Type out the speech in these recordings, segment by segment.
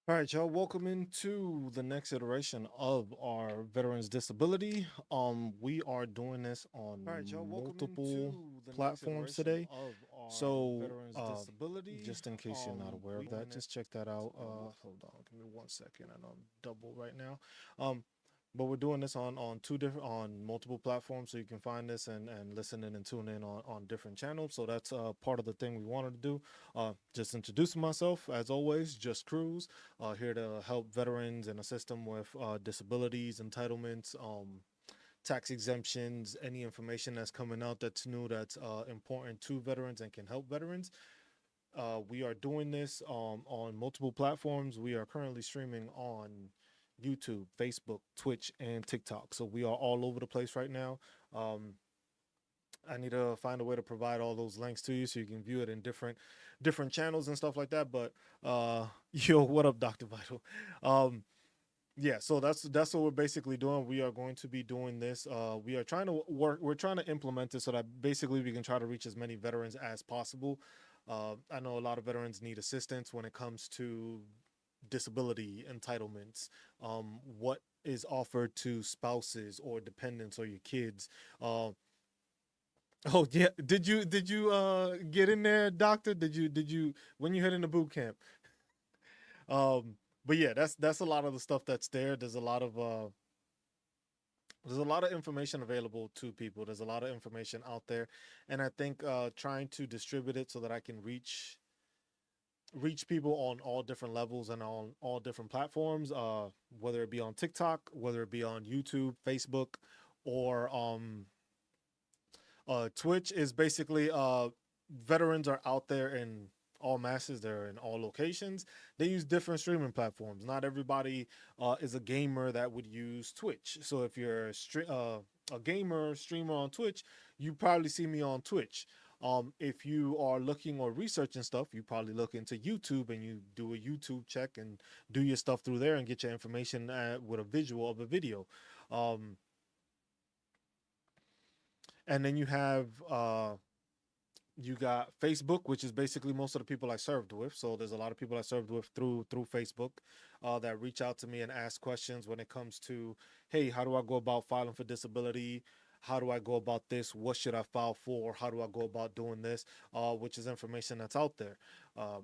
All right, y'all. Welcome into the next iteration of our Veterans Disability. We are doing this All right, on y'all. Welcome multiple into the next platforms iteration today. of our So, Veterans Disability. just in case you're not aware of We that, doing it. just check that out. Hold on, give me 1 second. I know I'm double right now. Um, but we're doing this on two different on multiple platforms, so you can find this and listen in and tune in on different channels. So that's part of the thing we wanted to do. Just introducing myself as always, just Cruz, here to help veterans and assist them with disabilities, entitlements, tax exemptions, any information that's coming out that's new, that's important to veterans and can help veterans. We are doing this on multiple platforms. We are currently streaming on YouTube, Facebook, Twitch, and TikTok. So we are all over the place right now. Um, I need to find a way to provide all those links to you so you can view it in different channels and stuff like that. But yo, what up, Doctor Vital? Um, yeah, so that's what we're basically doing. We are going to be doing this. We are trying to work. We're trying to implement this so that basically we can try to reach as many veterans as possible. I know a lot of veterans need assistance when it comes to disability entitlements. What is offered to spouses or dependents or your kids. Oh yeah, did you get in there, doctor? Did you when you head into boot camp? Um, but yeah, that's a lot of the stuff that's there. There's a lot of information available to people. There's a lot of information out there, and I think trying to distribute it so that I can reach people on all different levels and on all different platforms, whether it be on TikTok, whether it be on YouTube, Facebook, or Twitch, is basically veterans are out there in all masses. They're in all locations. They use different streaming platforms. Not everybody is a gamer that would use Twitch. So if you're a gamer streamer on Twitch, you probably see me on Twitch. If you are looking or researching stuff, you probably look into YouTube and you do a YouTube check and do your stuff through there and get your information with a visual of a video. Um, and then you got Facebook, which is basically most of the people I served with. So there's a lot of people I served with through Facebook that reach out to me and ask questions when it comes to, hey, how do I go about filing for disability? How do I go about this? What should I file for? How do I go about doing this? Which is information that's out there. Uh,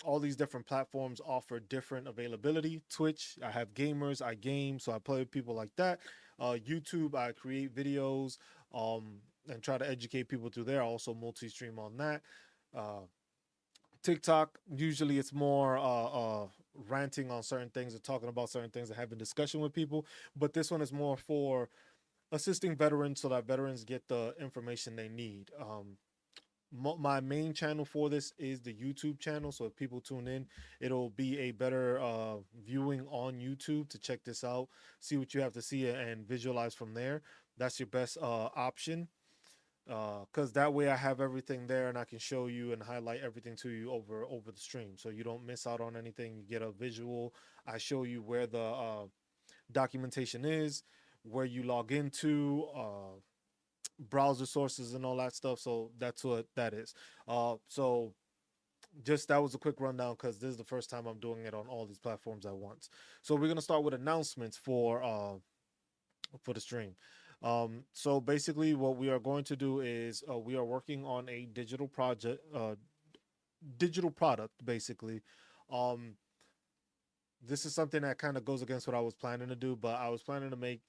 all these different platforms offer different availability. Twitch, I have gamers, I game, so I play with people like that. YouTube, I create videos and try to educate people through there. I also multi-stream on that. Uh, TikTok, usually it's more ranting on certain things or talking about certain things and having discussion with people. But this one is more for assisting veterans so that veterans get the information they need. My main channel for this is the YouTube channel. So if people tune in, it'll be a better viewing on YouTube to check this out, see what you have to see, and visualize from there. That's your best option, because that way I have everything there and I can show you and highlight everything to you over the stream, so you don't miss out on anything. You get a visual. I show you where the documentation is, where you log into. Browser sources and all that stuff. So that's what that is. So just that was a quick rundown because this is the first time I'm doing it on all these platforms at once. So we're gonna start with announcements for the stream. So basically, what we are going to do is we are working on a digital product, basically. Um, this is something that kind of goes against what I was planning to do, but I was planning to make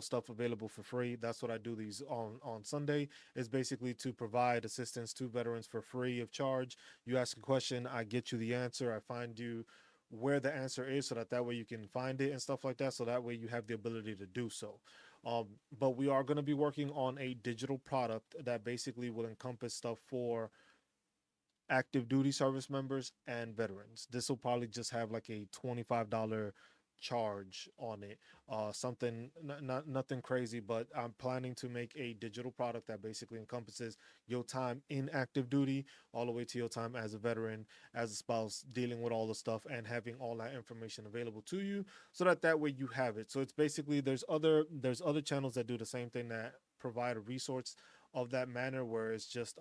stuff available for free. That's what I do these on Sunday, is basically to provide assistance to veterans for free of charge. You ask a question, I get you the answer, I find you where the answer is so that way you can find it and stuff like that, so that way you have the ability to do so. But we are going to be working on a digital product that basically will encompass stuff for active duty service members and veterans. This will probably just have like a $25 charge on it. Something not nothing crazy, but I'm planning to make a digital product that basically encompasses your time in active duty all the way to your time as a veteran, as a spouse, dealing with all the stuff and having all that information available to you, so that way you have it. So it's basically there's other channels that do the same thing, that provide a resource of that manner, where it's just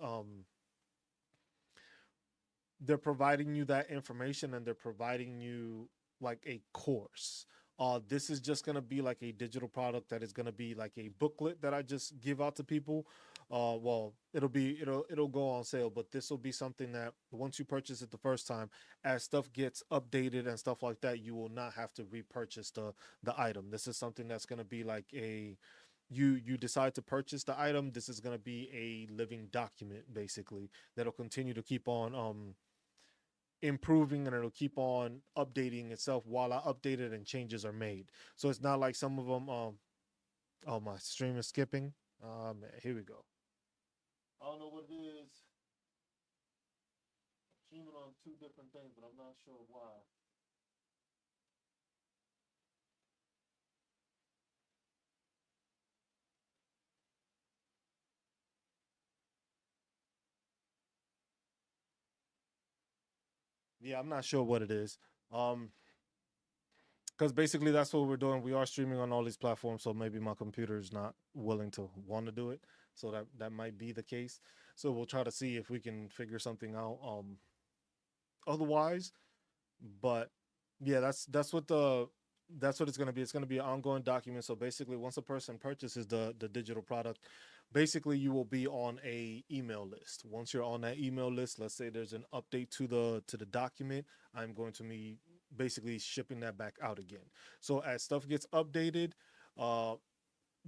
they're providing you that information and they're providing you like a course. This is just gonna be like a digital product that is gonna be like a booklet that I just give out to people. Well, it'll go on sale, but this will be something that once you purchase it the first time, as stuff gets updated and stuff like that, you will not have to repurchase the item. This is something that's gonna be like a you decide to purchase the item. This is gonna be a living document basically that'll continue to keep on improving, and it'll keep on updating itself while I update it and changes are made. So it's not like some of them. Oh, my stream is skipping. Man, here we go. I don't know what it is. I'm streaming on two different things, but I'm not sure why. Yeah, I'm not sure what it is. Um, because basically that's what we're doing. We are streaming on all these platforms, so maybe my computer is not willing to want to do it. So that might be the case. So we'll try to see if we can figure something out. Otherwise, but yeah, that's what it's going to be. It's going to be an ongoing document. So basically, once a person purchases the digital product, basically you will be on a email list. Once you're on that email list, let's say there's an update to the document, I'm going to be basically shipping that back out again. So as stuff gets updated, uh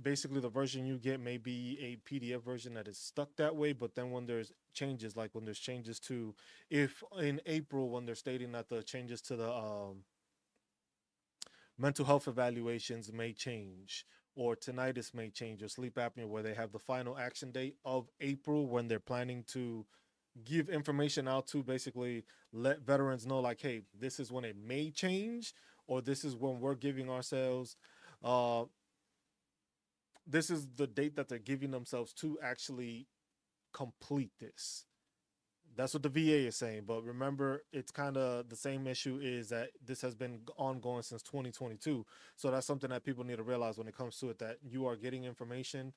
basically the version you get may be a PDF version that is stuck that way. But then when there's changes, like when there's changes to, if in April when they're stating that the changes to the mental health evaluations may change, or tinnitus may change, or sleep apnea, where they have the final action date of April when they're planning to give information out to basically let veterans know, like, hey, this is when it may change, or this is when we're giving ourselves uh this is the date that they're giving themselves to actually complete this. That's what the VA is saying. But remember, it's kind of the same issue, is that this has been ongoing since 2022. So that's something that people need to realize when it comes to it, that you are getting information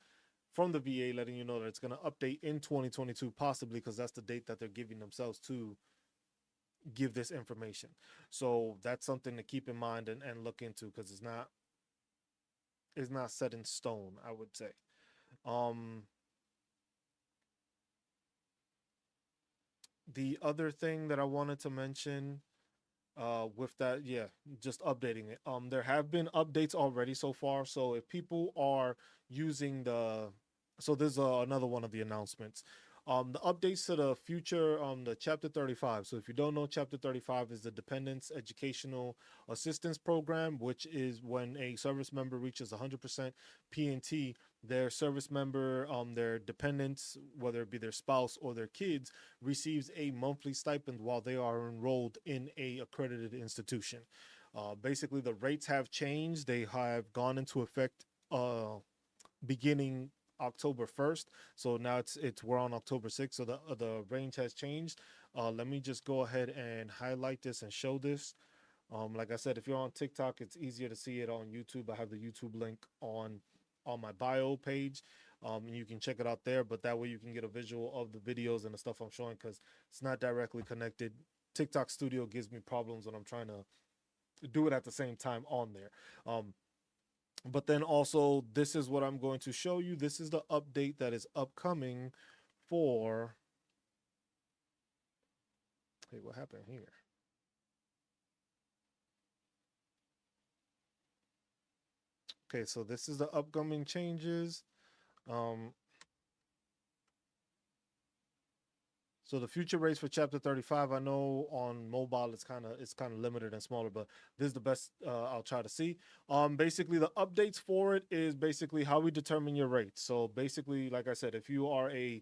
from the VA letting you know that it's going to update in 2022, possibly because that's the date that they're giving themselves to give this information. So that's something to keep in mind and look into, because it's not set in stone, I would say. Um, the other thing that I wanted to mention with that, yeah, just updating it. There have been updates already so far. So if people are using so there's another one of the announcements. The updates to the future, the chapter 35. So if you don't know, chapter 35 is the Dependents Educational Assistance Program, which is when a service member reaches 100% PNT, their service member, their dependents, whether it be their spouse or their kids, receives a monthly stipend while they are enrolled in a accredited institution. Basically, the rates have changed. They have gone into effect beginning October 1st. So now it's we're on October 6th. So the range has changed. Let me just go ahead and highlight this and show this. Like I said, if you're on TikTok, it's easier to see it. On YouTube, I have the YouTube link on my bio page. And you can check it out there, but that way you can get a visual of the videos and the stuff I'm showing, because it's not directly connected. TikTok Studio gives me problems when I'm trying to do it at the same time on there. But then also, this is what I'm going to show you. This is the update that is upcoming for. Hey, what happened here? Okay, so this is the upcoming changes. Um, So the future rates for chapter 35, I know on mobile it's kind of limited and smaller, but this is the best I'll try to see. Basically the updates for it is basically how we determine your rates. So basically, like I said, if you are a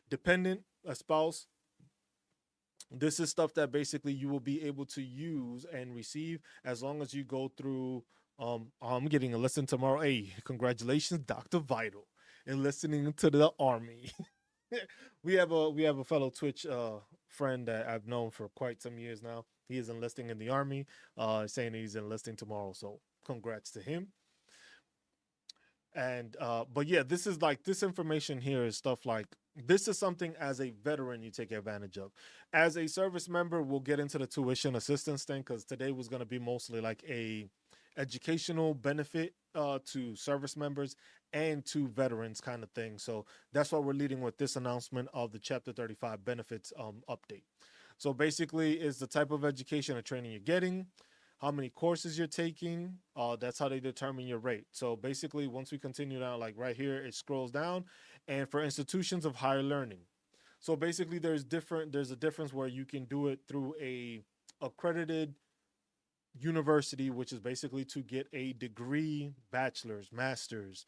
dependent, a spouse, this is stuff that basically you will be able to use and receive as long as you go through. I'm getting a listen tomorrow. Hey, congratulations, Dr. Vital, and listening to the army. We have a fellow Twitch friend that I've known for quite some years now. He is enlisting in the army, saying he's enlisting tomorrow. So congrats to him. And but yeah, this is like this information here is stuff like this is something as a veteran you take advantage of. As a service member, we'll get into the tuition assistance thing because today was going to be mostly like a educational benefit to service members and to veterans kind of thing. So that's why we're leading with this announcement of the Chapter 35 benefits update. So basically, is the type of education or training you're getting, how many courses you're taking. That's how they determine your rate. So basically, once we continue down, like right here, it scrolls down, and for institutions of higher learning. So basically, there's a difference where you can do it through a accredited university, which is basically to get a degree, bachelor's, master's,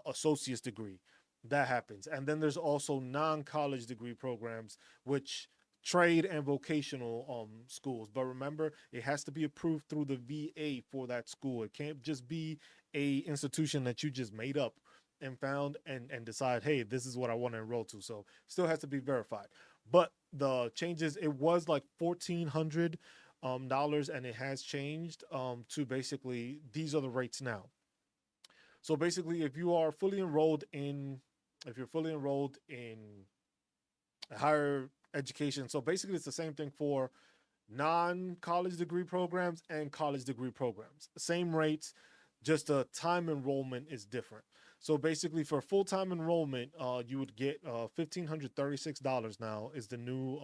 associate's degree. That happens. And then there's also non-college degree programs, which trade and vocational schools. But remember, it has to be approved through the VA for that school. It can't just be a institution that you just made up and found and decide, hey, this is what I want to enroll to. So still has to be verified. But the changes, it was like 1,400 dollars, and it has changed to basically these are the rates now. So basically, if you're fully enrolled in higher education, so basically it's the same thing for non-college degree programs and college degree programs. Same rates, just the time enrollment is different. So basically, for full-time enrollment, you would get $1,536 now is the new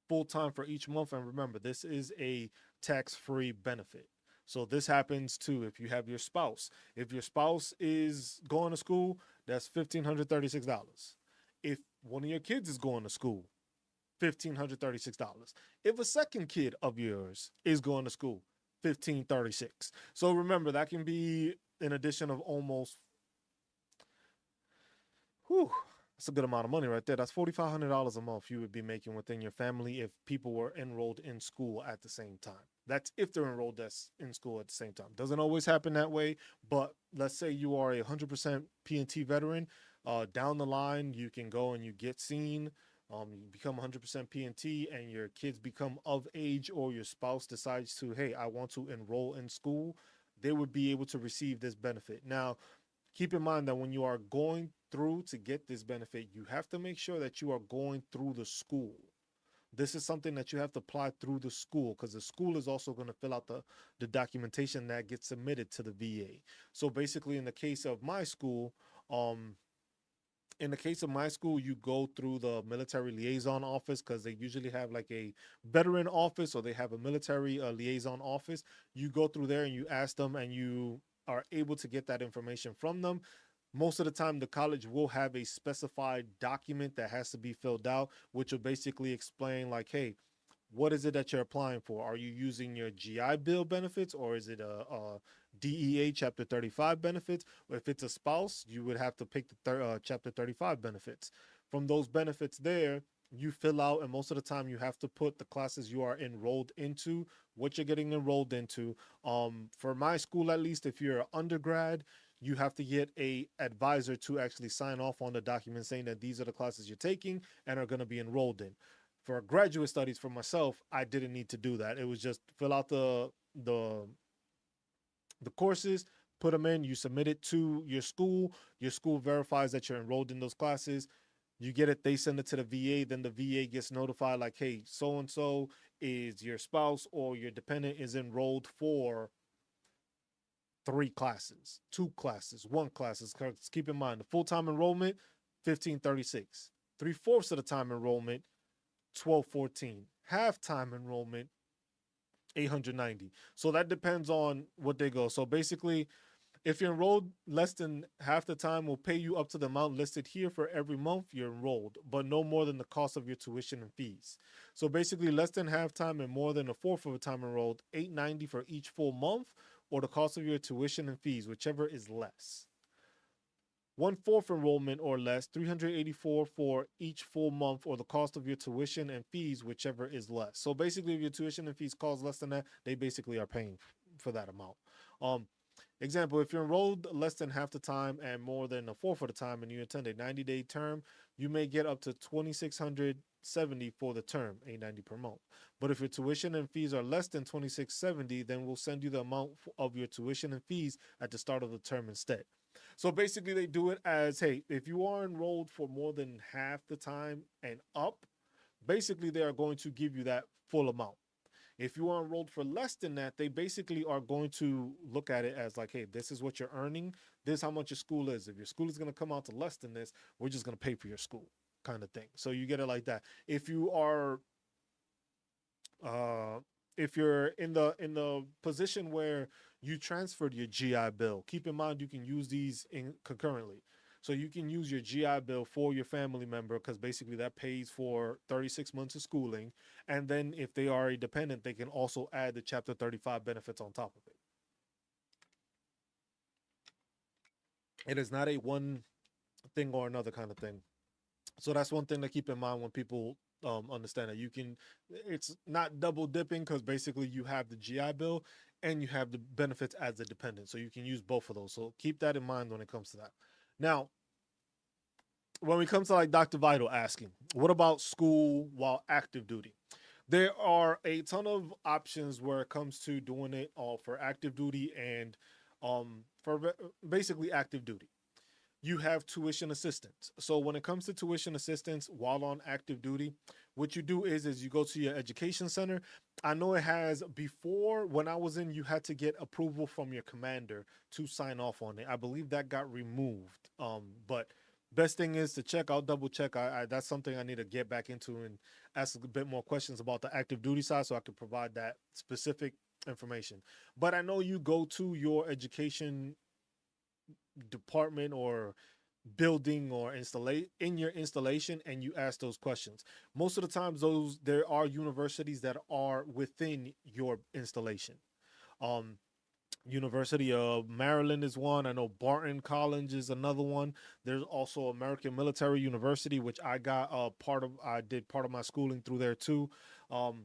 full time for each month. And remember, this is a tax free benefit. So this happens too if you have your spouse. If your spouse is going to school, that's $1,536. If one of your kids is going to school, $1,536. If a second kid of yours is going to school, 1536. So remember that can be an addition of almost whew, that's a good amount of money right there. That's $4,500 a month you would be making within your family if people were enrolled in school at the same time. That's if they're enrolled in school at the same time. Doesn't always happen that way, but let's say you are a 100% P&T veteran. Down the line, you can go and you get seen. You become 100% P&T, and your kids become of age, or your spouse decides to, hey, I want to enroll in school. They would be able to receive this benefit. Now, keep in mind that when you are going through to get this benefit, you have to make sure that you are going through the school. This is something that you have to apply through the school because the school is also going to fill out the documentation that gets submitted to the VA. So basically, um, in the case of my school, you go through the military liaison office because they usually have like a veteran office or they have a military liaison office. You go through there and you ask them, and you are able to get that information from them. Most of the time, the college will have a specified document that has to be filled out, which will basically explain, like, hey, what is it that you're applying for? Are you using your GI Bill benefits, or is it a DEA Chapter 35 benefits? Or if it's a spouse, you would have to pick the Chapter 35 benefits. From those benefits there, you fill out, and most of the time you have to put the classes you are enrolled into, what you're getting enrolled into. For my school, at least, if you're an undergrad, you have to get a advisor to actually sign off on the document saying that these are the classes you're taking and are going to be enrolled in. For graduate studies, for myself, I didn't need to do that. It was just fill out the courses, put them in, you submit it to your school verifies that you're enrolled in those classes, you get it, they send it to the VA, then the VA gets notified like, hey, so and so is your spouse or your dependent is enrolled for 3 classes, 2 classes, 1 classes. Keep in mind the full-time enrollment, 1536. 3/4 of the time enrollment, 1214. Half-time enrollment, 890. So that depends on what they go. So basically, if you're enrolled less than half the time, we'll pay you up to the amount listed here for every month you're enrolled, but no more than the cost of your tuition and fees. So basically, less than half time and more than a fourth of the time enrolled, 890 for each full month, or the cost of your tuition and fees, whichever is less. 1/4 enrollment or less, 384 for each full month, or the cost of your tuition and fees, whichever is less. So basically, if your tuition and fees cost less than that, they basically are paying for that amount. Um, Example, if you're enrolled less than half the time and more than a fourth of the time and you attend a 90-day term, you may get up to 2,670 for the term, $890 per month. But if your tuition and fees are less than 2,670, then we'll send you the amount of your tuition and fees at the start of the term instead. So basically, they do it as, hey, if you are enrolled for more than half the time and up, basically they are going to give you that full amount. If you are enrolled for less than that, they basically are going to look at it as like, hey, this is what you're earning. This is how much your school is. If your school is going to come out to less than this, we're just going to pay for your school, kind of thing. So you get it like that. Uh, if you're in the position where you transferred your GI Bill, keep in mind you can use these in concurrently. So you can use your GI Bill for your family member because basically that pays for 36 months of schooling. And then if they are a dependent, they can also add the Chapter 35 benefits on top of it. It is not a one thing or another kind of thing. So that's one thing to keep in mind when people understand that it's not double dipping because basically you have the GI Bill and you have the benefits as a dependent. So you can use both of those. So keep that in mind when it comes to that. Now, when it comes to like Dr. Vital asking, what about school while active duty? There are a ton of options where it comes to doing it all for active duty and for basically active duty. You have tuition assistance. So when it comes to tuition assistance while on active duty, what you do is you go to your education center. I know it has before when I was in, you had to get approval from your commander to sign off on it. I believe that got removed. But best thing is to check. I'll double check. That's something I need to get back into and ask a bit more questions about the active duty side so I can provide that specific information. But I know you go to your education department or building or in your installation and you ask those questions. Most of the times there are universities that are within your installation. University of Maryland is one. I know Barton College is another one. There's also American Military University, which I got I did part of my schooling through there too. Um,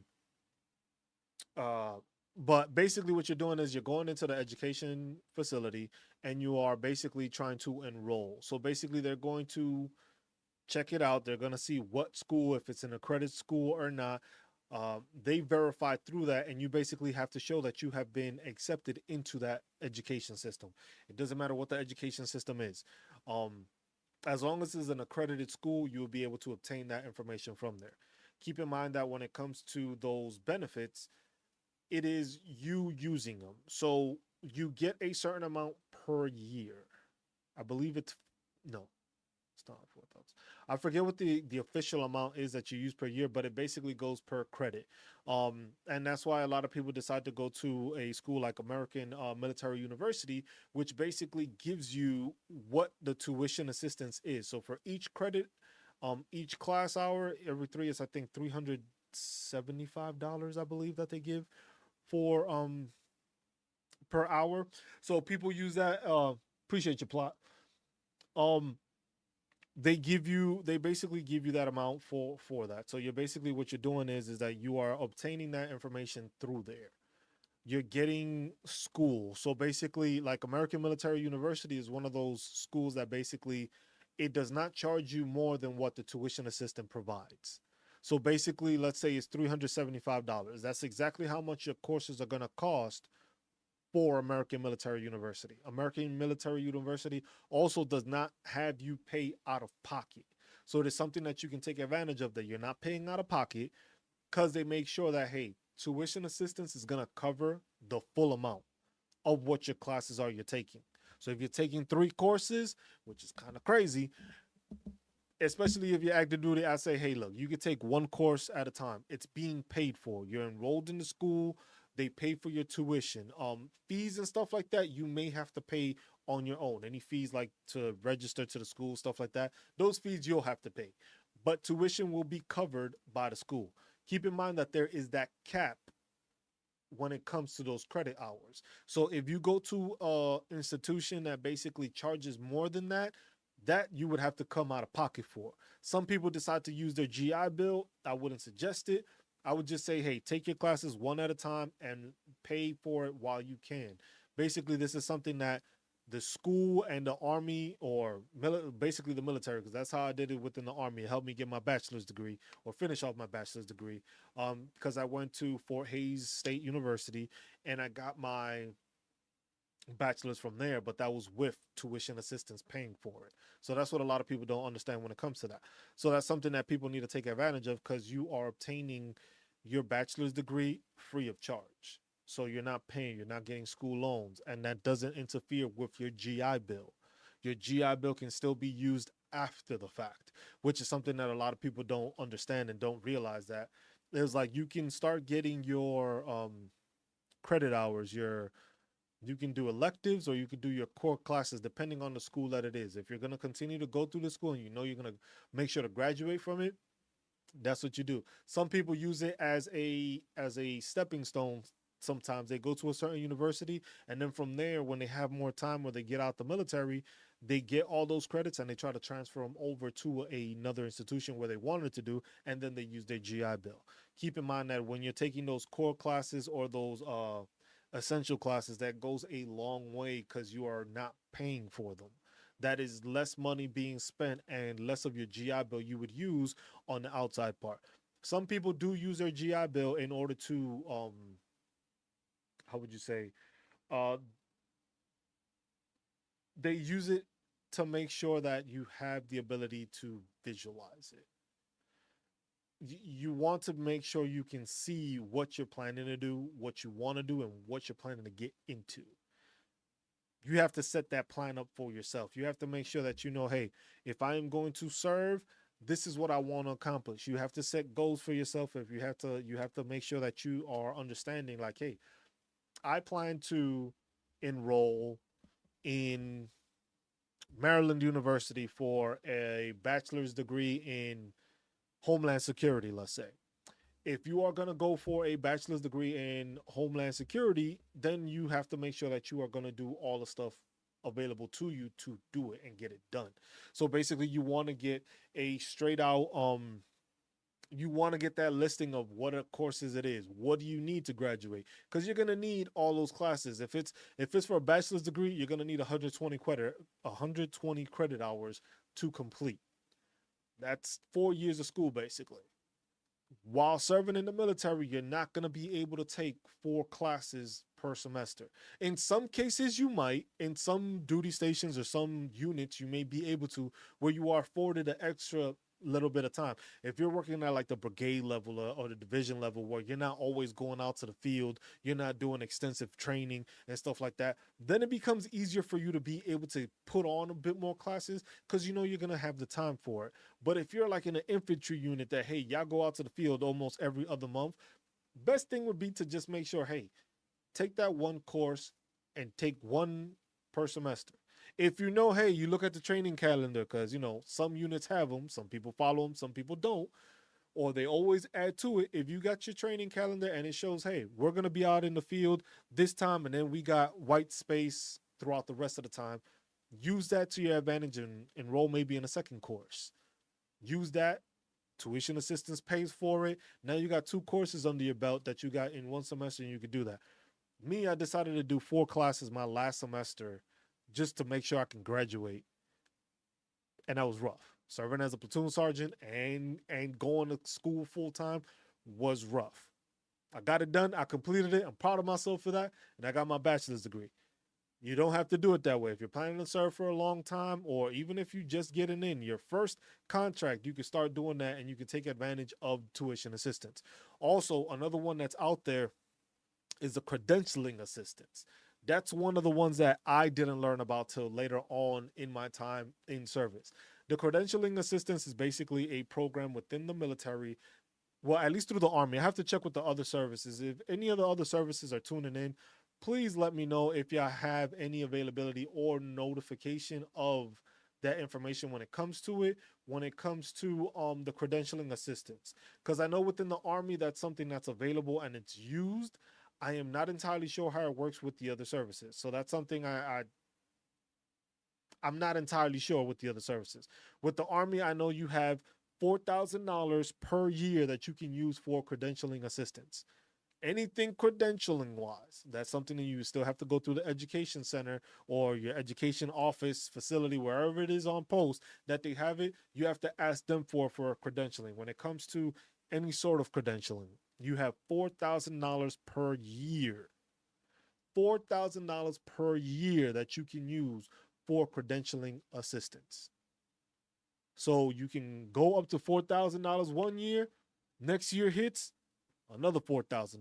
uh, but basically what you're doing is you're going into the education facility and you are basically trying to enroll. So basically they're going to check it out. They're going to see what school, if it's an accredited school or not. They verify through that, and you basically have to show that you have been accepted into that education system. It doesn't matter what the education system is. As long as it's an accredited school, you'll be able to obtain that information from there. Keep in mind that when it comes to those benefits, it is you using them. So you get a certain amount per year. I believe no, it's not 4,000. I forget what the official amount is that you use per year, but it basically goes per credit. And that's why a lot of people decide to go to a school like American Military University, which basically gives you what the tuition assistance is. So for each credit, each class hour, every three is I think $375, I believe, that they give for per hour. So people use that. Appreciate your plot. They basically give you that amount for that. So you're basically what you're doing is that you are obtaining that information through there. You're getting school. So basically, like American Military University is one of those schools that basically it does not charge you more than what the tuition assistant provides. So basically, let's say it's $375. That's exactly how much your courses are going to cost for American Military University. American Military University also does not have you pay out of pocket. So it is something that you can take advantage of, that you're not paying out of pocket, because they make sure that, hey, tuition assistance is going to cover the full amount of what your classes are you're taking. So if you're taking 3 courses, which is kind of crazy, especially if you're active duty, I say, hey, look, you can take 1 course at a time. It's being paid for. You're enrolled in the school. They pay for your tuition. Fees and stuff like that, you may have to pay on your own. Any fees like to register to the school, stuff like that, those fees you'll have to pay. But tuition will be covered by the school. Keep in mind that there is that cap when it comes to those credit hours. So if you go to an institution that basically charges more than that, that you would have to come out of pocket for. Some people decide to use their GI Bill. I wouldn't suggest it. I would just say, hey, take your classes one at a time and pay for it while you can. Basically, this is something that the school and the army, or basically the military, because that's how I did it within the army. It helped me get my bachelor's degree or finish off my bachelor's degree. Because I went to Fort Hays State University and I got my bachelor's from there, but that was with tuition assistance paying for it. So that's what a lot of people don't understand when it comes to that. So that's something that people need to take advantage of, because you are obtaining your bachelor's degree free of charge. So you're not paying, you're not getting school loans, and that doesn't interfere with your GI Bill. Your GI Bill can still be used after the fact, which is something that a lot of people don't understand and don't realize. That it's like you can start getting your credit hours, your you can do electives or you can do your core classes depending on the school that it is. If you're going to continue to go through the school and you know you're going to make sure to graduate from it, that's what you do. Some people use it as a stepping stone. Sometimes they go to a certain university, and then from there, when they have more time or they get out the military, they get all those credits and they try to transfer them over to another institution where they wanted to do, and then they use their GI Bill. Keep in mind that when you're taking those core classes or those essential classes, that goes a long way because you are not paying for them. That is less money being spent and less of your GI Bill you would use on the outside part. Some people do use their GI Bill in order to how would you say, uh they use it to make sure that you have the ability to visualize it. You want to make sure you can see what you're planning to do, what you want to do, and what you're planning to get into. You have to set that plan up for yourself. You have to make sure that you know, hey, if I am going to serve, this is what I want to accomplish. You have to set goals for yourself. If you have to make sure that you are understanding, like, hey, I plan to enroll in Maryland University for a bachelor's degree in Homeland Security, let's say. If you are going to go for a bachelor's degree in Homeland Security, then you have to make sure that you are going to do all the stuff available to you to do it and get it done. So basically, you want to get a straight out you want to get that listing of what courses it is. What do you need to graduate? Because you're gonna need all those classes. If it's for a bachelor's degree, you're gonna need 120 credit hours to complete. That's 4 years of school basically. While serving in the military, you're not gonna be able to take 4 classes per semester. In some cases, you might. In some duty stations or some units, you may be able to, where you are afforded an extra little bit of time. If you're working at like the brigade level or the division level, where you're not always going out to the field, you're not doing extensive training and stuff like that, then it becomes easier for you to be able to put on a bit more classes because you know you're gonna have the time for it. But if you're like in an infantry unit that, hey, y'all go out to the field almost every other month, best thing would be to just make sure, hey, take that one course and take one per semester. If you know, hey, you look at the training calendar, because you know some units have them, some people follow them, some people don't, or they always add to it. If you got your training calendar and it shows, hey, we're gonna be out in the field this time, and then we got white space throughout the rest of the time, use that to your advantage and enroll maybe in a second course. Use that. Tuition assistance pays for it. Now you got 2 courses under your belt that you got in one semester, and you could do that. Me, I decided to do 4 classes my last semester just to make sure I can graduate, and that was rough. Serving as a platoon sergeant and going to school full time was rough. I got it done. I completed it. I'm proud of myself for that, and I got my bachelor's degree. You don't have to do it that way. If you're planning to serve for a long time, or even if you just getting in your first contract, you can start doing that, and you can take advantage of tuition assistance. Also, another one that's out there is the credentialing assistance. That's one of the ones that I didn't learn about till later on in my time in service. The credentialing assistance is basically a program within the military, well, at least through the Army. I have to check with the other services. If any of the other services are tuning in, please let me know if y'all have any availability or notification of that information when it comes to it, when it comes to the credentialing assistance. Because I know within the Army that's something that's available and it's used. I am not entirely sure how it works with the other services. So that's something I'm not entirely sure with the other services. With the Army, I know you have $4,000 per year that you can use for credentialing assistance. Anything credentialing wise, that's something that you still have to go through the education center or your education office facility, wherever it is on post that they have it. You have to ask them for credentialing. When it comes to any sort of credentialing, you have $4,000 per year. $4,000 per year that you can use for credentialing assistance. So you can go up to $4,000 one year. Next year hits, another $4,000.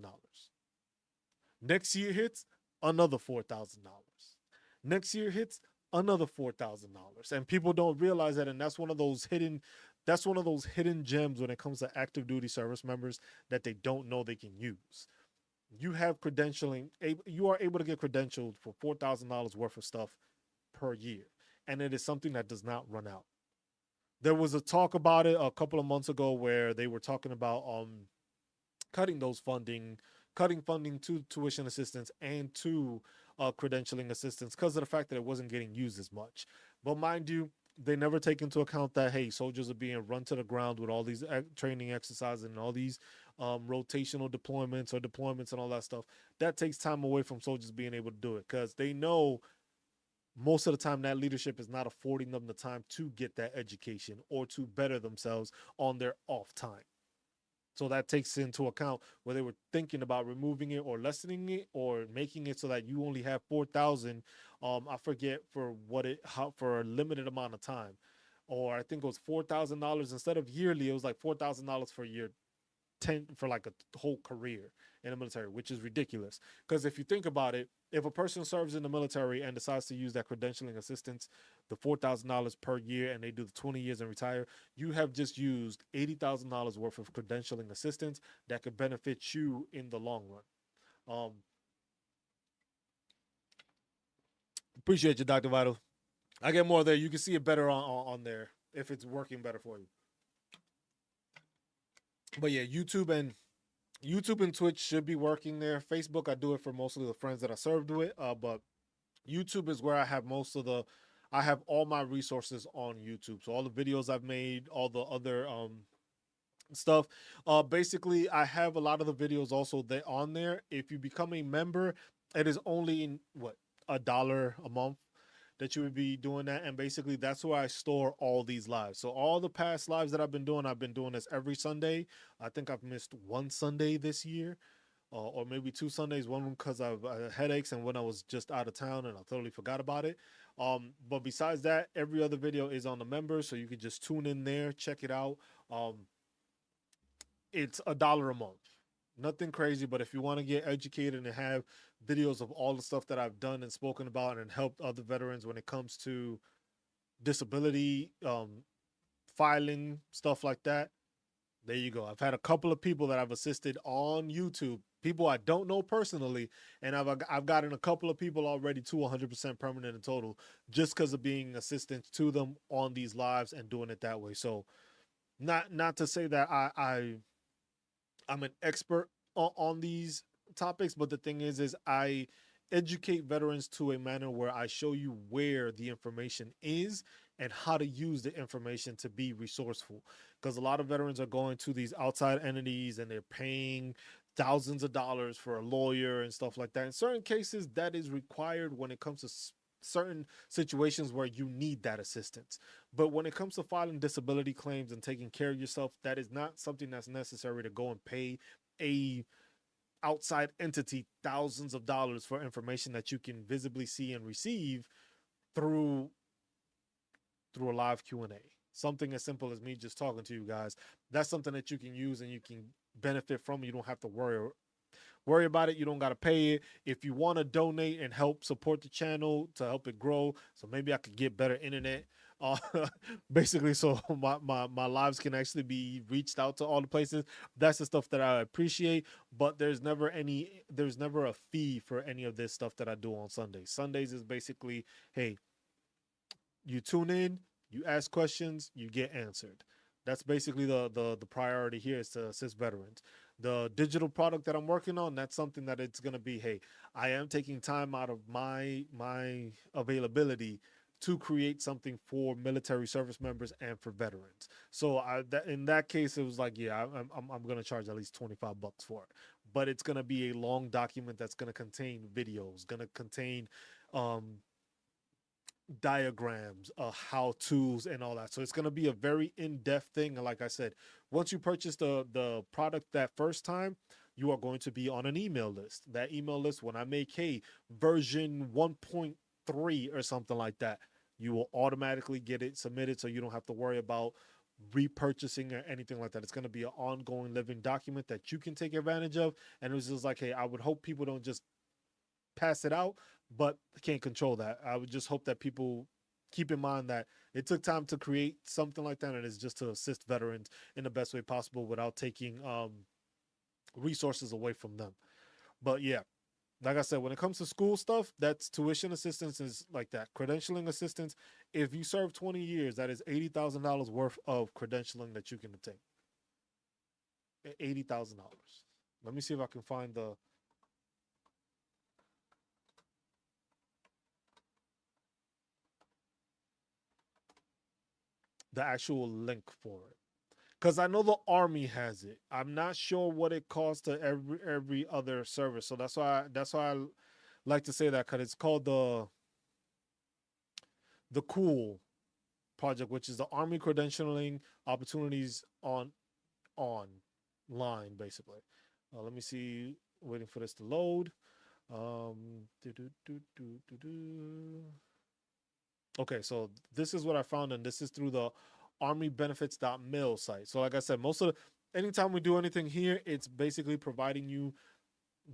Next year hits, another $4,000. Next year hits, another $4,000. And people don't realize that, and that's one of those hidden gems when it comes to active duty service members that they don't know they can use. You have credentialing, you are able to get credentialed for $4,000 worth of stuff per year. And it is something that does not run out. There was a talk about it a couple of months ago where they were talking about cutting those funding, cutting funding to tuition assistance and to credentialing assistance because of the fact that it wasn't getting used as much. But mind you, they never take into account that, hey, soldiers are being run to the ground with all these training exercises and all these rotational deployments or deployments and all that stuff. That takes time away from soldiers being able to do it because they know most of the time that leadership is not affording them the time to get that education or to better themselves on their off time. So that takes into account where they were thinking about removing it or lessening it or making it so that you only have 4,000. I forget for a limited amount of time, or I think it was $4,000 instead of yearly. It was like $4,000 for year 10 for like a whole career in the military, which is ridiculous. Because if you think about it, if a person serves in the military and decides to use that credentialing assistance, the $4,000 per year, and they do the 20 years and retire, you have just used $80,000 worth of credentialing assistance that could benefit you in the long run. Appreciate you, Dr. Vital. I get more there. You can see it better on there if it's working better for you. But yeah, YouTube and Twitch should be working there. Facebook, I do it for mostly the friends that I served with. But YouTube is where I have all my resources on YouTube. So all the videos I've made, all the other stuff. Basically, I have a lot of the videos also on there. If you become a member, it is only $1 a month that you would be doing that. And basically that's where I store all these lives. So all the past lives that I've been doing this every Sunday. I think I've missed one Sunday this year, or maybe two Sundays, one because I've headaches and when I was just out of town and I totally forgot about it. But besides that, every other video is on the members, so you can just tune in there, check it out. It's $1 a month. Nothing crazy, but if you want to get educated and have videos of all the stuff that I've done and spoken about and helped other veterans when it comes to disability, filing, stuff like that, there you go. I've had a couple of people that I've assisted on YouTube, people I don't know personally, and I've gotten a couple of people already to 100% permanent in total just because of being assistant to them on these lives and doing it that way. So not to say that I'm an expert on these topics, but the thing is I educate veterans to a manner where I show you where the information is and how to use the information to be resourceful. Because a lot of veterans are going to these outside entities and they're paying thousands of dollars for a lawyer and stuff like that. In certain cases, that is required when it comes to certain situations where you need that assistance. But when it comes to filing disability claims and taking care of yourself, that is not something that's necessary to go and pay a outside entity thousands of dollars for information that you can visibly see and receive through a live Q&A. Something as simple as me just talking to you guys. That's something that you can use and you can benefit from. You don't have to worry about it. You don't got to pay it. If you want to donate and help support the channel to help it grow, so maybe I could get better internet, basically, so my lives can actually be reached out to all the places. That's the stuff that I appreciate. But there's never a fee for any of this stuff that I do on Sundays. Sundays is basically, hey, you tune in, you ask questions, you get answered. That's basically the priority here, is to assist veterans. The digital product that I'm working on, that's something that it's going to be, hey, I am taking time out of my availability to create something for military service members and for veterans. So in that case, it was like, yeah, I'm going to charge at least $25 for it. but it's going to be a long document that's going to contain videos, going to contain um, diagrams, how to's, and all that. So it's going to be a very in-depth thing. And like I said, once you purchase the product that first time, you are going to be on an email list. That email list, when I make, hey, version 1.3 or something like that, you will automatically get it submitted, so you don't have to worry about repurchasing or anything like that. It's going to be an ongoing living document that you can take advantage of. And it was just like, hey, I would hope people don't just pass it out, but I can't control that. I would just hope that people keep in mind that it took time to create something like that, and it's just to assist veterans in the best way possible without taking resources away from them. But yeah, like I said, when it comes to school stuff, that's tuition assistance is like that. Credentialing assistance, if you serve 20 years, that is $80,000 worth of credentialing that you can obtain. $80,000. Let me see if I can find the actual link for it, because I know the Army has it. I'm not sure what it costs to every other service, so that's why I like to say that, because it's called the Cool Project, which is the Army credentialing opportunities online, basically. Let me see. Waiting for this to load. Do, do, do, do, do, do. Okay, so this is what I found, and this is through the armybenefits.mil site. So, like I said, anytime we do anything here, it's basically providing you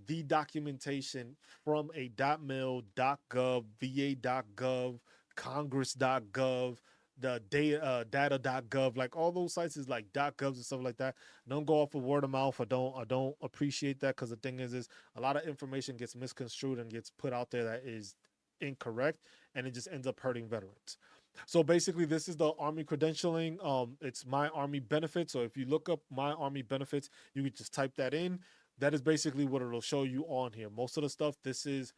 the documentation from a .mil, .gov, va.gov, congress.gov, the data.gov, like all those sites is like .govs and stuff like that. Don't go off of word of mouth. I don't appreciate that, because the thing is a lot of information gets misconstrued and gets put out there that is incorrect, and it just ends up hurting veterans. So basically, this is the Army credentialing. It's My Army Benefits. So if you look up My Army Benefits, you can just type that in. That is basically what it'll show you on here. Most of the stuff, this is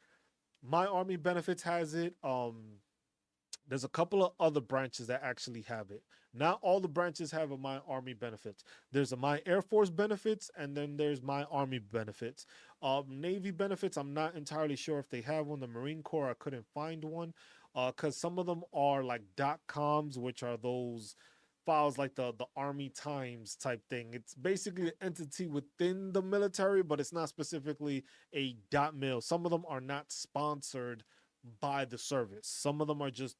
My Army Benefits has it. There's a couple of other branches that actually have it. Not all the branches have a My Army Benefits. There's a My Air Force Benefits, and then there's My Army Benefits. Navy Benefits, I'm not entirely sure if they have one. The Marine Corps, I couldn't find one, because some of them are like .coms, which are those files like the Army Times type thing. It's basically an entity within the military, but it's not specifically a .mil. Some of them are not sponsored by the service. Some of them are just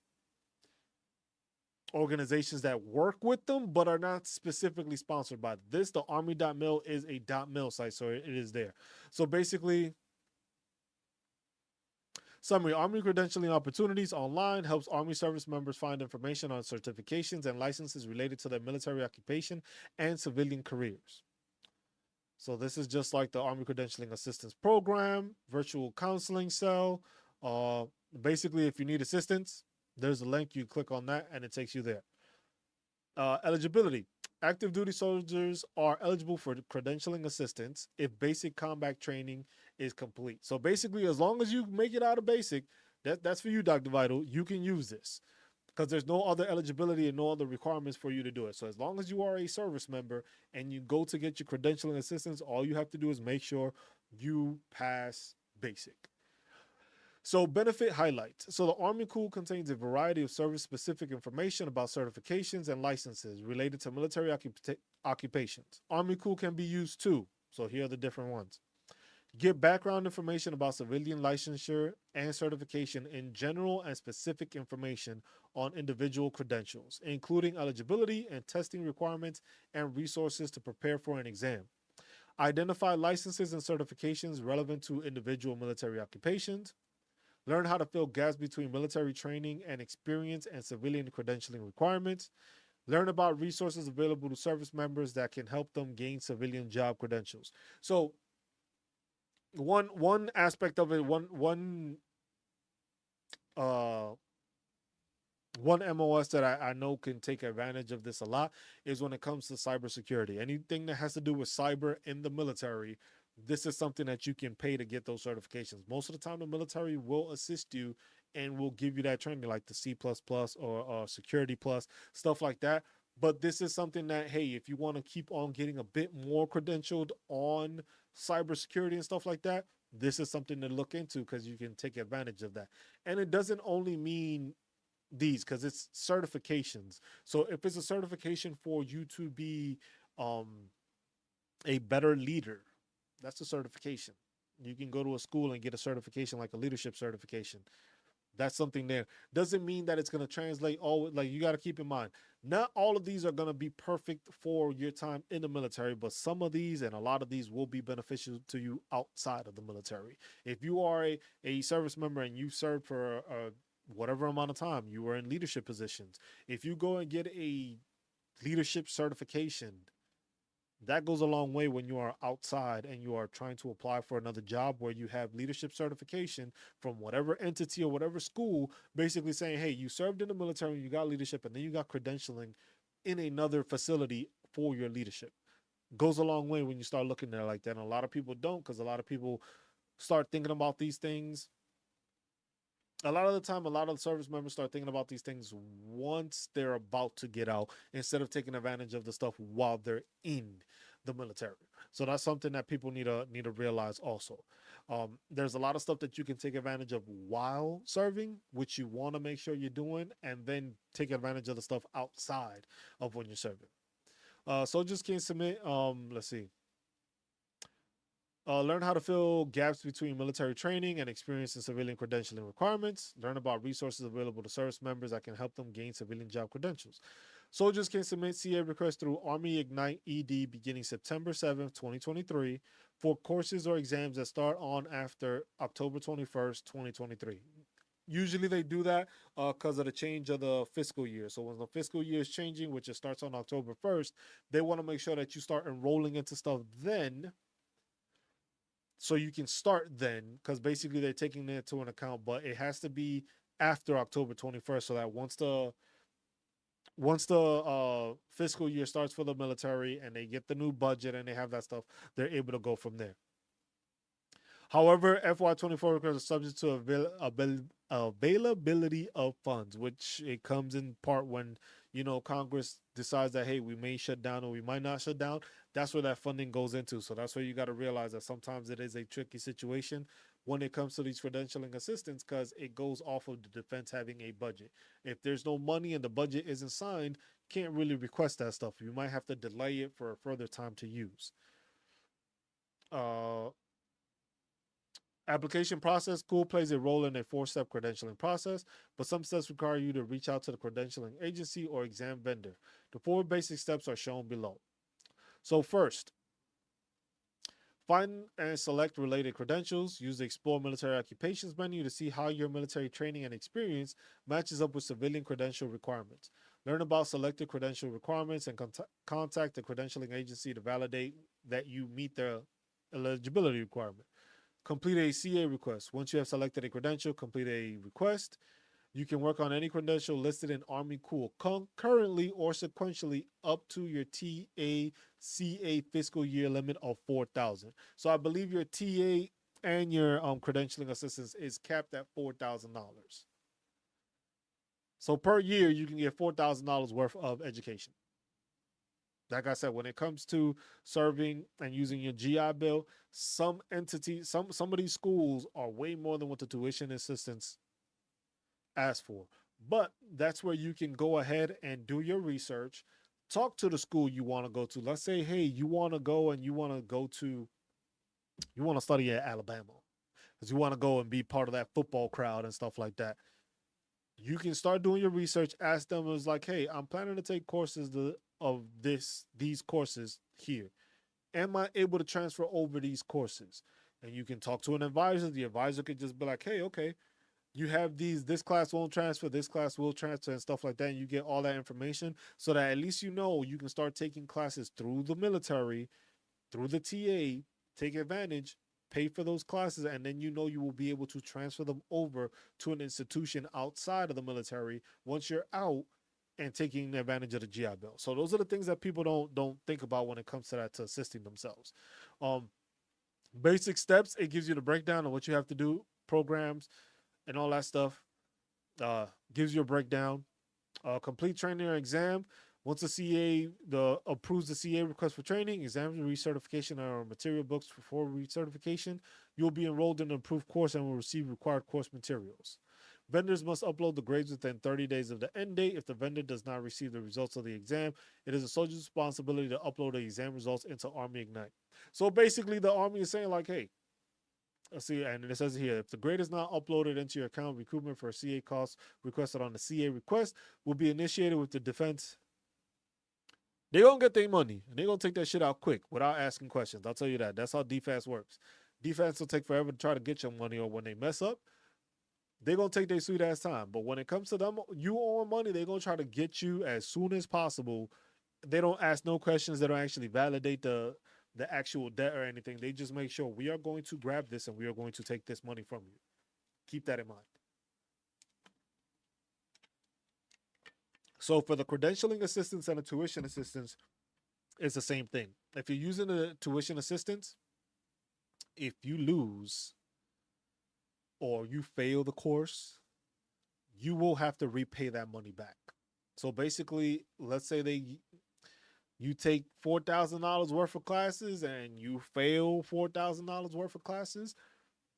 organizations that work with them but are not specifically sponsored by this. The army.mil is a .mil site, so it is there. So basically, summary: Army credentialing opportunities online helps Army service members find information on certifications and licenses related to their military occupation and civilian careers. So this is just like the Army Credentialing Assistance Program, virtual counseling cell. Basically, if you need assistance, there's a link. You click on that, and it takes you there. Eligibility: active duty soldiers are eligible for credentialing assistance if basic combat training is complete. So basically, as long as you make it out of basic, that's for you, Dr. Vital. You can use this, because there's no other eligibility and no other requirements for you to do it. So as long as you are a service member and you go to get your credentialing assistance, all you have to do is make sure you pass basic. So benefit highlights. So the Army Cool contains a variety of service-specific information about certifications and licenses related to military occupations. Army Cool can be used too. So here are the different ones. Get background information about civilian licensure and certification in general, and specific information on individual credentials, including eligibility and testing requirements and resources to prepare for an exam. Identify licenses and certifications relevant to individual military occupations. Learn how to fill gaps between military training and experience and civilian credentialing requirements. Learn about resources available to service members that can help them gain civilian job credentials. So one aspect of it, uh one MOS that I know can take advantage of this a lot is when it comes to cybersecurity. Anything that has to do with cyber in the military, this is something that you can pay to get those certifications. Most of the time, the military will assist you and will give you that training, like the C++ or Security Plus, stuff like that. But this is something that, hey, if you want to keep on getting a bit more credentialed on cybersecurity and stuff like that, this is something to look into because you can take advantage of that. And it doesn't only mean these, because it's certifications. So if it's a certification for you to be um, a better leader, that's a certification. You can go to a school and get a certification like a leadership certification. That's something there. Doesn't mean that it's going to translate all. Like, you got to keep in mind, not all of these are going to be perfect for your time in the military, but some of these and a lot of these will be beneficial to you outside of the military. If you are a service member and you served for whatever amount of time, you were in leadership positions. If you go and get a leadership certification, that goes a long way when you are outside and you are trying to apply for another job where you have leadership certification from whatever entity or whatever school, basically saying, hey, you served in the military, you got leadership, and then you got credentialing in another facility for your leadership. Goes a long way when you start looking at it like that. And a lot of people don't, because a lot of people start thinking about these things. A lot of the time, a lot of the service members start thinking about these things once they're about to get out instead of taking advantage of the stuff while they're in the military. So that's something that people need to realize also. There's a lot of stuff that you can take advantage of while serving, which you want to make sure you're doing, and then take advantage of the stuff outside of when you're serving. Soldiers can submit. Let's see. Learn how to fill gaps between military training and experience in civilian credentialing requirements. Learn about resources available to service members that can help them gain civilian job credentials. Soldiers can submit CA requests through Army Ignite ED beginning September 7th, 2023, for courses or exams that start on after October 21st, 2023. Usually they do that because of the change of the fiscal year. So when the fiscal year is changing, which it starts on October 1st, they want to make sure that you start enrolling into stuff then, so you can start then, because basically they're taking it into an account, but it has to be after October 21st, so that once the fiscal year starts for the military and they get the new budget and they have that stuff, they're able to go from there. However, FY24 requests are subject to availability of funds, which it comes in part when, Congress decides that, hey, we may shut down or we might not shut down. That's where that funding goes into. So that's where you got to realize that sometimes it is a tricky situation when it comes to these credentialing assistance, because it goes off of the defense having a budget. If there's no money and the budget isn't signed, you can't really request that stuff. You might have to delay it for a further time to use. Uh, Application process. School plays a role in a four-step credentialing process, but some steps require you to reach out to the credentialing agency or exam vendor. The four basic steps are shown below. So first, find and select related credentials. Use the Explore Military Occupations menu to see how your military training and experience matches up with civilian credential requirements. Learn about selected credential requirements and contact the credentialing agency to validate that you meet their eligibility requirement. Complete a CA request. Once you have selected a credential, complete a request. You can work on any credential listed in Army Cool concurrently or sequentially up to your TACA fiscal year limit of 4,000. So I believe your TA and your credentialing assistance is capped at $4,000. So per year, you can get $4,000 worth of education. Like I said, when it comes to serving and using your GI Bill, some entities, some of these schools are way more than what the tuition assistance asks for. But that's where you can go ahead and do your research. Talk to the school you want to go to. Let's say, hey, you want to go and you want to study at Alabama because you want to go and be part of that football crowd and stuff like that. You can start doing your research. Ask them, it's like, hey, I'm planning to take courses of these courses here. Am I able to transfer over these courses? And you can talk to an advisor. The advisor could just be like, hey, okay, you have these, this class won't transfer, this class will transfer, and stuff like that. And you get all that information so that at least you can start taking classes through the military, through the TA, take advantage, pay for those classes, and then you will be able to transfer them over to an institution outside of the military once you're out and taking advantage of the GI Bill. So those are the things that people don't think about when it comes to that, to assisting themselves. Basic steps, it gives you the breakdown of what you have to do, programs, and all that stuff. Gives you a breakdown. Complete training or exam. Once the CA approves the CA request for training, exams, recertification, or material books for recertification, you'll be enrolled in an approved course and will receive required course materials. Vendors must upload the grades within 30 days of the end date. If the vendor does not receive the results of the exam, it is a soldier's responsibility to upload the exam results into Army Ignite. So basically, the Army is saying, like, hey, let's see, and it says here, if the grade is not uploaded into your account, recruitment for CA costs requested on the CA request will be initiated with the defense. They gonna get their money and they gonna take that shit out quick without asking questions. I'll tell you that. That's how defense works. Defense will take forever to try to get your money, or when they mess up, they're gonna take their sweet ass time. But when it comes to them, you owe money, they're gonna try to get you as soon as possible. They don't ask no questions. They don't actually validate the actual debt or anything. They just make sure we are going to grab this and we are going to take this money from you. Keep that in mind. So for the credentialing assistance and the tuition assistance, it's the same thing. If you're using the tuition assistance, if you lose or you fail the course, you will have to repay that money back. So basically, let's say you take $4,000 worth of classes and you fail $4,000 worth of classes,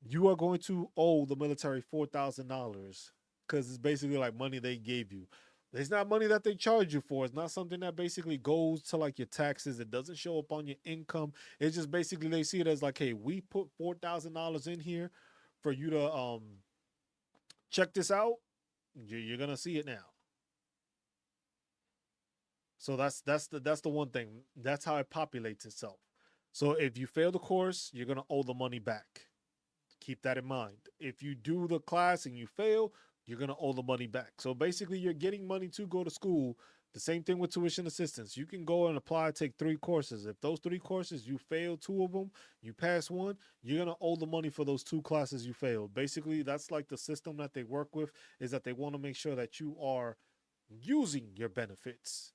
you are going to owe the military $4,000 because it's basically like money they gave you. It's not money that they charge you for. It's not something that basically goes to like your taxes. It doesn't show up on your income. It's just basically they see it as like, hey, we put $4,000 in here for you to check this out. You're gonna see it now. So that's the one thing. That's how it populates itself. So if you fail the course, you're gonna owe the money back. Keep that in mind. If you do the class and you fail, you're gonna owe the money back. So basically, you're getting money to go to school. The same thing with tuition assistance. You can go and apply, take 3 courses. If those 3 courses you fail 2 of them, you pass one, you're gonna owe the money for those 2 classes you failed. Basically, that's like the system that they work with, is that they want to make sure that you are using your benefits.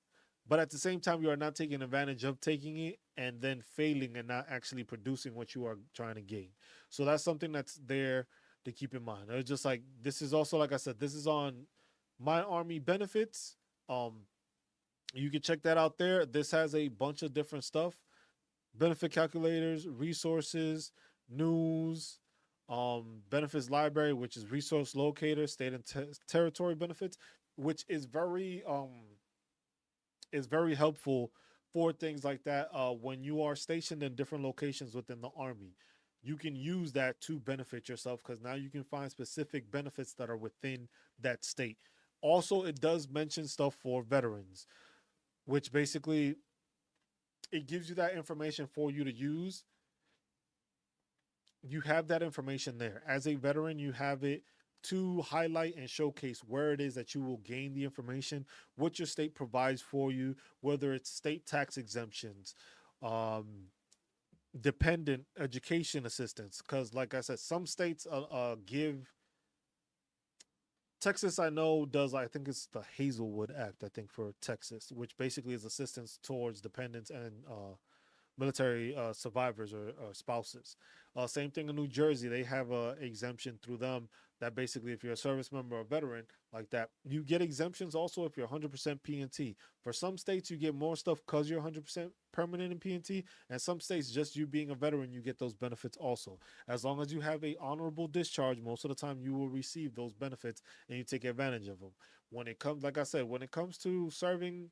But at the same time, you are not taking advantage of taking it and then failing and not actually producing what you are trying to gain. So that's something that's there to keep in mind. It's just like, this is also, like I said, this is on My Army Benefits. You can check that out there. This has a bunch of different stuff: benefit calculators, resources, news, benefits library, which is resource locator, state and territory benefits, which is very helpful for things like that. When you are stationed in different locations within the Army, you can use that to benefit yourself, because now you can find specific benefits that are within that state. Also, it does mention stuff for veterans, which basically it gives you that information for you to use. You have that information there. As a veteran, you have it to highlight and showcase where it is that you will gain the information, what your state provides for you, whether it's state tax exemptions, um, dependent education assistance. Because, like I said, some states give. Texas, I know, does. I think it's the Hazelwood Act, I think, for Texas, which basically is assistance towards dependents and military survivors or spouses. Same thing in New Jersey. They have a exemption through them that basically, if you're a service member or veteran like that, you get exemptions also if you're 100% PNT. For some states, you get more stuff because you're 100% permanent in PNT, and some states, just you being a veteran, you get those benefits also. As long as you have a honorable discharge, most of the time you will receive those benefits and you take advantage of them. When it comes, like I said, when it comes to serving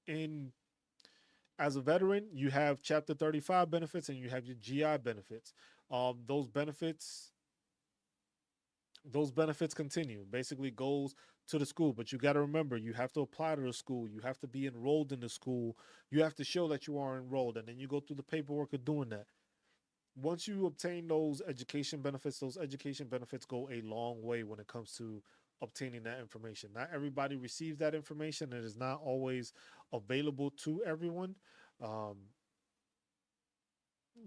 in as a veteran, you have Chapter 35 benefits and you have your GI benefits. Those benefits, continue. Basically, goes to the school, but you got to remember, you have to apply to the school. You have to be enrolled in the school. You have to show that you are enrolled, and then you go through the paperwork of doing that. Once you obtain those education benefits go a long way when it comes to obtaining that information. Not everybody receives that information. It is not always available to everyone. Um,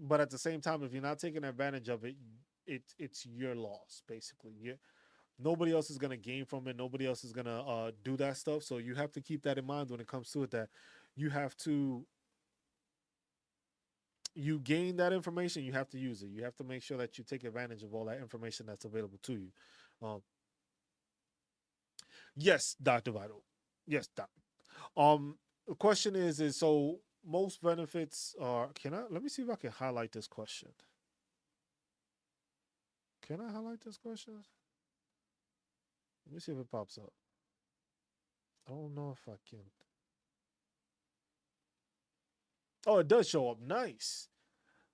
but at the same time, if you're not taking advantage of it, it's your loss. Basically, nobody else is gonna gain from it. Nobody else is gonna do that stuff. So you have to keep that in mind when it comes to it. That you have to you gain that information. You have to use it. You have to make sure that you take advantage of all that information that's available to you. Yes, Dr. Vital. Yes, Doc. The question is so most benefits are. Can I let me see if I can highlight this question? Can I highlight this question? Let me see if it pops up. I don't know if I can. Oh, it does show up. Nice.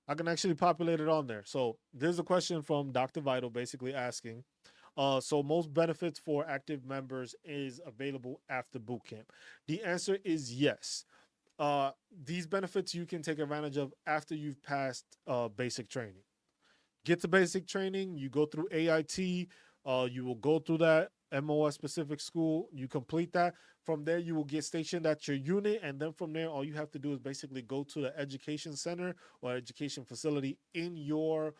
I can actually populate it on there. So there's a question from Dr. Vital basically asking, so most benefits for active members is available after boot camp. The answer is yes. These benefits you can take advantage of after you've passed basic training. Get to basic training, you go through AIT, you will go through that MOS specific school, you complete that. From there, you will get stationed at your unit, and then from there, all you have to do is basically go to the education center or education facility in your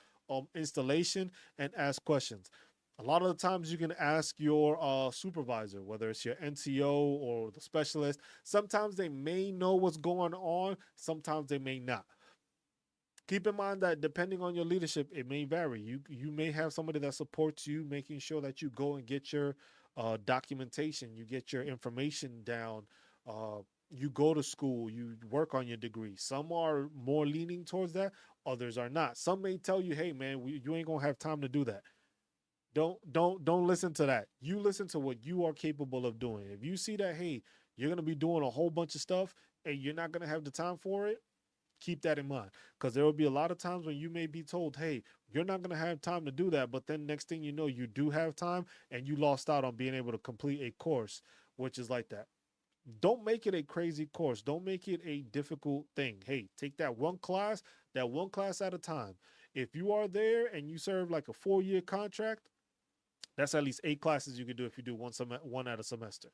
installation and ask questions. A lot of the times, you can ask your supervisor, whether it's your NCO or the specialist. Sometimes they may know what's going on, sometimes they may not. Keep in mind that depending on your leadership, it may vary. You may have somebody that supports you, making sure that you go and get your documentation, you get your information down. Uh, you go to school, you work on your degree. Some are more leaning towards that, others are not. Some may tell you, "Hey, man, you ain't gonna have time to do that." Don't listen to that. You listen to what you are capable of doing. If you see that, hey, you're gonna be doing a whole bunch of stuff and you're not gonna have the time for it, keep that in mind, because there will be a lot of times when you may be told, hey, you're not going to have time to do that, but then next thing you know, you do have time and you lost out on being able to complete a course which is like that. Don't make it a crazy course, don't make it a difficult thing. Hey, take that one class at a time. If you are there and you serve like a 4-year contract, that's at least 8 classes you can do if you do one at a semester.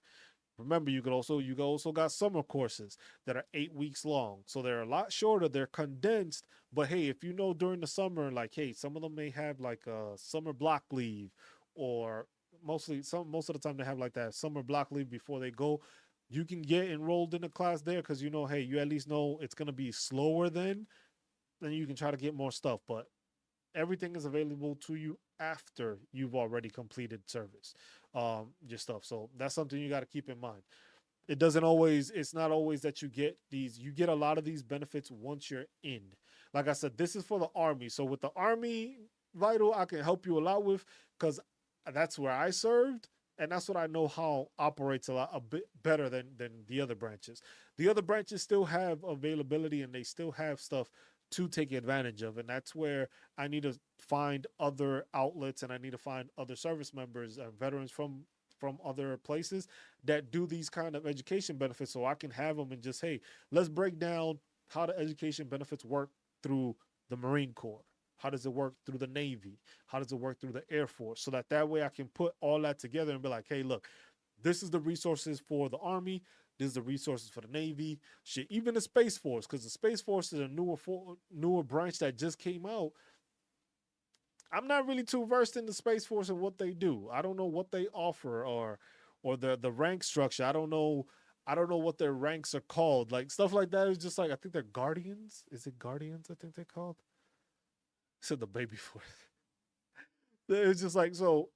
Remember, you also got summer courses that are 8 weeks long, so they're a lot shorter. They're condensed, but hey, if you know during the summer, like hey, some of them may have like a summer block leave, or most of the time they have like that summer block leave before they go. You can get enrolled in a class there because hey, you at least know it's gonna be slower then you can try to get more stuff. But everything is available to you after you've already completed service, your stuff. So that's something you got to keep in mind. It's not always that you get a lot of these benefits once you're in. Like I said, this is for the army. So with the army vital, I can help you a lot with, because that's where I served. And that's what I know how operates a bit better than the other branches. The other branches still have availability and they still have stuff to take advantage of. And that's where I need to find other outlets and I need to find other service members and veterans from other places that do these kind of education benefits, so I can have them and just, hey, let's break down how the education benefits work through the Marine Corps. How does it work through the Navy? How does it work through the Air Force? So that way I can put all that together and be like, hey, look, this is the resources for the Army. This is the resources for the Navy. Shit, even the Space Force, because the Space Force is a newer branch that just came out. I'm not really too versed in the Space Force and what they do. I don't know what they offer, or the rank structure. I don't know what their ranks are called. Like stuff like that is just like, I think they're Guardians. Is it Guardians? I think they're called. Said the baby force. It's just like, so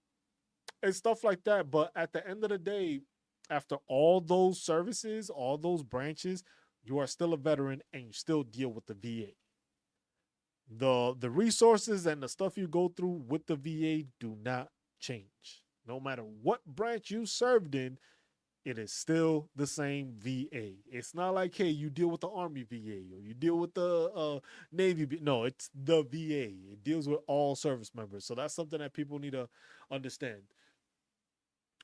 it's stuff like that. But at the end of the day, after all those services, all those branches, you are still a veteran and you still deal with the VA. The resources and the stuff you go through with the VA do not change. No matter what branch you served in, it is still the same VA. It's not like, hey, you deal with the Army VA or you deal with the Navy. No, it's the VA. It deals with all service members. So that's something that people need to understand.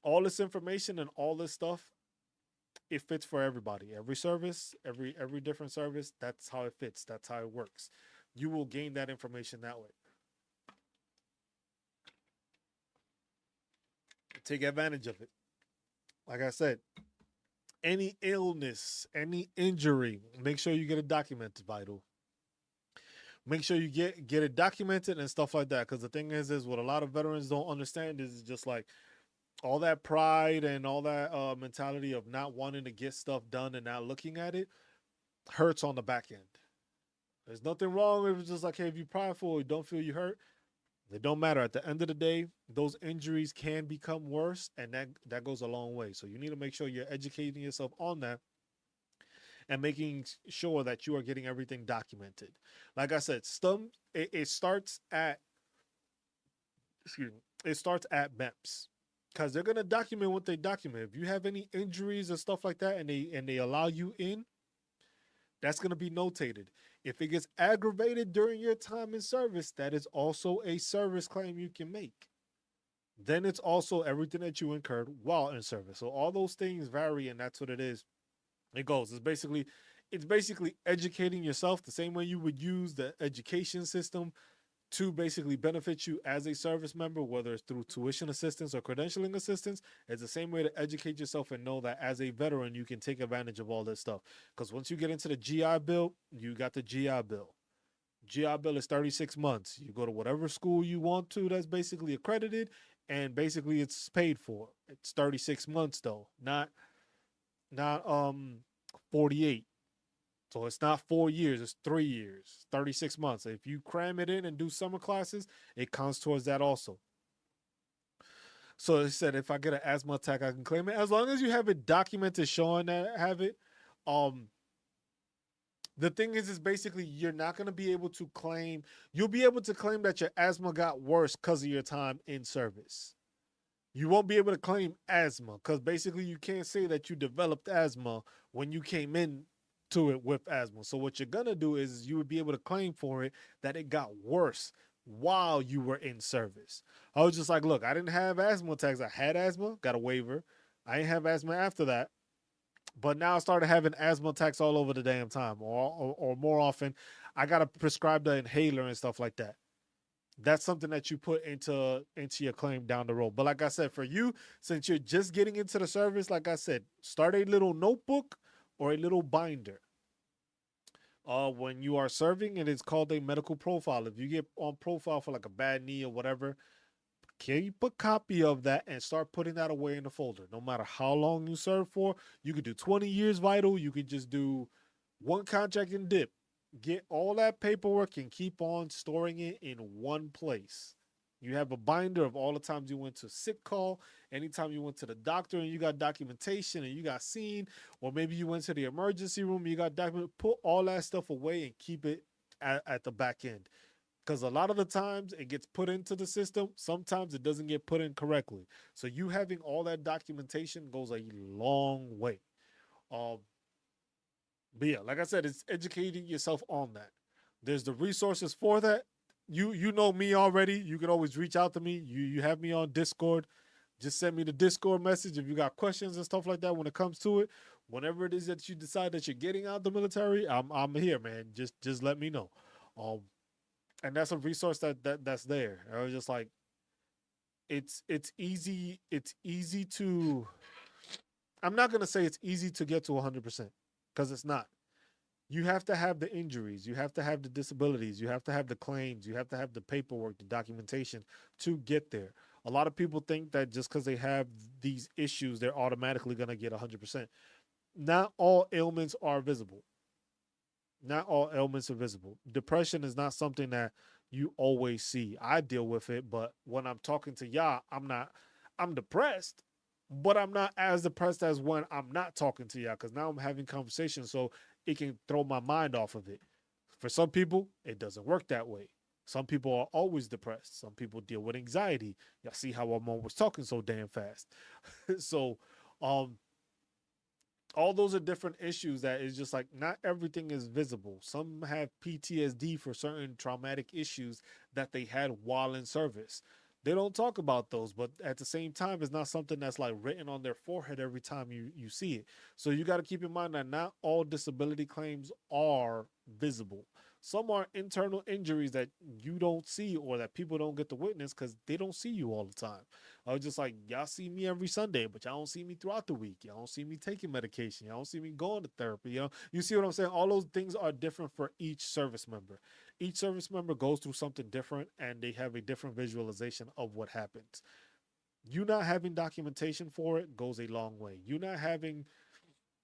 All this information and all this stuff, it fits for everybody. Every service, every different service, that's how it fits. That's how it works. You will gain that information that way. Take advantage of it. Like I said, any illness, any injury, make sure you get it documented, vital. Make sure you get it documented and stuff like that. Because the thing is what a lot of veterans don't understand is just like all that pride and all that mentality of not wanting to get stuff done and not looking at it hurts on the back end. There's nothing wrong if it's just like, hey, if you're prideful or you don't feel you hurt, It don't matter. At the end of the day, those injuries can become worse, and that goes a long way. So you need to make sure you're educating yourself on that and making sure that you are getting everything documented. Like I said, it starts at excuse me, it starts at MEPS because they're gonna document what they document. If you have any injuries or stuff like that, and they allow you in, that's gonna be notated. If it gets aggravated during your time in service, that is also a service claim you can make. Then it's also everything that you incurred while in service. So all those things vary, and that's what it is. It goes. It's basically educating yourself the same way you would use the education system to basically benefit you as a service member, whether it's through tuition assistance or credentialing assistance. It's the same way to educate yourself and know that as a veteran, you can take advantage of all this stuff. Because once you get into the GI Bill, you got the GI Bill. GI Bill is 36 months. You go to whatever school you want to that's basically accredited, and basically it's paid for. It's 36 months though, not 48. So it's not 4 years, it's 3 years, 36 months. If you cram it in and do summer classes, it counts towards that also. So it said if I get an asthma attack, I can claim it. As long as you have it documented showing that I have it. Um, the thing is basically you're not gonna be able to claim, you'll be able to claim that your asthma got worse because of your time in service. You won't be able to claim asthma because basically you can't say that you developed asthma when you came in to it with asthma. So what you're gonna do is you would be able to claim for it that it got worse while you were in service. I was just like, look, I didn't have asthma attacks. I had asthma, got a waiver. I didn't have asthma after that. But now I started having asthma attacks all over the damn time, or more often, I got to prescribe the inhaler and stuff like that. That's something that you put into your claim down the road. But like I said, for you, since you're just getting into the service, like I said, start a little notebook or a little binder. When you are serving, and it's called a medical profile. If you get on profile for like a bad knee or whatever, keep a copy of that and start putting that away in the folder. No matter how long you serve for, you could do 20 years vital. You could just do one contract and dip. Get all that paperwork and keep on storing it in one place. You have a binder of all the times you went to sick call, anytime you went to the doctor and you got documentation and you got seen, or maybe you went to the emergency room and you got document. Put all that stuff away and keep it at the back end. Because a lot of the times it gets put into the system, sometimes it doesn't get put in correctly. So you having all that documentation goes a long way. Um, but yeah, like I said, it's educating yourself on that. There's the resources for that. You know me already. You can always reach out to me. You have me on Discord. Just send me the Discord message if you got questions and stuff like that when it comes to it. Whenever it is that you decide that you're getting out of the military, I'm here, man. Just let me know. Um, and that's a resource that's there. I was just like, it's easy to. I'm not gonna say it's easy to get to 100% because it's not. You have to have the injuries, you have to have the disabilities, you have to have the claims, you have to have the paperwork, the documentation to get there. A lot of people think that just because they have these issues, they're automatically gonna get 100%. Not all ailments are visible. Not all ailments are visible. Depression is not something that you always see. I deal with it, but when I'm talking to y'all, I'm not. I'm depressed, but I'm not as depressed as when I'm not talking to y'all because now I'm having conversations, so it can throw my mind off of it. For some people, it doesn't work that way. Some people are always depressed. Some people deal with anxiety. Y'all see how I'm always talking so damn fast. So, um, all those are different issues that is just like not everything is visible. Some have PTSD for certain traumatic issues that they had while in service. They don't talk about those, but at the same time, it's not something that's like written on their forehead every time you see it. So you got to keep in mind that not all disability claims are visible. Some are internal injuries that you don't see or that people don't get to witness because they don't see you all the time. I was just like, y'all see me every Sunday, but y'all don't see me throughout the week. Y'all don't see me taking medication. Y'all don't see me going to therapy. You see what I'm saying? All those things are different for each service member. Each service member goes through something different and they have a different visualization of what happens. You not having documentation for it goes a long way. You not having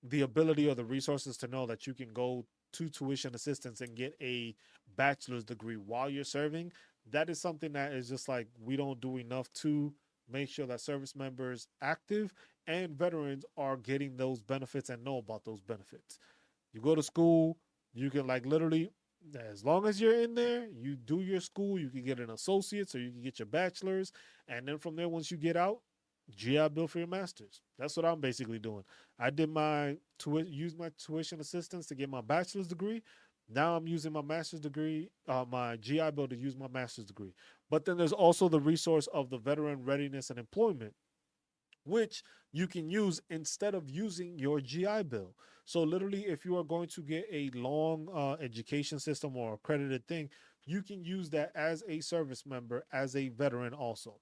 the ability or the resources to know that you can go to tuition assistance and get a bachelor's degree while you're serving that is something that is just like we don't do enough to make sure that service members active and veterans are getting those benefits and know about those benefits. You go to school, you can like literally, as long as you're in there, you do your school, you can get an associate's or you can get your bachelor's. And then from there, once you get out, GI Bill for your master's. That's what I'm basically doing. I did used my tuition assistance to get my bachelor's degree. Now I'm using my master's degree, my GI Bill to use my master's degree. But then there's also the resource of the veteran readiness and employment, which you can use instead of using your GI Bill. So literally, if you are going to get a long education system or accredited thing, you can use that as a service member, as a veteran also.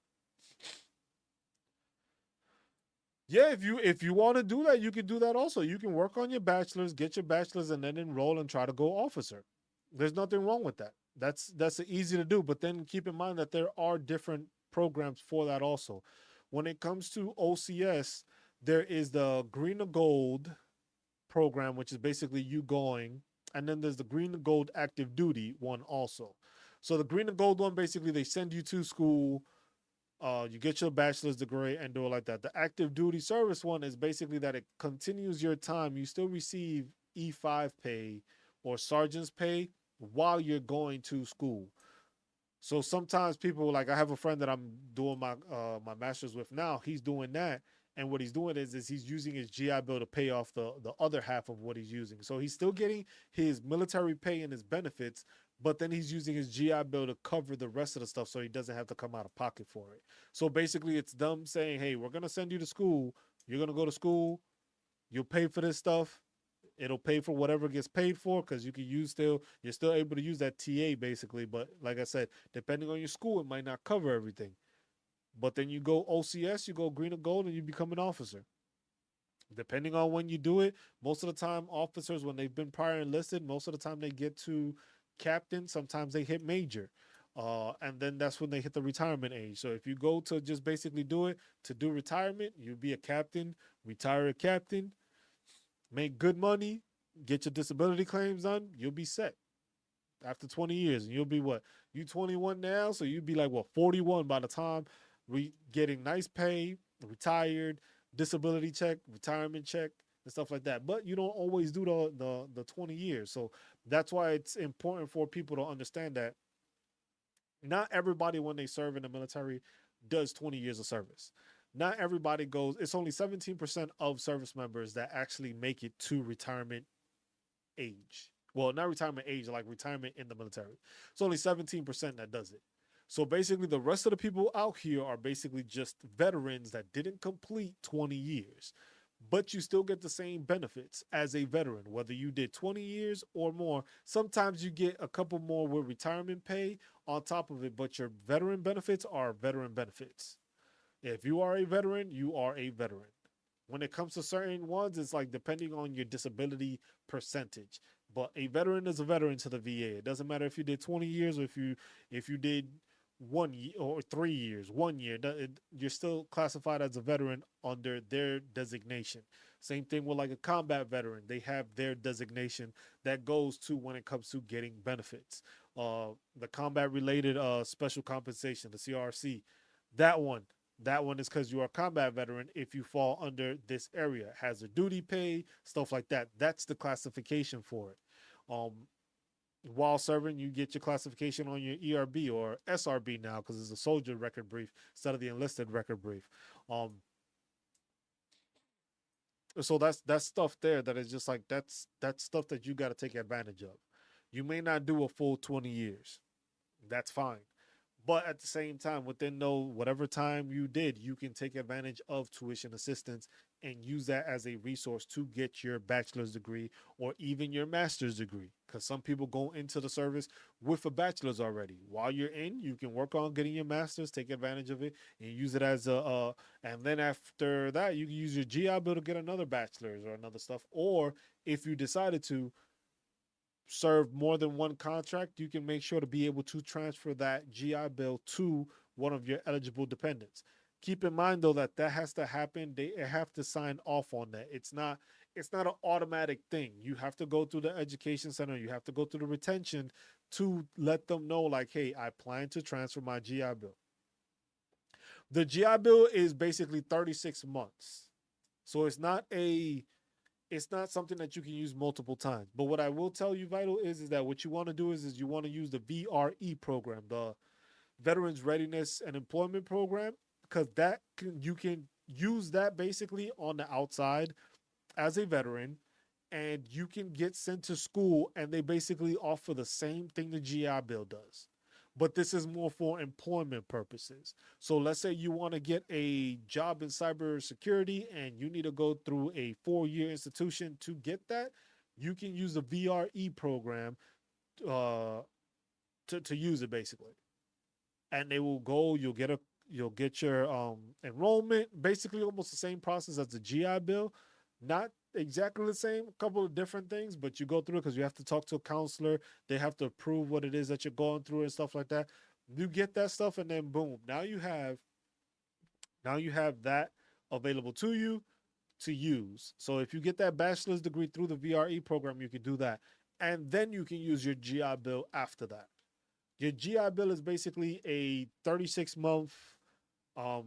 Yeah, if you want to do that, you can do that also. You can work on your bachelor's, get your bachelor's, and then enroll and try to go officer. There's nothing wrong with that. That's easy to do. But then keep in mind that there are different programs for that also. When it comes to OCS, there is the green and gold program, which is basically you going, and then there's the green and gold active duty one also. So the green and gold one, basically they send you to school, you get your bachelor's degree and do it like that. The active duty service one is basically that it continues your time. You still receive E5 pay or sergeant's pay while you're going to school. So sometimes people, like I have a friend that I'm doing my master's with now. He's doing that, and what he's doing is he's using his GI Bill to pay off the other half of what he's using. So he's still getting his military pay and his benefits, but then he's using his GI Bill to cover the rest of the stuff, so he doesn't have to come out of pocket for it. So basically, it's them saying, "Hey, we're gonna send you to school. You're gonna go to school. You'll pay for this stuff. It'll pay for whatever gets paid for because you can use you're still able to use that TA basically. But like I said, depending on your school, it might not cover everything. But then you go OCS, you go green and gold, and you become an officer. Depending on when you do it, most of the time, officers, when they've been prior enlisted, most of the time they get to captain. Sometimes they hit major. And then that's when they hit the retirement age. So if you go to just basically do it to do retirement, you'll be a captain, retire a captain, make good money, get your disability claims done, you'll be set after 20 years. And you'll be what? You 21 now, so you'd be like what, 41 by the time we getting nice pay, retired, disability check, retirement check, and stuff like that. But you don't always do the 20 years. So that's why it's important for people to understand that not everybody when they serve in the military does 20 years of service. Not everybody goes, it's only 17% of service members that actually make it to retirement age. Well, not retirement age, like retirement in the military. It's only 17% that does it. So basically, the rest of the people out here are basically just veterans that didn't complete 20 years. But you still get the same benefits as a veteran, whether you did 20 years or more. Sometimes you get a couple more with retirement pay on top of it, but your veteran benefits are veteran benefits. If you are a veteran, you are a veteran. When it comes to certain ones, it's like depending on your disability percentage. But a veteran is a veteran to the VA. It doesn't matter if you did 20 years or if you did 1 year or 3 years, 1 year. You're still classified as a veteran under their designation. Same thing with like a combat veteran. They have their designation that goes to when it comes to getting benefits. The combat related special compensation, the CRC, that one that one is because you are a combat veteran if you fall under this area. Hazard duty pay, stuff like that. That's the classification for it. Um, while serving, you get your classification on your ERB or SRB now because it's a soldier record brief instead of the enlisted record brief. Um, so that's stuff there that is just like that's stuff that you got to take advantage of. You may not do a full 20 years. That's fine. But at the same time, within those whatever time you did, you can take advantage of tuition assistance and use that as a resource to get your bachelor's degree or even your master's degree. Because some people go into the service with a bachelor's already. While you're in, you can work on getting your master's, take advantage of it, and use it as and then after that, you can use your GI Bill to get another bachelor's or another stuff. Or if you decided to serve more than one contract, you can make sure to be able to transfer that GI Bill to one of your eligible dependents. Keep in mind though that has to happen. They have to sign off on that. it's not an automatic thing. You have to go through the education center. You have to go through the retention to let them know, like, hey, I plan to transfer my GI Bill. The GI Bill is basically 36 months. So it's not something that you can use multiple times. But what I will tell you, Vital, is that what you want to do is you want to use the VRE program, the Veterans Readiness and Employment Program, because you can use that basically on the outside as a veteran, and you can get sent to school, and they basically offer the same thing the GI Bill does. But this is more for employment purposes. So let's say you want to get a job in cybersecurity and you need to go through a 4-year institution to get that. You can use the VRE program uh, to use it basically, and they will go. You'll get your enrollment. Basically, almost the same process as the GI Bill, not exactly the same, a couple of different things, but you go through it because you have to talk to a counselor. They have to approve what it is that you're going through and stuff like that. You get that stuff, and then boom, now you have that available to you to use. So if you get that bachelor's degree through the VRE program, you can do that, and then you can use your GI Bill after that. Your GI Bill is basically a 36-month um,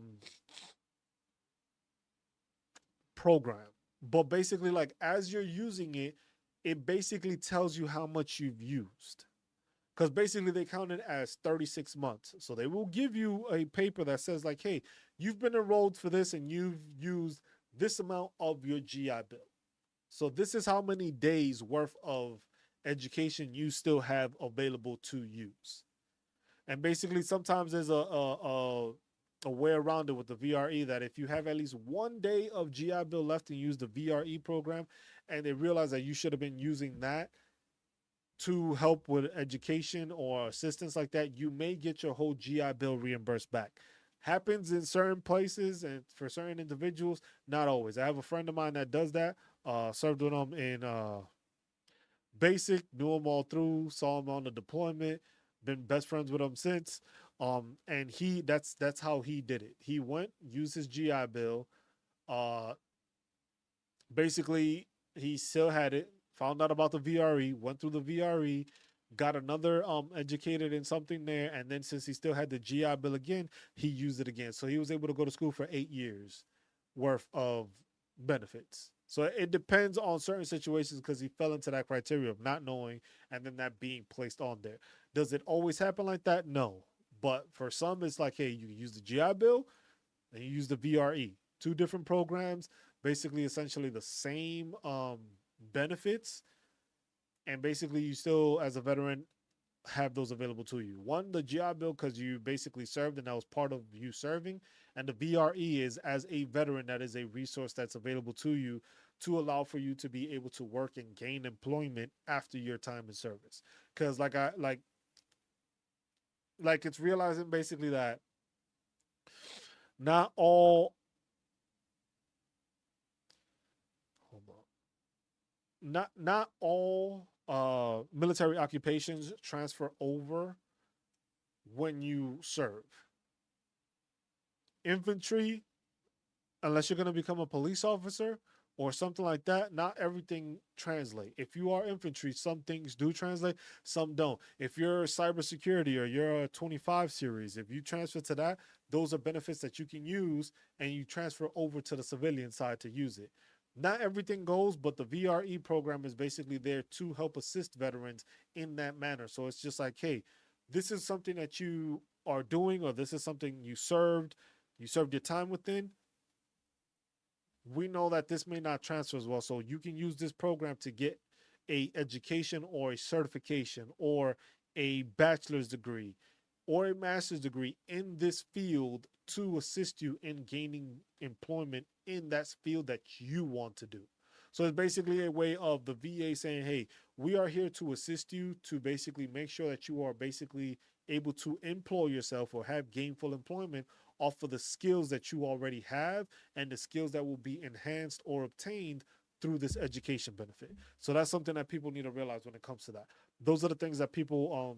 program. But basically, like, as you're using it, it basically tells you how much you've used. Because basically they count it as 36 months. So they will give you a paper that says, like, hey, you've been enrolled for this and you've used this amount of your GI Bill. So this is how many days worth of education you still have available to use. And basically, sometimes there's a way around it with the VRE, that if you have at least 1 day of GI Bill left and use the VRE program, and they realize that you should have been using that to help with education or assistance like that, you may get your whole GI Bill reimbursed back. Happens in certain places and for certain individuals, not always. I have a friend of mine that does that. Served with him in basic, knew him all through, saw him on the deployment, been best friends with him since. And that's how he did it. He went, used his GI Bill. Uh, Basically, he still had it. Found out about the VRE, went through the VRE, got another educated in something there, and then since he still had the GI Bill again, he used it again. So he was able to go to school for 8 years worth of benefits. So it depends on certain situations because he fell into that criteria of not knowing and then that being placed on there. Does it always happen like that? No. But for some, it's like, hey, you use the GI Bill and you use the VRE. Two different programs, basically essentially the same benefits. And basically you still, as a veteran, have those available to you. One, the GI Bill, because you basically served and that was part of you serving. And the VRE is, as a veteran, that is a resource that's available to you to allow for you to be able to work and gain employment after your time in service. Because like it's realizing basically that not all hold on, not all military occupations transfer over when you serve. Infantry, unless you're going to become a police officer or something like that, not everything translate. If you are infantry, some things do translate, some don't. If you're cybersecurity or you're a 25 series, if you transfer to that, those are benefits that you can use and you transfer over to the civilian side to use it. Not everything goes, but the VRE program is basically there to help assist veterans in that manner. So it's just like, hey, this is something that you are doing, or this is something you served your time within. We know that this may not transfer as well, so you can use this program to get a education or a certification or a bachelor's degree or a master's degree in this field to assist you in gaining employment in that field that you want to do. So it's basically a way of the VA saying, hey, we are here to assist you to basically make sure that you are basically able to employ yourself or have gainful employment off of the skills that you already have and the skills that will be enhanced or obtained through this education benefit. So that's something that people need to realize when it comes to that. Those are the things that people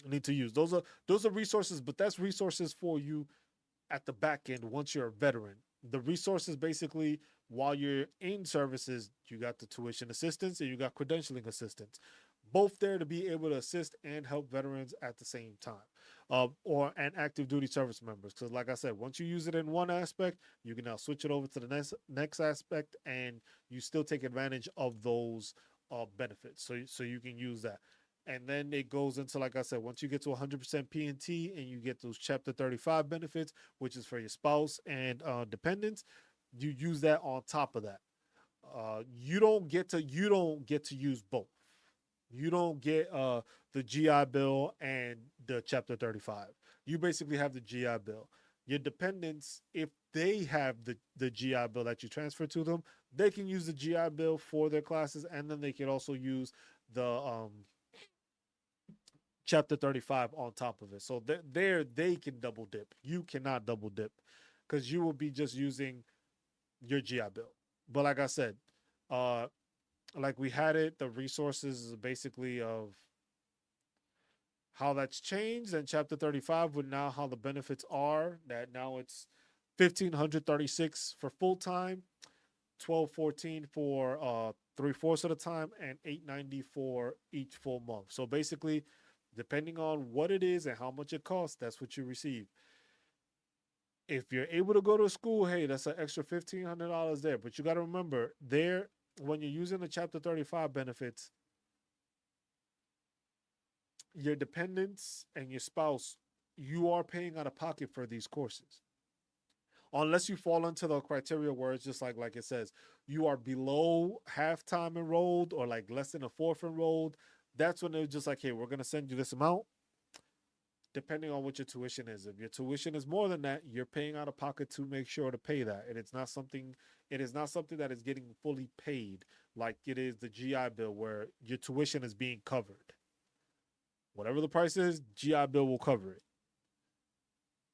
need to use. Those are resources, but that's resources for you at the back end once you're a veteran. The resources basically, while you're in services, you got the tuition assistance and you got credentialing assistance, both there to be able to assist and help veterans at the same time, or and active duty service members. Because, like I said, once you use it in one aspect, you can now switch it over to the next aspect, and you still take advantage of those benefits. So you can use that. And then it goes into, like I said, once you get to 100% PNT and you get those Chapter 35 benefits, which is for your spouse and dependents, you use that on top of that. You don't get to use both. You don't get the GI Bill and the Chapter 35. You basically have the GI Bill. Your dependents, if they have the GI Bill that you transfer to them, they can use the GI Bill for their classes, and then they can also use the Chapter 35 on top of it. So there they can double dip. You cannot double dip because you will be just using your GI Bill. But like I said, uh, like we had it, the resources basically of how that's changed, and Chapter 35 with now how the benefits are, that now it's 1,536 for full time, 1,214 for 3/4 of the time, and 890 for each full month. So basically, depending on what it is and how much it costs, that's what you receive. If you're able to go to school, hey, that's an extra $1,500 there. But you got to remember, there, when you're using the Chapter 35 benefits, your dependents and your spouse, you are paying out of pocket for these courses. Unless you fall into the criteria where it's just like it says, you are below half-time enrolled or like less than a fourth enrolled, that's when they're just like, hey, we're going to send you this amount depending on what your tuition is. If your tuition is more than that, you're paying out of pocket to make sure to pay that. And it is not something that is getting fully paid like it is the GI Bill where your tuition is being covered. Whatever the price is, GI Bill will cover it.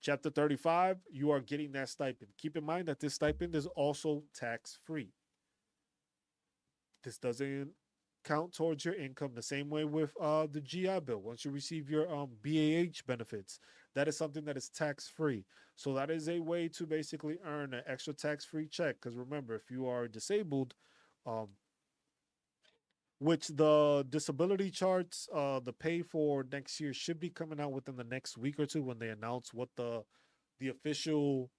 Chapter 35, you are getting that stipend. Keep in mind that this stipend is also tax free. This doesn't count towards your income the same way with the GI Bill. Once you receive your BAH benefits, that is something that is tax free. So that is a way to basically earn an extra tax free check. Because remember, if you are disabled, um, which the disability charts, the pay for next year should be coming out within the next week or two when they announce what the official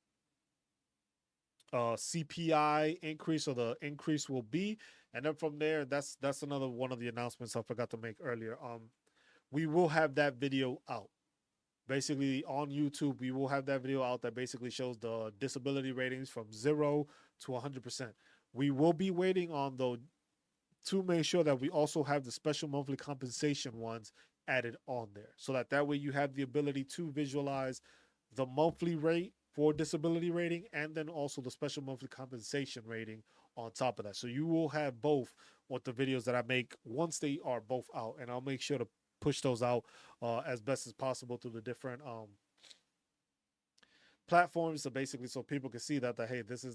CPI increase or the increase will be, and then from there, that's another one of the announcements I forgot to make earlier. We will have that video out. Basically, on YouTube, we will have that video out that basically shows the disability ratings from 0 to 100%. We will be waiting on though to make sure that we also have the special monthly compensation ones added on there, so that way you have the ability to visualize the monthly rate for disability rating and then also the special monthly compensation rating on top of that. So you will have both with the videos that I make once they are both out, and I'll make sure to push those out as best as possible through the different platforms. So basically, so people can see that hey, this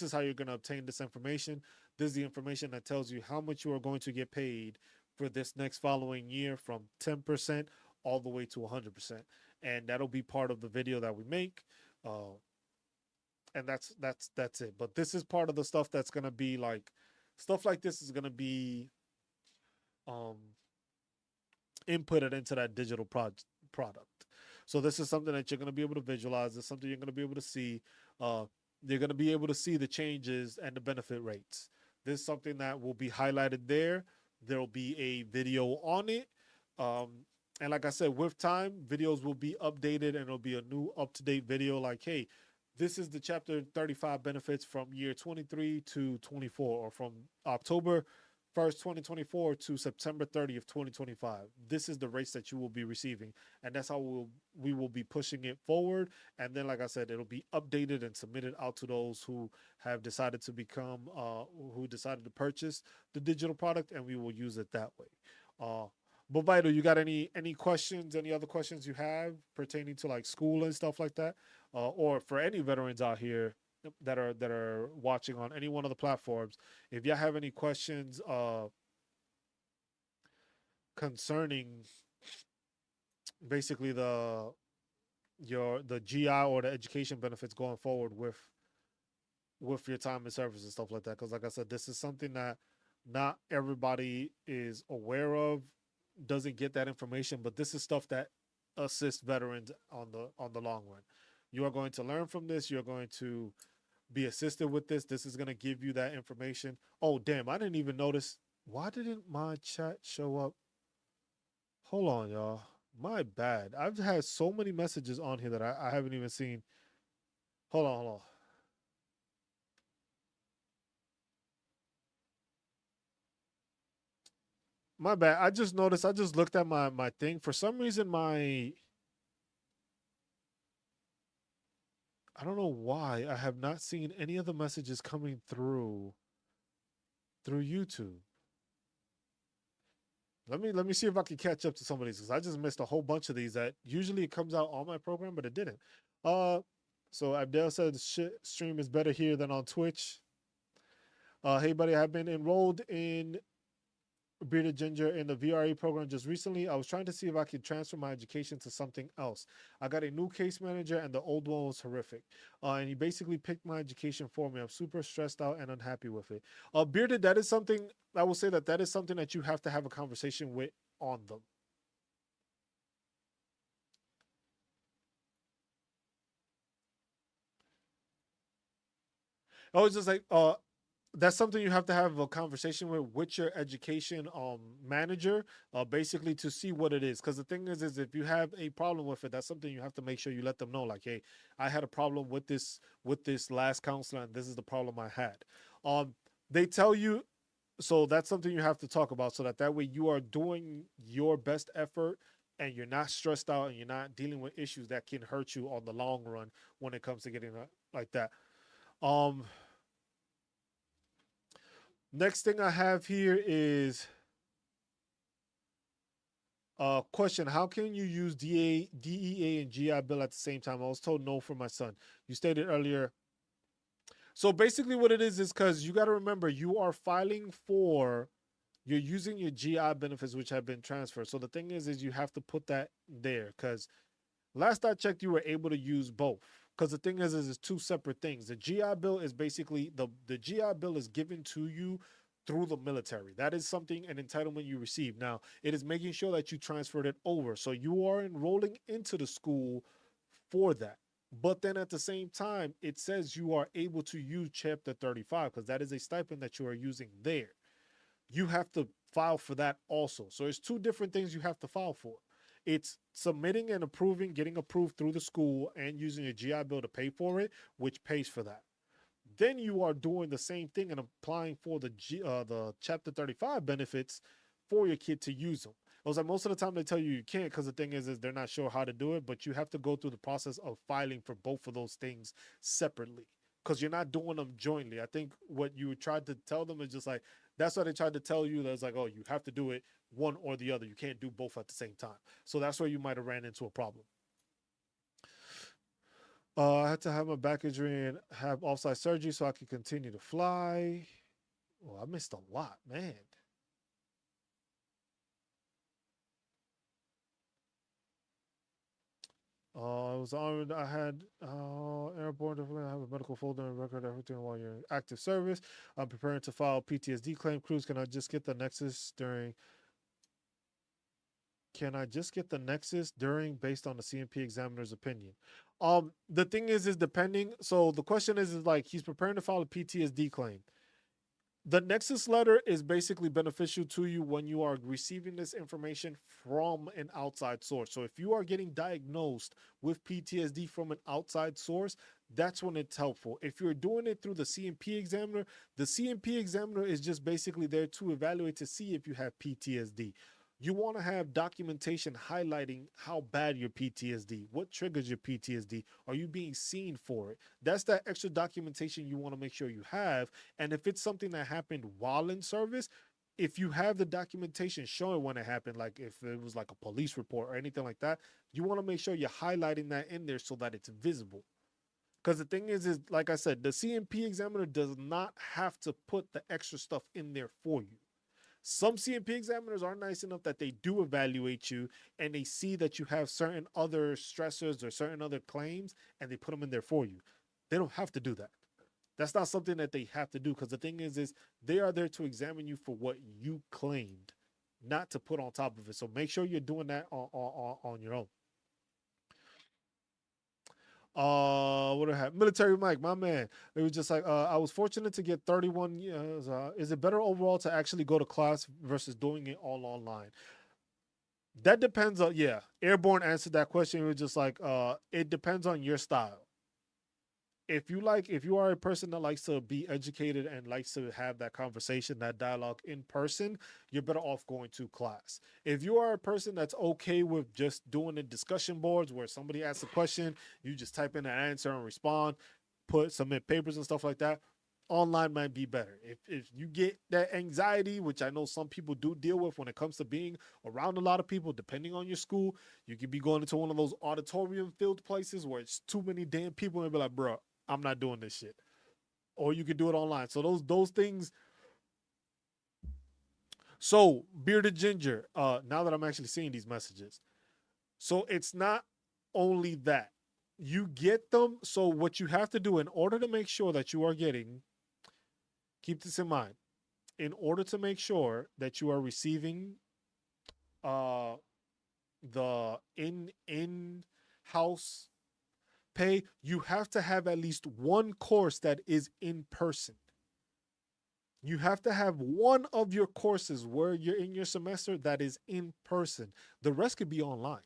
is how you're going to obtain this information. This is the information that tells you how much you are going to get paid for this next following year from 10% all the way to 100%. And that'll be part of the video that we make. And that's it. But this is part of the stuff that's going to be like, stuff like this is going to be um, inputted into that digital product. So this is something that you're going to be able to visualize. It's something you're going to be able to see. You're going to be able to see the changes and the benefit rates. This is something that will be highlighted there. There will be a video on it. And like I said, with time, videos will be updated and it'll be a new up-to-date video like, hey, this is the Chapter 35 benefits from year 23 to 24, or from October 1st, 2024 to September 30th, 2025. This is the rates that you will be receiving. And that's how we will be pushing it forward. And then, like I said, it'll be updated and submitted out to those who have decided to who decided to purchase the digital product, and we will use it that way. But Vital, you got any questions, any other questions you have pertaining to like school and stuff like that? Or for any veterans out here that are watching on any one of the platforms, if y'all have any questions concerning basically the GI or the education benefits going forward with your time and service and stuff like that. Because like I said, this is something that not everybody is aware of, doesn't get that information, but this is stuff that assists veterans on the long run. You are going to learn from this. You're going to be assisted with this. This is going to give you that information. Oh, damn, I didn't even notice. Why didn't my chat show up? Hold on, y'all. My bad. I've had so many messages on here that I haven't even seen. Hold on. My bad. I just noticed. I just looked at my thing. For some reason, I don't know why I have not seen any of the messages coming through YouTube. Let me see if I can catch up to some of these because I just missed a whole bunch of these that usually it comes out on my program, but it didn't. Uh, so Abdel said the stream is better here than on Twitch. Hey buddy, I've been enrolled in Bearded Ginger in the VRE program just recently. I was trying to see if I could transfer my education to something else. I got a new case manager and the old one was horrific. And he basically picked my education for me. I'm super stressed out and unhappy with it. Bearded, that is something, I will say that is something that you have to have a conversation with on them. I was just like, that's something you have to have a conversation with your education manager, basically to see what it is. Because the thing is if you have a problem with it, that's something you have to make sure you let them know. Like, hey, I had a problem with this last counselor, and this is the problem I had. They tell you, so that's something you have to talk about, so that way you are doing your best effort and you're not stressed out and you're not dealing with issues that can hurt you on the long run when it comes to getting like that. Next thing I have here is question. How can you use DEA, and GI Bill at the same time? I was told no for my son. You stated earlier. So basically what it is because you got to remember you are filing for, you're using your GI benefits which have been transferred. So the thing is you have to put that there because last I checked, you were able to use both. Because the thing is it's two separate things. The GI Bill is basically the GI Bill is given to you through the military. That is something, an entitlement you receive. Now, it is making sure that you transferred it over. So you are enrolling into the school for that. But then at the same time, it says you are able to use Chapter 35 because that is a stipend that you are using there. You have to file for that also. So it's two different things you have to file for. It's submitting and approving, getting approved through the school and using a GI Bill to pay for it, which pays for that. Then you are doing the same thing and applying for the Chapter 35 benefits for your kid to use them. I was like, most of the time they tell you can't because the thing is they're not sure how to do it, but you have to go through the process of filing for both of those things separately because you're not doing them jointly. I think what you tried to tell them is just like, that's why they tried to tell you that it's like, oh, you have to do it one or the other. You can't do both at the same time. So that's where you might have ran into a problem. I had to have my back injury and have offsite surgery so I could continue to fly. Well, I missed a lot, man. I was armed. I had airborne. I have a medical folder and record everything while you're in active service. I'm preparing to file PTSD claim. Crews, can I just get the nexus during? Can I just get the nexus during based on the CMP examiner's opinion? The thing is depending. So the question is like he's preparing to file a PTSD claim. The nexus letter is basically beneficial to you when you are receiving this information from an outside source. So if you are getting diagnosed with PTSD from an outside source, that's when it's helpful. If you're doing it through the CMP examiner, the CMP examiner is just basically there to evaluate to see if you have PTSD. You want to have documentation highlighting how bad your PTSD, what triggers your PTSD, are you being seen for it? That's that extra documentation you want to make sure you have. And if it's something that happened while in service, if you have the documentation showing when it happened, like if it was like a police report or anything like that, you want to make sure you're highlighting that in there so that it's visible. Because the thing is like I said, the CMP examiner does not have to put the extra stuff in there for you. Some CMP examiners are nice enough that they do evaluate you and they see that you have certain other stressors or certain other claims and they put them in there for you. They don't have to do that. That's not something that they have to do because the thing is they are there to examine you for what you claimed, not to put on top of it. So make sure you're doing that on your own. What do I have? Military Mike, my man. It was just like I was fortunate to get 31 years. Is it better overall to actually go to class versus doing it all online? That depends on, yeah. Airborne answered that question. It was just like it depends on your style. If you are a person that likes to be educated and likes to have that conversation, that dialogue in person, you're better off going to class. If you are a person that's okay with just doing the discussion boards where somebody asks a question, you just type in an answer and respond, submit papers and stuff like that, online might be better. If you get that anxiety, which I know some people do deal with when it comes to being around a lot of people, depending on your school, you could be going into one of those auditorium filled places where it's too many damn people and be like, bro, I'm not doing this shit. Or you can do it online. So those things. So bearded ginger. Now that I'm actually seeing these messages, so it's not only that you get them. So what you have to do in order to make sure that you are getting, keep this in mind. In order to make sure that you are receiving uh the in house pay, you have to have at least one course that is in person. You have to have one of your courses where you're in your semester that is in person. The rest could be online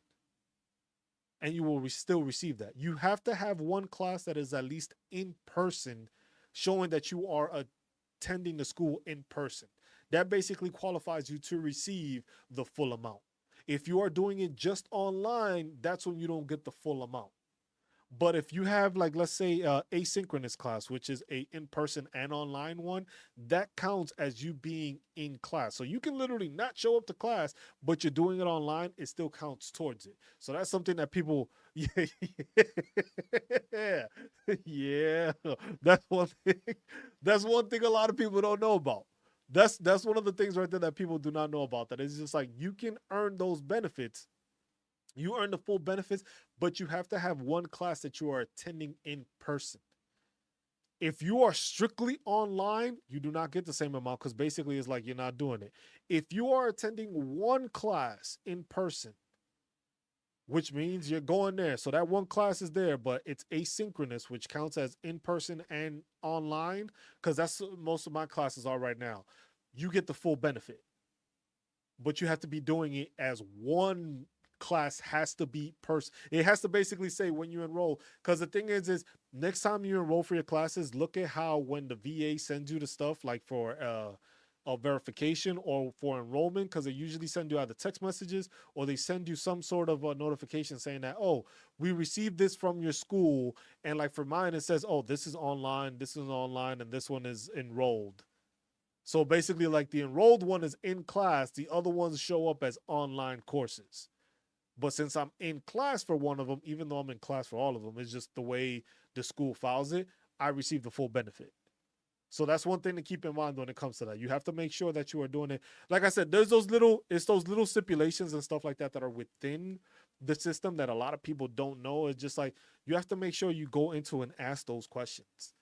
and you will still receive that. You have to have one class that is at least in person, showing that you are attending the school in person. That basically qualifies you to receive the full amount. If you are doing it just online, that's when you don't get the full amount. But if you have, like, let's say asynchronous class, which is a in-person and online one, that counts as you being in class. So you can literally not show up to class, but you're doing it online, it still counts towards it. So that's something that people, yeah, yeah, yeah. That's one thing. That's one thing a lot of people don't know about. That's one of the things right there that people do not know about. That it's just like you can earn those benefits, you earn the full benefits, but you have to have one class that you are attending in person. If you are strictly online, you do not get the same amount because basically it's like you're not doing it. If you are attending one class in person, which means you're going there, so that one class is there, but it's asynchronous, which counts as in person and online, because that's what most of my classes are right now. You get the full benefit, but you have to be doing it as one class. Has to be person. It has to basically say when you enroll. Because the thing is next time you enroll for your classes, look at how when the VA sends you the stuff like for a verification or for enrollment, because they usually send you either text messages or they send you some sort of a notification saying that, oh, we received this from your school, and like for mine it says, oh, this is online, and this one is enrolled. So basically, like the enrolled one is in class, the other ones show up as online courses. But since I'm in class for one of them, even though I'm in class for all of them, it's just the way the school files it, I receive the full benefit. So that's one thing to keep in mind when it comes to that. You have to make sure that you are doing it. Like I said, it's those little stipulations and stuff like that that are within the system that a lot of people don't know. It's just like you have to make sure you go into and ask those questions.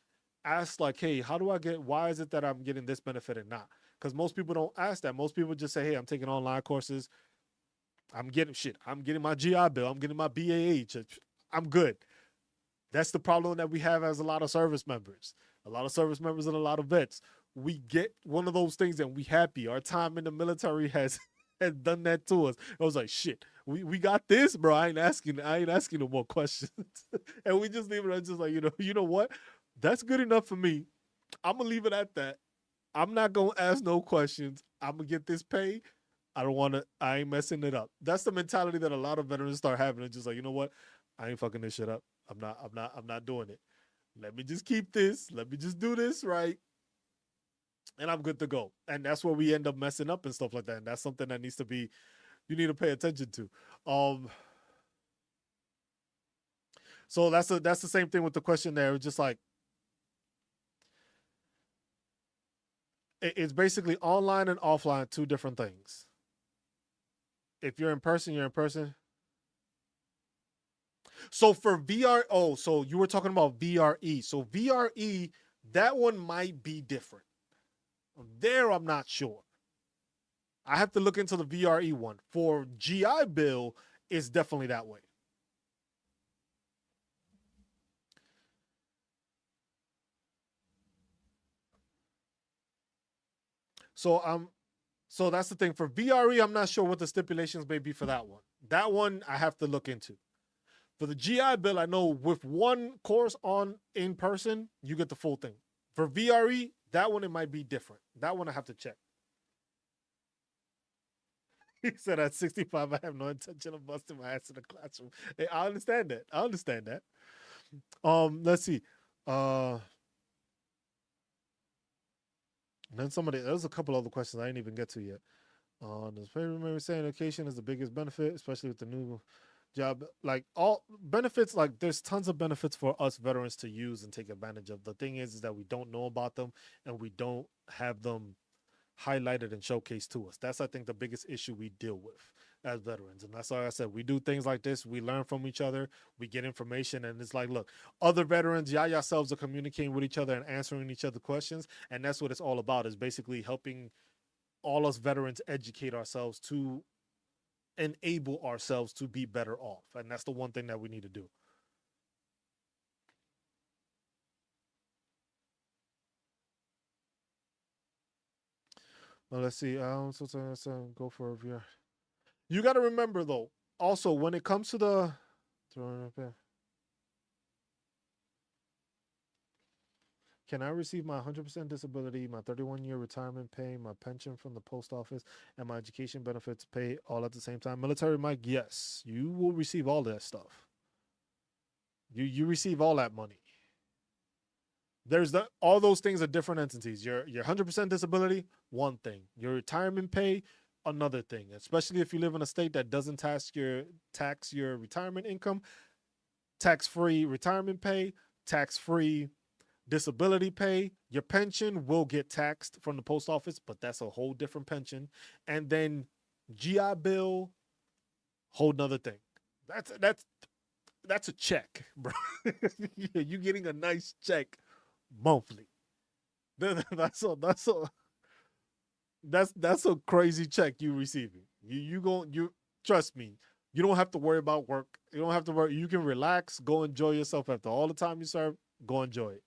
Ask like, hey, why is it that I'm getting this benefit and not? Because most people don't ask that. Most people just say, hey, I'm taking online courses. I'm getting my GI Bill. I'm getting my BAH. I'm good. That's the problem that we have as a lot of service members. A lot of service members and a lot of vets. We get one of those things and we happy. Our time in the military has done that to us. I was like, shit, we got this, bro. I ain't asking no more questions. And we just leave it. Just like, you know what? That's good enough for me. I'm gonna leave it at that. I'm not gonna ask no questions. I'm gonna get this pay. I ain't messing it up. That's the mentality that a lot of veterans start having. It's just like, you know what? I ain't fucking this shit up. I'm not doing it. Let me just keep this. Let me just do this right. And I'm good to go. And that's where we end up messing up and stuff like that. And that's something that you need to pay attention to. So that's the same thing with the question there. It's just like, It's basically online and offline, two different things. If you're in person, you're in person. So for VR, oh, so you were talking about VRE. So VRE, that one might be different. There, I'm not sure. I have to look into the VRE one. For GI Bill, it's definitely that way. So so that's the thing. For VRE, I'm not sure what the stipulations may be for that one. That one I have to look into. For the GI Bill, I know with one course on in person, you get the full thing. For VRE, that one it might be different. That one I have to check. He said at 65, I have no intention of busting my ass in the classroom. Hey, I understand that. I understand that. Let's see. Uh, then somebody, there's a couple other questions I didn't even get to yet. Does pay remember saying education is the biggest benefit, especially with the new job? Like all benefits, like there's tons of benefits for us veterans to use and take advantage of. The thing is that we don't know about them and we don't have them highlighted and showcased to us. That's I think the biggest issue we deal with as veterans. And that's why I said we do things like this, we learn from each other, we get information, and it's like, look, other veterans, y'all yourselves are communicating with each other and answering each other questions. And that's what it's all about, is basically helping all us veterans educate ourselves to enable ourselves to be better off. And that's the one thing that we need to do. Well, let's see. So go for a VR. You got to remember though. Also, when it comes to the can I receive my 100% disability, my 31-year retirement pay, my pension from the post office, and my education benefits pay all at the same time? Military Mike, yes, you will receive all that stuff. You receive all that money. There's all those things are different entities. Your 100% disability, one thing. Your retirement pay, another thing. Especially if you live in a state that doesn't tax your retirement income, tax-free retirement pay, tax-free disability pay. Your pension will get taxed from the post office, but that's a whole different pension. And then GI Bill, whole nother thing. That's a check, bro. You're getting a nice check monthly. That's a crazy check you receiving. You trust me. You don't have to worry about work. You don't have to worry. You can relax, go enjoy yourself after all the time you serve. Go enjoy it.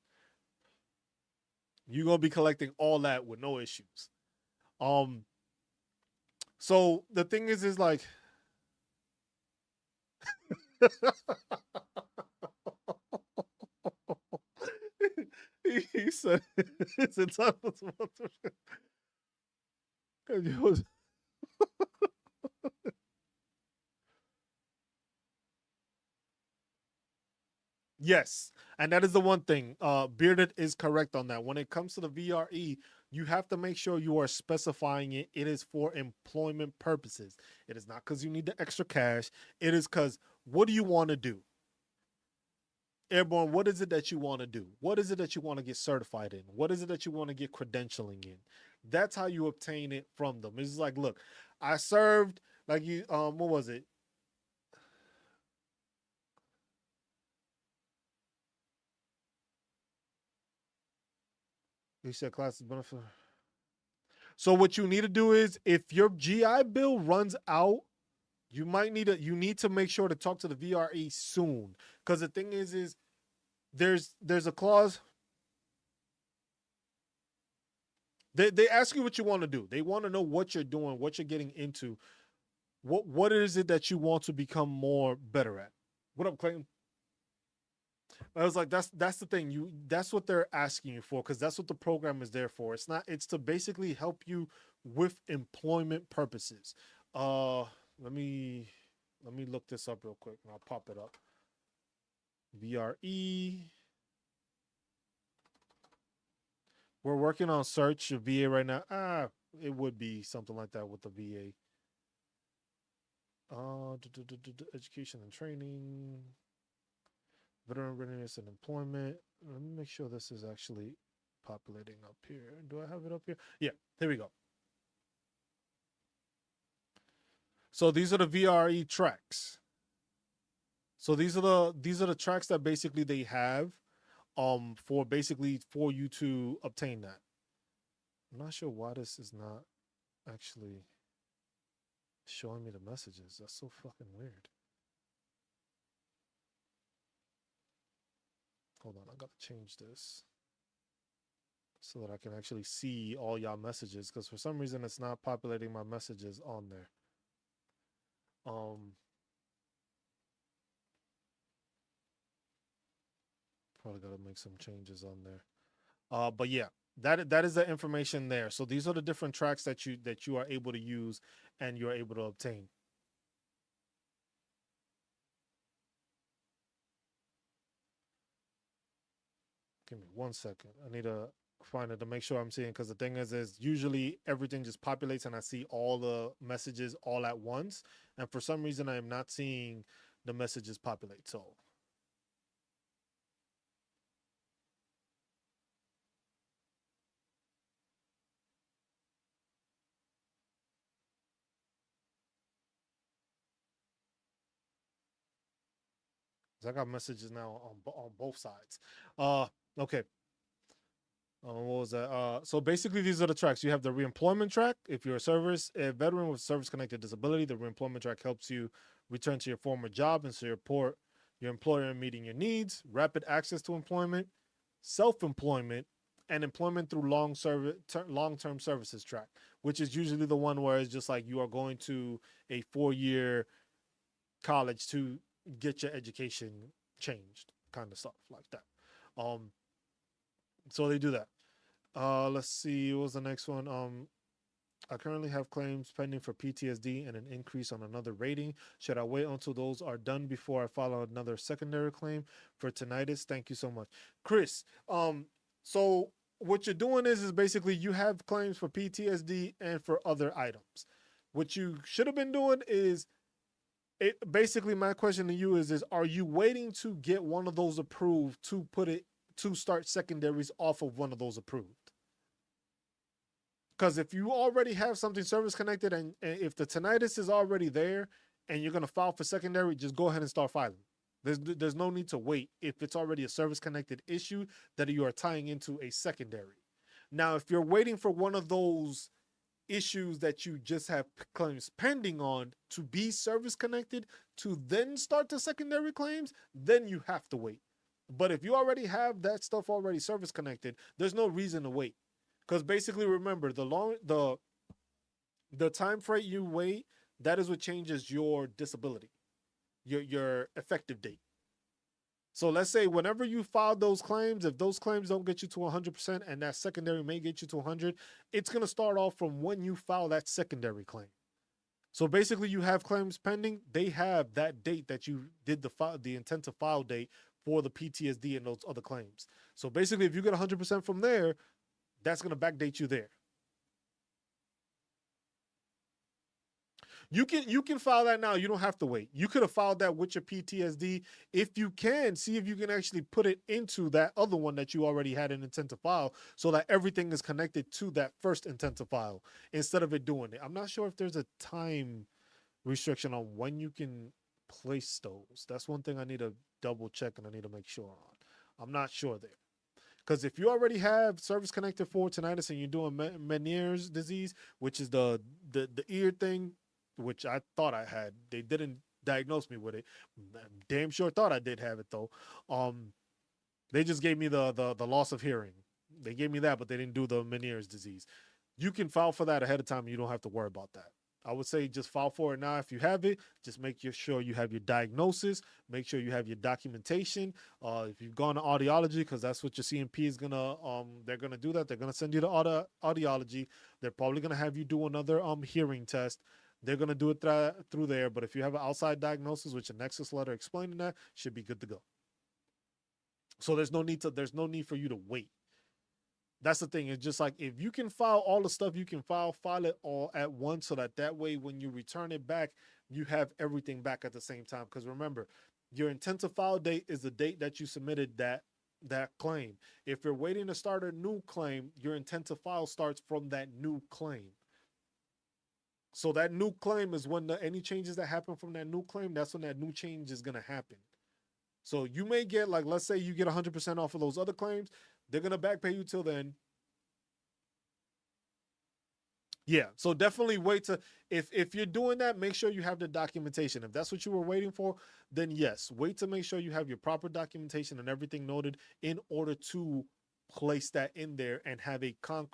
You're gonna be collecting all that with no issues. Um, so the thing is like he said it's entitled to yes, and that is the one thing. Bearded is correct on that. When it comes to the VRE, you have to make sure you are specifying it. It is for employment purposes. It is not because you need the extra cash. It is because what do you want to do? Airborne, what is it that you want to do? What is it that you want to get certified in? What is it that you want to get credentialing in? That's how you obtain it from them. It's like, look, I served like you what was it? You said classes benefit. So what you need to do is if your GI Bill runs out, you need to make sure to talk to the VRE soon. Because the thing is there's a clause. They ask you what you want to do. They want to know what you're doing, what you're getting into. What is it that you want to become more better at? What up, Clayton? I was like, that's the thing. That's what they're asking you for, because that's what the program is there for. It's to basically help you with employment purposes. Uh let me look this up real quick and I'll pop it up. VRE. We're working on search VA right now. It would be something like that with the VA. Education and training, veteran readiness and employment. Let me make sure this is actually populating up here. Do I have it up here? Yeah, here we go. So these are the VRE tracks. So these are the tracks that basically they have for you to obtain that. I'm not sure why this is not actually showing me the messages. That's so fucking weird. Hold on, I gotta change this so that I can actually see all y'all messages, because for some reason it's not populating my messages on there. Probably gotta make some changes on there. But yeah, that is the information there. So these are the different tracks that you are able to use and you're able to obtain. Give me 1 second. I need to find it to make sure I'm seeing, because the thing is usually everything just populates and I see all the messages all at once, and for some reason I am not seeing the messages populate. So I got messages now on both sides. Okay. What was that? So basically, these are the tracks. You have the reemployment track. If you're a veteran with service-connected disability, the reemployment track helps you return to your former job and support your employer in meeting your needs. Rapid access to employment, self-employment, and employment through long-term services track, which is usually the one where it's just like you are going to a 4-year college to get your education changed, kind of stuff like that. So they do that. Let's see. What was the next one? I currently have claims pending for PTSD and an increase on another rating. Should I wait until those are done before I file another secondary claim for tinnitus? Thank you so much, Chris. So what you're doing is basically you have claims for PTSD and for other items. What you should have been doing is basically my question to you is are you waiting to get one of those approved to start secondaries off of one of those approved? Because if you already have something service connected and if the tinnitus is already there and you're going to file for secondary, just go ahead and start filing. There's no need to wait if it's already a service connected issue that you are tying into a secondary. Now, if you're waiting for one of those issues that you just have claims pending on to be service connected to then start the secondary claims, then you have to wait. But if you already have that stuff already service connected, there's no reason to wait. Because basically, remember, the time frame you wait, that is what changes your disability, your effective date. So let's say whenever you file those claims, if those claims don't get you to 100% and that secondary may get you to 100, it's going to start off from when you file that secondary claim. So basically, you have claims pending. They have that date that you did the intent to file date for the PTSD and those other claims. So basically, if you get 100% from there, that's going to backdate you there. You can file that now. You don't have to wait. You could have filed that with your PTSD. If you can, see if you can actually put it into that other one that you already had an intent to file so that everything is connected to that first intent to file instead of it doing it. I'm not sure if there's a time restriction on when you can place those. That's one thing I need to double check and I need to make sure on. I'm not sure there. Because if you already have service connected for tinnitus and you're doing Meniere's disease, which is the ear thing, which I thought I had, they didn't diagnose me with it. I'm damn sure thought I did have it though. They just gave me the loss of hearing. They gave me that, but they didn't do the Meniere's disease. You can file for that ahead of time. And you don't have to worry about that. I would say just file for it now if you have it. Just make sure you have your diagnosis. Make sure you have your documentation. If you've gone to audiology, because that's what your CMP is gonna, they're gonna do that. They're gonna send you to audiology. They're probably gonna have you do another hearing test. They're gonna do it through there. But if you have an outside diagnosis, which a Nexus letter explaining that, should be good to go. So there's no need for you to wait. That's the thing. It's just like if you can file all the stuff you can file it all at once so that way when you return it back, you have everything back at the same time. Because remember, your intent to file date is the date that you submitted that claim. If you're waiting to start a new claim, your intent to file starts from that new claim. So that new claim is when any changes that happen from that new claim, that's when that new change is going to happen. So you may get, like, let's say you get 100% off of those other claims. They're going to back pay you till then. Yeah, so definitely wait to, if you're doing that, make sure you have the documentation. If that's what you were waiting for, then yes, wait to make sure you have your proper documentation and everything noted in order to place that in there and have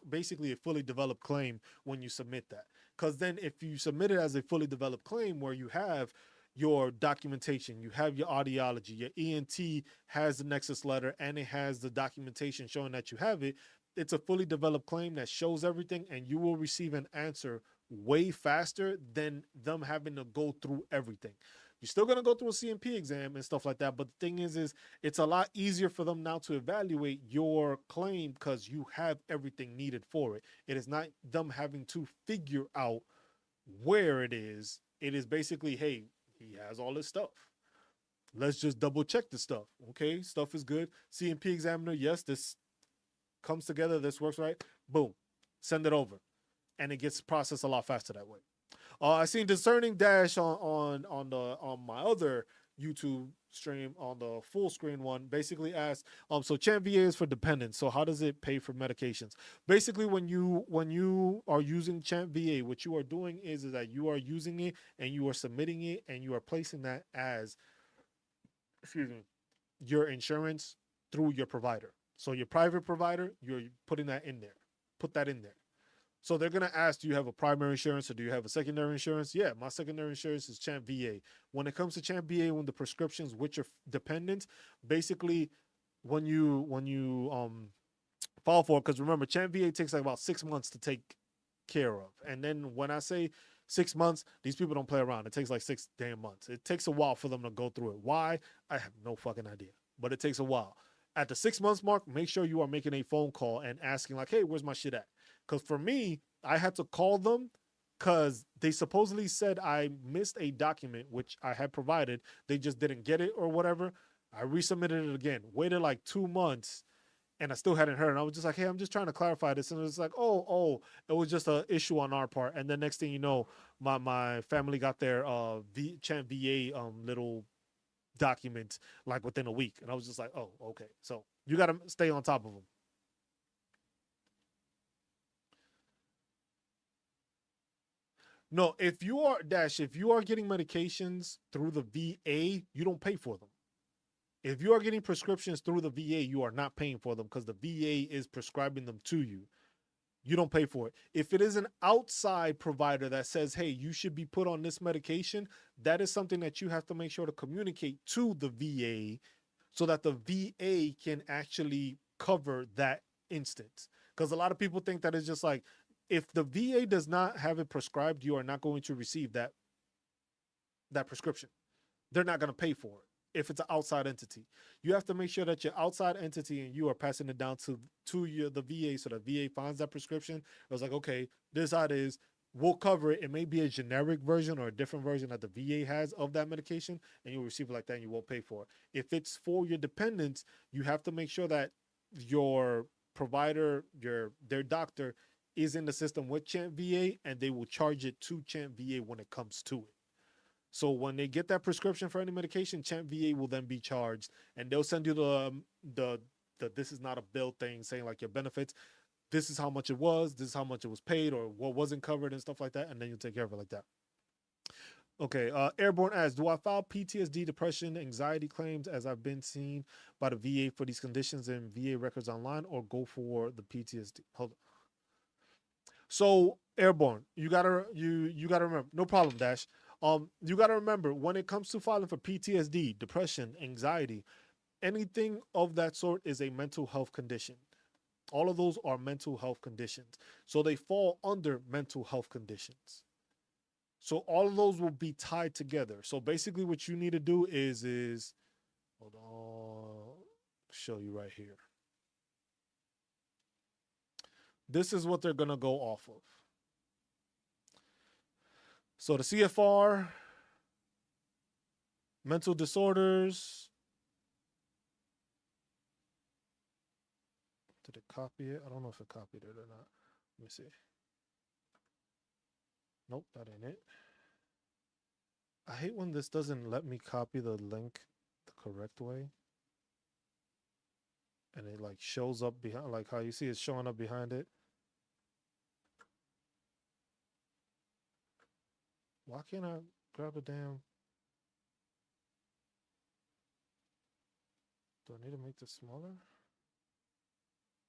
basically a fully developed claim when you submit that. Because then if you submit it as a fully developed claim where you have your documentation, you have your audiology, your ENT has the nexus letter, and it has the documentation showing that you have it, it's a fully developed claim that shows everything, and you will receive an answer way faster than them having to go through everything. You're still going to go through a CMP exam and stuff like that, but the thing is it's a lot easier for them now to evaluate your claim because you have everything needed for it. It is not them having to figure out where it is. It is basically, hey, he has all this stuff. Let's just double check the stuff. Okay, stuff is good. CMP examiner, yes, this comes together, this works right, boom, send it over, and it gets processed a lot faster that way. I seen Discerning Dash on my other YouTube stream on the full screen one basically asked, so Champ VA is for dependents, so how does it pay for medications? Basically, when you are using Champ VA, what you are doing is that you are using it and you are submitting it and you are placing that as, excuse me, your insurance through your provider. So your private provider, you're putting that in there. Put that in there. So they're going to ask, do you have a primary insurance or do you have a secondary insurance? Yeah, my secondary insurance is Champ VA. When it comes to Champ VA, when the prescriptions with your dependents, basically when you file for it, because remember, Champ VA takes like about 6 months to take care of. And then when I say 6 months, these people don't play around. It takes like 6 damn months. It takes a while for them to go through it. Why? I have no fucking idea, but it takes a while. At the 6 months mark, make sure you are making a phone call and asking like, hey, where's my shit at? Because for me, I had to call them because they supposedly said I missed a document, which I had provided. They just didn't get it or whatever. I resubmitted it again, waited like 2 months, and I still hadn't heard. And I was just like, hey, I'm just trying to clarify this. And it was like, oh, it was just an issue on our part. And then next thing you know, my family got their Champ VA little document like within a week. And I was just like, oh, okay. So you got to stay on top of them. No, if you are getting medications through the VA, you don't pay for them. If you are getting prescriptions through the VA, you are not paying for them because the VA is prescribing them to you. You don't pay for it. If it is an outside provider that says, hey, you should be put on this medication, that is something that you have to make sure to communicate to the VA so that the VA can actually cover that instance. Because a lot of people think that it's just like, if the VA does not have it prescribed, you are not going to receive that prescription. They're not going to pay for it if it's an outside entity. You have to make sure that your outside entity and you are passing it down to the VA so the VA finds that prescription. It was like, okay, this is how it is. We'll cover it. It may be a generic version or a different version that the VA has of that medication, and you'll receive it like that and you won't pay for it. If it's for your dependents, you have to make sure that your provider, their doctor, is in the system with Champ VA, and they will charge it to Champ VA when it comes to it. So when they get that prescription for any medication, Champ VA will then be charged, and they'll send you the this is not a bill thing saying like your benefits. This is how much it was. This is how much it was paid, or what wasn't covered and stuff like that, and then you'll take care of it like that. Okay, Airborne asks, do I file PTSD, depression, anxiety claims as I've been seen by the VA for these conditions in VA records online, or go for the PTSD? Hold on. So Airborne, you gotta remember, no problem, Dash. You gotta remember when it comes to filing for PTSD, depression, anxiety, anything of that sort is a mental health condition. All of those are mental health conditions. So they fall under mental health conditions. So all of those will be tied together. So basically what you need to do is hold on, show you right here. This is what they're going to go off of. So the CFR, mental disorders, copy it. I don't know if it copied it or not. Let me see. Nope, that ain't it. I hate when this doesn't let me copy the link the correct way. And it like shows up behind, like how you see it showing up behind it. Why can't I grab the damn? Do I need to make this smaller?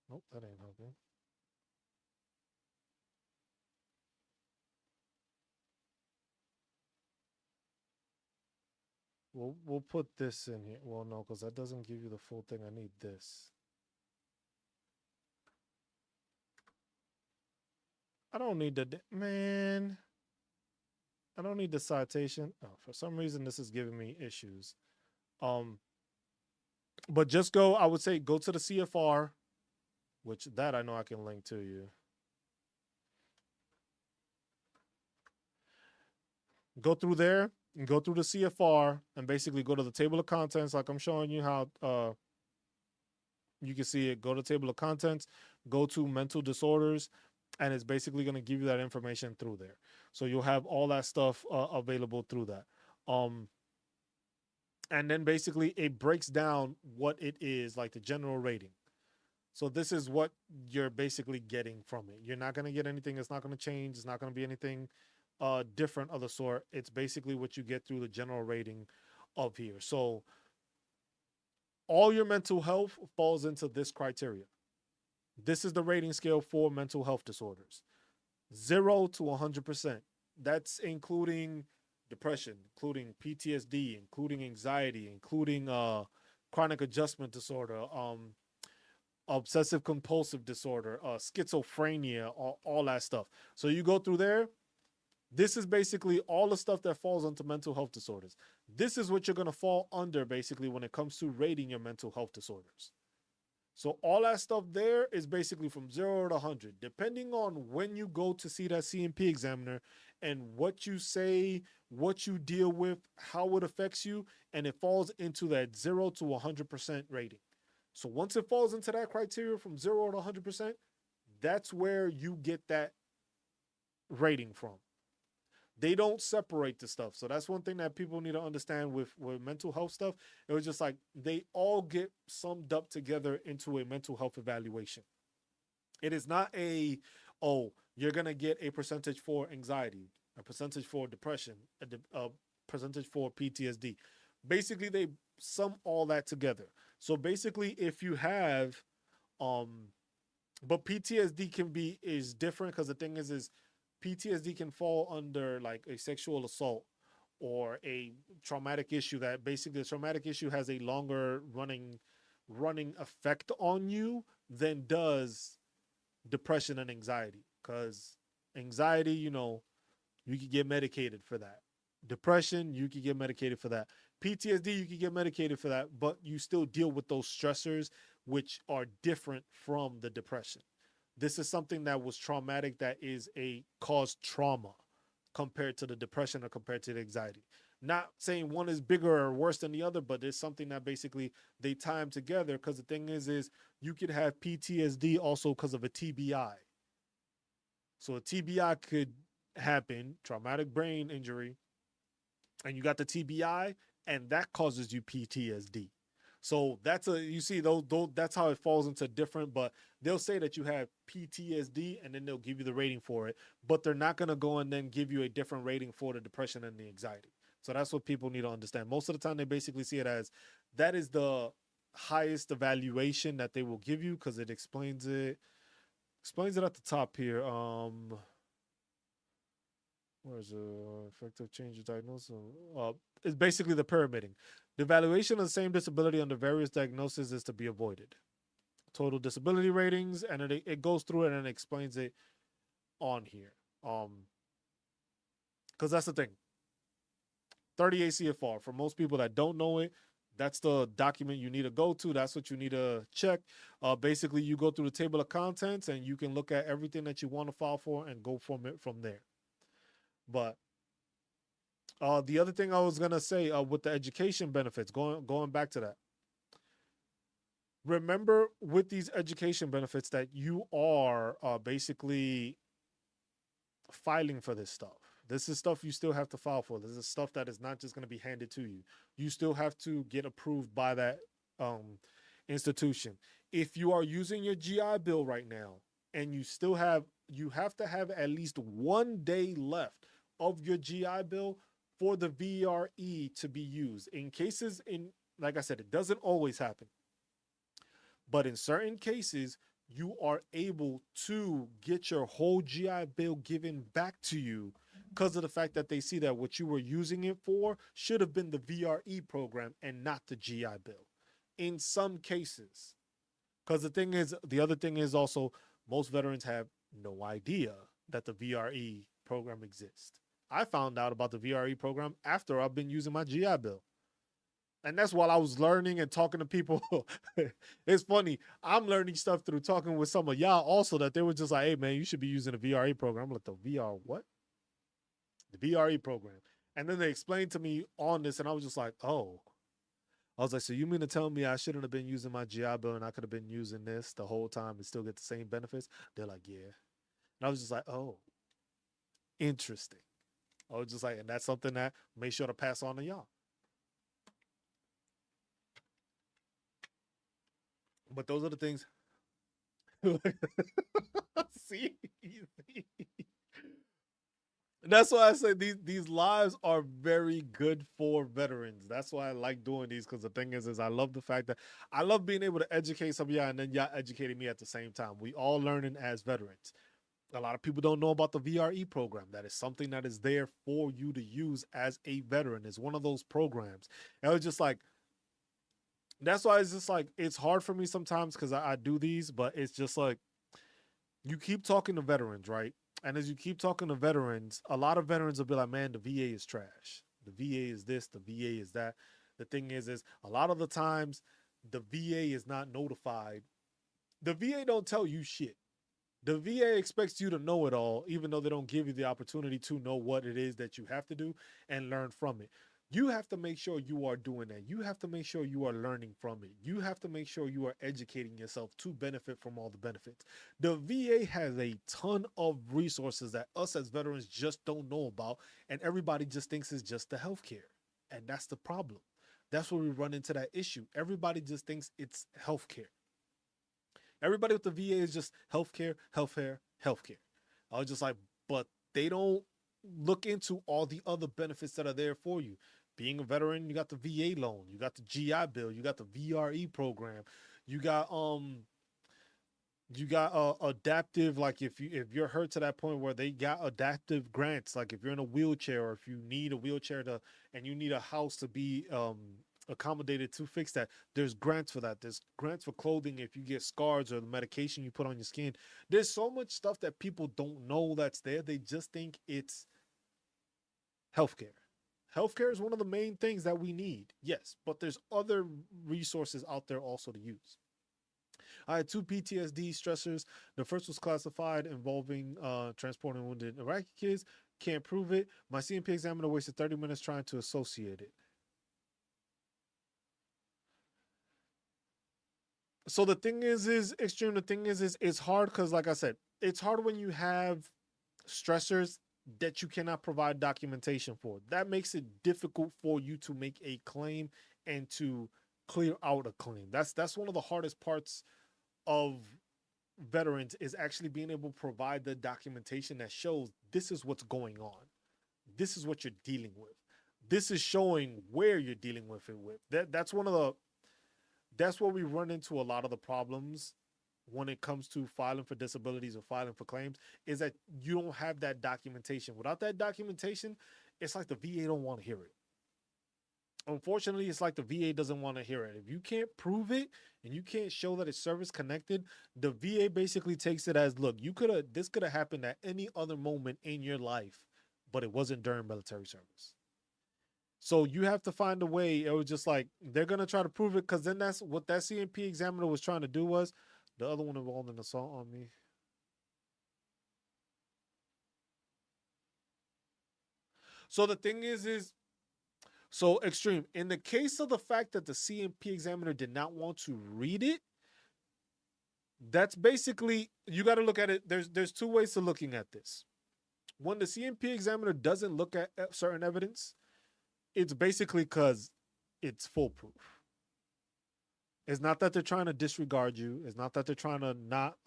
Nope, that ain't helping. We'll put this in here. Well, no, because that doesn't give you the full thing. I need this. I don't need the man. I don't need the citation. Oh, for some reason this is giving me issues. But just go. I would say go to the CFR, which that I know I can link to you. Go through there and go through the CFR and basically go to the table of contents, like I'm showing you how. You can see it. Go to table of contents. Go to mental disorders, and it's basically going to give you that information through there. So you'll have all that stuff available through that. And then basically it breaks down what it is, like the general rating. So this is what you're basically getting from it. You're not going to get anything. It's not going to change. It's not going to be anything different of the sort. It's basically what you get through the general rating of here. So all your mental health falls into this criteria. This is the rating scale for mental health disorders. 0 to 100%. That's including depression, including PTSD, including anxiety, including chronic adjustment disorder, obsessive compulsive disorder, schizophrenia, all that stuff. So you go through there. This is basically all the stuff that falls into mental health disorders. This is what you're going to fall under basically when it comes to rating your mental health disorders. So all that stuff there is basically from 0 to 100, depending on when you go to see that CMP examiner and what you say, what you deal with, how it affects you, and it falls into that 0 to 100% rating. So once it falls into that criteria from 0 to 100%, that's where you get that rating from. They don't separate the stuff. So that's one thing that people need to understand with mental health stuff. It was just like they all get summed up together into a mental health evaluation. It is not oh, you're going to get a percentage for anxiety, a percentage for depression, a percentage for PTSD. Basically, they sum all that together. So basically, if you have, but PTSD is different because the thing is PTSD can fall under like a sexual assault or a traumatic issue that basically the traumatic issue has a longer running effect on you than does depression and anxiety. Because anxiety, you can get medicated for that. Depression, you can get medicated for that. PTSD, you can get medicated for that, but you still deal with those stressors which are different from the depression. This is something that was traumatic that is caused trauma compared to the depression or compared to the anxiety. Not saying one is bigger or worse than the other, but it's something that basically they tie them together because the thing is you could have PTSD also because of a TBI. So a TBI could happen, traumatic brain injury, and you got the TBI, and that causes you PTSD. So that's that's how it falls into different, but they'll say that you have PTSD and then they'll give you the rating for it, but they're not going to go and then give you a different rating for the depression and the anxiety. So that's what people need to understand. Most of the time they basically see it as that is the highest evaluation that they will give you because it explains it at the top here. Where's effective change of diagnosis? It's basically the pyramiding. The evaluation of the same disability under various diagnoses is to be avoided. Total disability ratings, and it goes through it and explains it on here. Because that's the thing. 38 CFR. For most people that don't know it, that's the document you need to go to. That's what you need to check. Basically, you go through the table of contents and you can look at everything that you want to file for and go from there. But the other thing I was gonna say with the education benefits, going back to that, remember with these education benefits that you are basically filing for this stuff. This is stuff you still have to file for. This is stuff that is not just going to be handed to you. You still have to get approved by that institution. If you are using your GI Bill right now and you have to have at least 1 day left of your GI Bill for the VRE to be used. In cases, like I said, it doesn't always happen, but in certain cases, you are able to get your whole GI Bill given back to you because of the fact that they see that what you were using it for should have been the VRE program and not the GI Bill. In some cases, because the other thing is also most veterans have no idea that the VRE program exists. I found out about the VRE program after I've been using my GI Bill. And that's while I was learning and talking to people. It's funny. I'm learning stuff through talking with some of y'all also that they were just like, hey, man, you should be using the VRE program. I'm like, the VR what? The VRE program. And then they explained to me on this, and I was just like, oh. I was like, so you mean to tell me I shouldn't have been using my GI Bill and I could have been using this the whole time and still get the same benefits? They're like, yeah. And I was just like, oh, interesting. I was just like, and that's something that make sure to pass on to y'all. But those are the things. see, see, that's why I say these lives are very good for veterans. That's why I like doing these because the thing is I love the fact that I love being able to educate some of y'all and then y'all educating me at the same time. We all learning as veterans. A lot of people don't know about the VRE program. That is something that is there for you to use as a veteran. It's one of those programs. And it was just like, that's why it's just like, it's hard for me sometimes because I do these, but it's just like, you keep talking to veterans, right? And as you keep talking to veterans, a lot of veterans will be like, man, the VA is trash. The VA is this, the VA is that. The thing is a lot of the times the VA is not notified. The VA don't tell you shit. The VA expects you to know it all, even though they don't give you the opportunity to know what it is that you have to do and learn from it. You have to make sure you are doing that. You have to make sure you are learning from it. You have to make sure you are educating yourself to benefit from all the benefits. The VA has a ton of resources that us as veterans just don't know about, and everybody just thinks it's just the healthcare. And that's the problem. That's where we run into that issue. Everybody just thinks it's healthcare. Everybody with the VA is just healthcare, healthcare, healthcare. I was just like, but they don't look into all the other benefits that are there for you. Being a veteran, you got the VA loan, you got the GI Bill, you got the VRE program, you got adaptive, like if you're hurt to that point where they got adaptive grants, like if you're in a wheelchair or if you need a wheelchair to and you need a house to be accommodated to fix that, there's grants for that. There's grants for clothing if you get scars or the medication you put on your skin. There's so much stuff that people don't know that's there. They just think it's healthcare. Healthcare is one of the main things that we need, yes, but there's other resources out there also to use. I had two PTSD stressors. The first was classified involving transporting wounded Iraqi kids. Can't prove it. My CMP examiner wasted 30 minutes trying to associate it. So the thing is extreme. The thing is it's hard because, like I said, it's hard when you have stressors that you cannot provide documentation for. That makes it difficult for you to make a claim and to clear out a claim. That's one of the hardest parts of veterans is actually being able to provide the documentation that shows this is what's going on. This is what you're dealing with. This is showing where you're dealing with it with. That's one of the that's where we run into a lot of the problems when it comes to filing for disabilities or filing for claims is that you don't have that documentation. Without that documentation, it's like the VA don't want to hear it. Unfortunately, it's like the VA doesn't want to hear it. If you can't prove it and you can't show that it's service connected, the VA basically takes it as, look, this could have happened at any other moment in your life, but it wasn't during military service. So you have to find a way. It was just like they're gonna try to prove it because then that's what that CMP examiner was trying to do was the other one involved an assault on me. So the thing is so extreme. In the case of the fact that the CMP examiner did not want to read it, That's basically, you got to look at it. There's two ways to looking at this. When the CMP examiner doesn't look at certain evidence, it's basically because it's foolproof. It's not that they're trying to disregard you. It's not that they're trying to not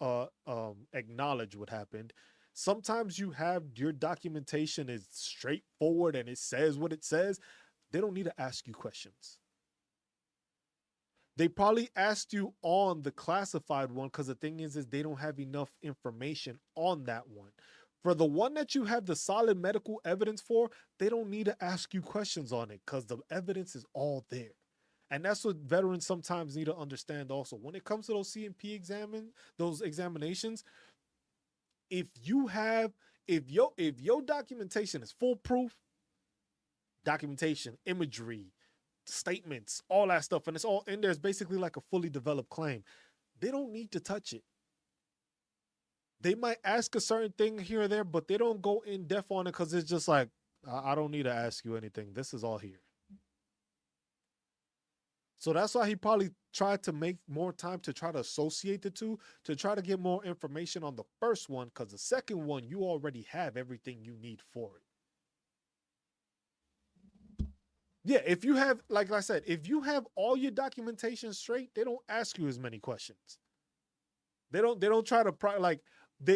acknowledge what happened. Sometimes you have your documentation is straightforward and it says what it says. They don't need to ask you questions. They probably asked you on the classified one because the thing is they don't have enough information on that one. For the one that you have the solid medical evidence for, they don't need to ask you questions on it because the evidence is all there. And that's what veterans sometimes need to understand also. When it comes to those CMP those examinations, if your documentation is foolproof, documentation, imagery, statements, all that stuff, and it's all in there, it's basically like a fully developed claim. They don't need to touch it. They might ask a certain thing here or there, but they don't go in depth on it because it's just like, I don't need to ask you anything. This is all here. So that's why he probably tried to make more time to try to associate the two, to try to get more information on the first one, because the second one, you already have everything you need for it. Yeah, if you have, like I said, if you have all your documentation straight, they don't ask you as many questions. They don't try to pry, like,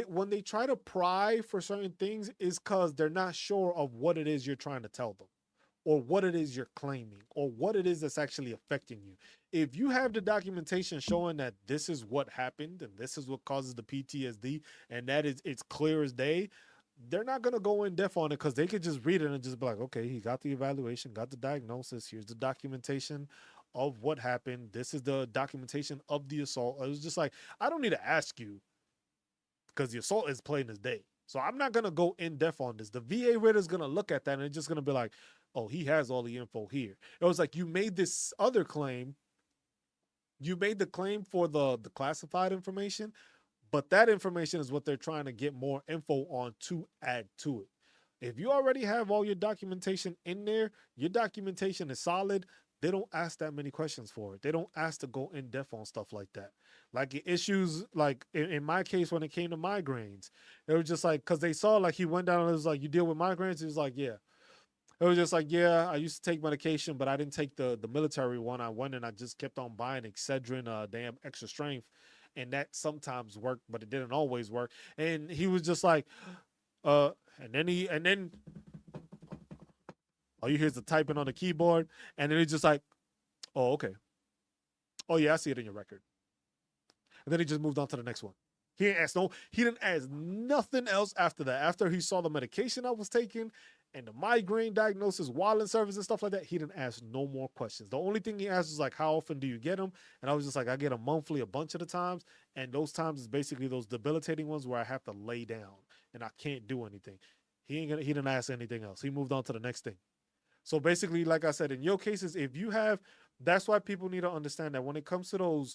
when they try to pry for certain things is because they're not sure of what it is you're trying to tell them, or what it is you're claiming, or what it is that's actually affecting you. If you have the documentation showing that this is what happened and this is what causes the PTSD, and that is, it's clear as day, they're not going to go in depth on it because they could just read it and just be like, okay, he got the evaluation, got the diagnosis, here's the documentation of what happened, this is the documentation of the assault. It was just like, I don't need to ask you because the assault is plain as day. So I'm not going to go in depth on this. The VA reader is going to look at that and it's just going to be like, oh, he has all the info here. It was like, you made this other claim. You made the claim for the classified information, but that information is what they're trying to get more info on to add to it. If you already have all your documentation in there, your documentation is solid, they don't ask that many questions for it. They don't ask to go in depth on stuff like that. Like issues, like in my case, when it came to migraines, it was just like, because they saw, like, he went down and it was like, you deal with migraines? He was like, yeah. It was just like, yeah, I used to take medication, but I didn't take the military one. I went and I just kept on buying Excedrin, damn extra strength. And that sometimes worked, but it didn't always work. And he was just like, and then all you hear is the typing on the keyboard. And then he's just like, oh, okay. Oh, yeah, I see it in your record. And then he just moved on to the next one. He didn't ask nothing else after that. After he saw the medication I was taking and the migraine diagnosis while in service and stuff like that, he didn't ask no more questions. The only thing he asked was like, how often do you get them? And I was just like, I get them monthly a bunch of the times. And those times is basically those debilitating ones where I have to lay down and I can't do anything. He didn't ask anything else. He moved on to the next thing. So basically, like I said, in your cases, if you have, that's why people need to understand that when it comes to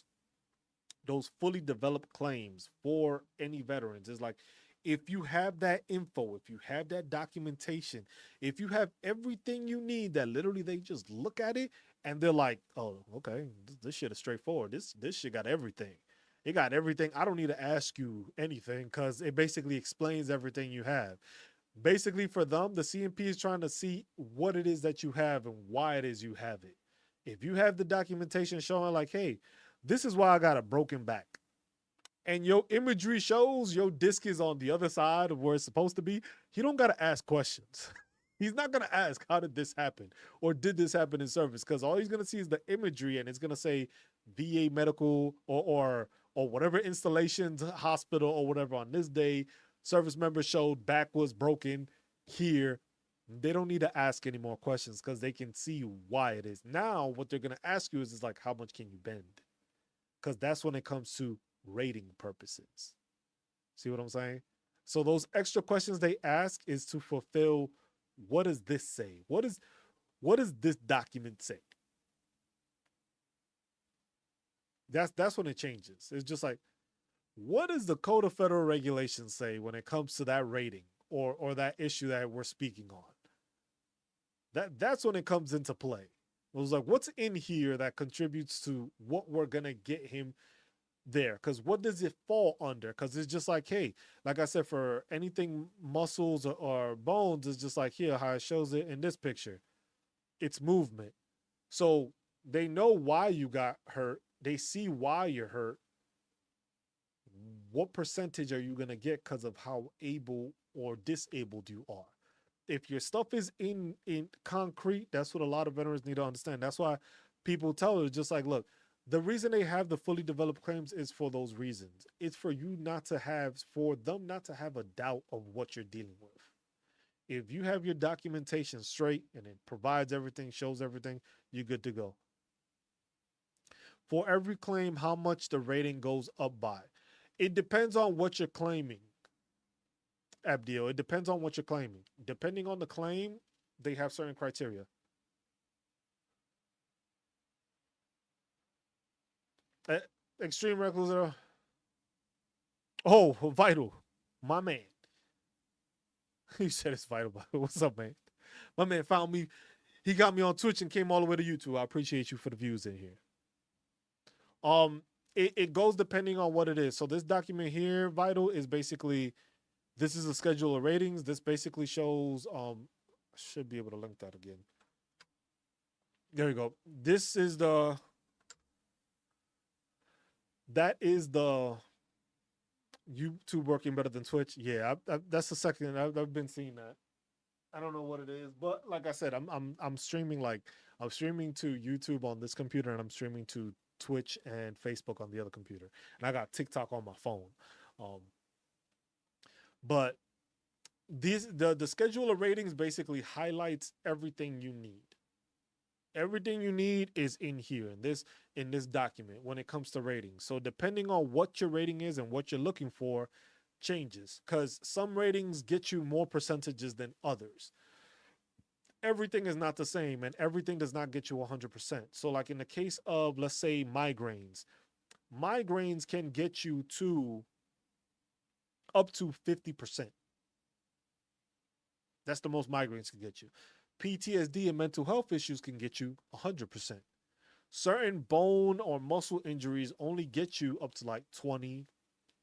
those fully developed claims for any veterans, is like, if you have that info, if you have that documentation, if you have everything you need, that literally they just look at it and they're like, oh, okay, this shit is straightforward. This shit got everything. It got everything. I don't need to ask you anything because it basically explains everything you have. Basically, for them, the CMP is trying to see what it is that you have and why it is you have it. If you have the documentation showing like, hey, this is why I got a broken back, and your imagery shows your disc is on the other side of where it's supposed to be, you don't got to ask questions. He's not going to ask, how did this happen? Or did this happen in service? Because all he's going to see is the imagery and it's going to say VA medical or whatever installations, hospital or whatever on this day, service member showed back was broken here. They don't need to ask any more questions because they can see why it is. Now, what they're going to ask you is like, how much can you bend? Because that's when it comes to rating purposes. See what I'm saying? So those extra questions they ask is to fulfill, what does this say? What does this document say? That's when it changes. It's just like, what does the Code of Federal Regulations say when it comes to that rating or that issue that we're speaking on? That's when it comes into play. It was like, what's in here that contributes to what we're gonna get him there, because what does it fall under? Because it's just like, hey, like I said, for anything muscles or bones, it's just like here how it shows it in this picture. It's movement. So they know why you got hurt. They see why you're hurt. What percentage are you gonna get because of how able or disabled you are? If your stuff is in concrete, that's what a lot of veterans need to understand. That's why people tell it just like, look, the reason they have the fully developed claims is for those reasons. It's for you not to have, for them not to have a doubt of what you're dealing with. If you have your documentation straight and it provides everything, shows everything, you're good to go. For every claim, how much the rating goes up by. It depends on what you're claiming, Abdio. It depends on what you're claiming. Depending on the claim, they have certain criteria. Uh, Extreme recluse. Oh, vital, my man. He said it's vital. What's up, man? My man found me. He got me on Twitch and came all the way to YouTube. I appreciate you for the views in here. Um, it goes depending on what it is. So this document here, vital, is basically this is a schedule of ratings. This basically shows. I should be able to link that again. There we go. This is the. That is the YouTube working better than Twitch. Yeah, that's the second. I've been seeing that. I don't know what it is, but like I said, I'm streaming like I'm streaming to YouTube on this computer, and I'm streaming to Twitch and Facebook on the other computer, and I got TikTok on my phone. Um, but these the schedule of ratings basically highlights everything you need. Everything you need is in here in this document when it comes to ratings. So depending on what your rating is and what you're looking for, changes because some ratings get you more percentages than others. Everything is not the same and everything does not get you 100%. So like in the case of, let's say, migraines can get you to up to 50%. That's the most migraines can get you. PTSD and mental health issues can get you 100%. Certain bone or muscle injuries only get you up to like 20,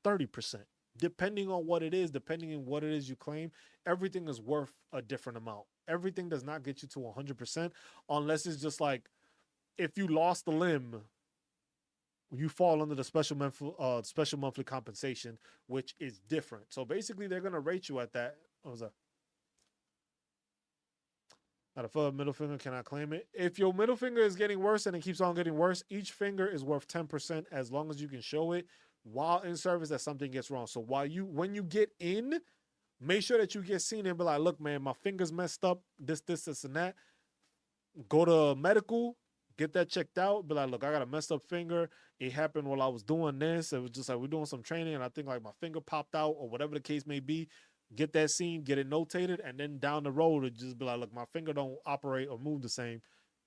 30%. Depending on what it is, depending on what it is you claim, everything is worth a different amount. Everything does not get you to 100% unless it's just like if you lost a limb, you fall under the special monthly compensation, which is different. So basically, they're gonna rate you at that. What was that? Out of a middle finger, cannot claim it. If your middle finger is getting worse and it keeps on getting worse, each finger is worth 10% as long as you can show it while in service that something gets wrong. So when you get in, make sure that you get seen and be like, look, man, my finger's messed up, this, and that. Go to medical, get that checked out. Be like, look, I got a messed up finger. It happened while I was doing this. It was just like we're doing some training, and I think like my finger popped out or whatever the case may be. Get that seen, get it notated, and then down the road, it just be like, look, my finger don't operate or move the same,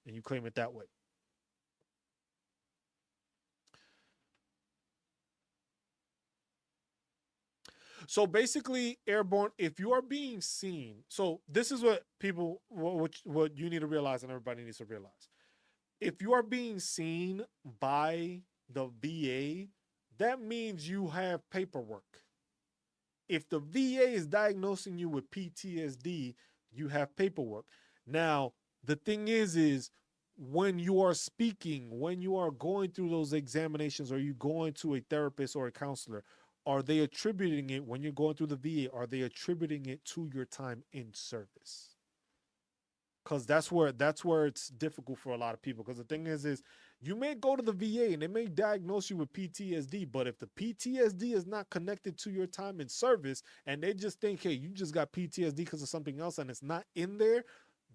and you claim it that way. So basically, airborne, if you are being seen, so this is what people, what you need to realize and everybody needs to realize. If you are being seen by the VA, that means you have paperwork. If the VA is diagnosing you with PTSD, you have paperwork. Now, the thing is when you are speaking, when you are going through those examinations, or you going to a therapist or a counselor, are they attributing it when you're going through the VA? Are they attributing it to your time in service? Because that's where it's difficult for a lot of people. Because the thing is you may go to the VA and they may diagnose you with PTSD, but if the PTSD is not connected to your time in service and they just think, hey, you just got PTSD because of something else and it's not in there,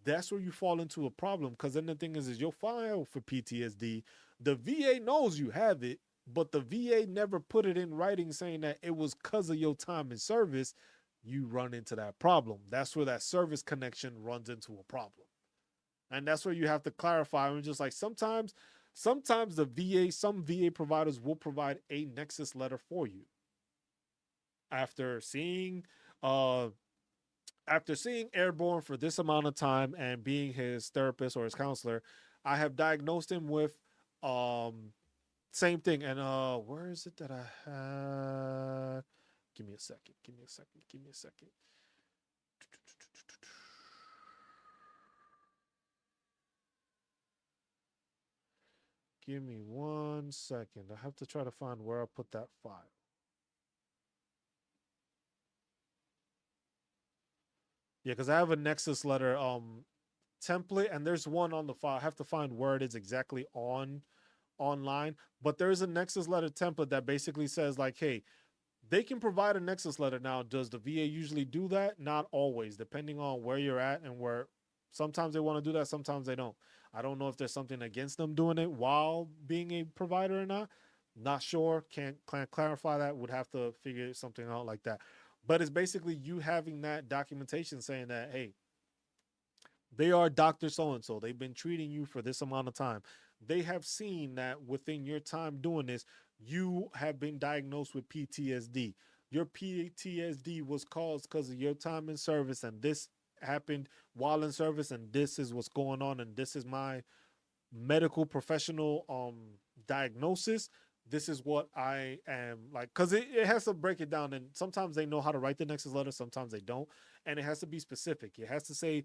that's where you fall into a problem. Because then the thing is you'll file for PTSD. The VA knows you have it, but the VA never put it in writing saying that it was because of your time in service. You run into that problem. That's where that service connection runs into a problem. And that's where you have to clarify. And just like sometimes the VA, some VA providers will provide a nexus letter for you. After seeing Airborne for this amount of time and being his therapist or his counselor, I have diagnosed him with Same thing. And where is it that I had? Give me a second. Give me a second. Give me a second. Give me 1 second. I have to try to find where I put that file. Yeah, because I have a Nexus letter template, and there's one on the file. I have to find where it is exactly online. But there's a Nexus letter template that basically says like, hey, they can provide a Nexus letter. Now, does the VA usually do that? Not always, depending on where you're at and where. Sometimes they want to do that, sometimes they don't. I don't know if there's something against them doing it while being a provider or not. Not sure. Can't clarify that. Would have to figure something out like that. But it's basically you having that documentation saying that, hey, they are Dr. So and so. They've been treating you for this amount of time. They have seen that within your time doing this, you have been diagnosed with PTSD. Your PTSD was caused because of your time in service, and this happened while in service, and this is what's going on, and this is my medical professional diagnosis. This is what I am like, because it has to break it down, and sometimes they know how to write the Nexus letter, sometimes they don't, and it has to be specific. It has to say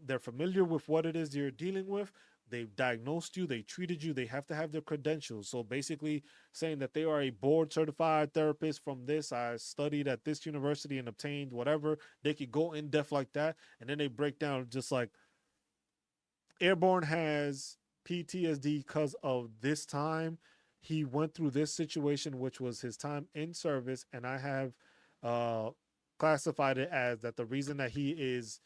they're familiar with what it is you're dealing with. They've diagnosed you, they treated you, they have to have their credentials. So basically saying that they are a board certified therapist from this, I studied at this university and obtained whatever. They could go in depth like that, and then they break down just like Airborne has PTSD because of this time. He went through this situation, which was his time in service, and I have uh, classified it as that the reason that he is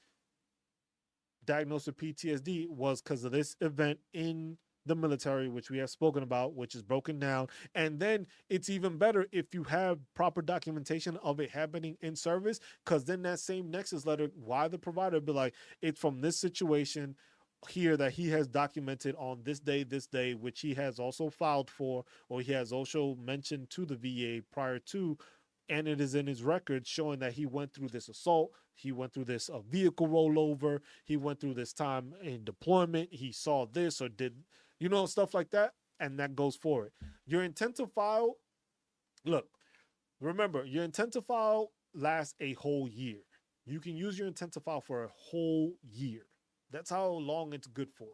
diagnosed with PTSD was because of this event in the military, which we have spoken about, which is broken down. And then it's even better if you have proper documentation of it happening in service, because then that same Nexus letter, why the provider be like, it's from this situation here that he has documented on this day, which he has also filed for, or he has also mentioned to the VA prior to, and it is in his record showing that he went through this assault, he went through this vehicle rollover, he went through this time in deployment, he saw this or did, stuff like that, and that goes for it. Your intent to file, look, remember, your intent to file lasts a whole year. You can use your intent to file for a whole year. That's how long it's good for.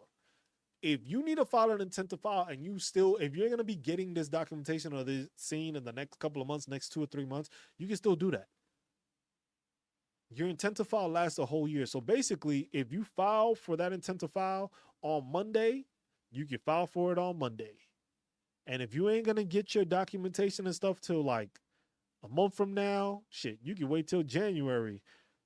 If you need to file an intent to file and if you're going to be getting this documentation or this scene in the next couple of months, next 2 or 3 months, you can still do that. Your intent to file lasts a whole year. So basically, if you file for that intent to file on Monday, you can file for it on Monday. And if you ain't going to get your documentation and stuff till like a month from now, shit, you can wait till January.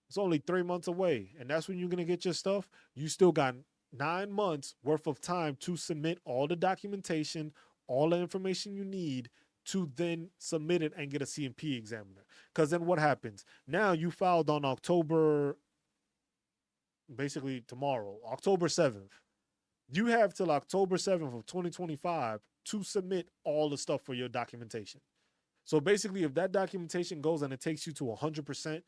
It's only 3 months away. And that's when you're going to get your stuff. You still got 9 months worth of time to submit all the documentation, all the information you need to then submit it and get a CMP examiner. Because then what happens? Now you filed on basically tomorrow, October 7th. You have till October 7th of 2025 to submit all the stuff for your documentation. So basically, if that documentation goes and it takes you to 100%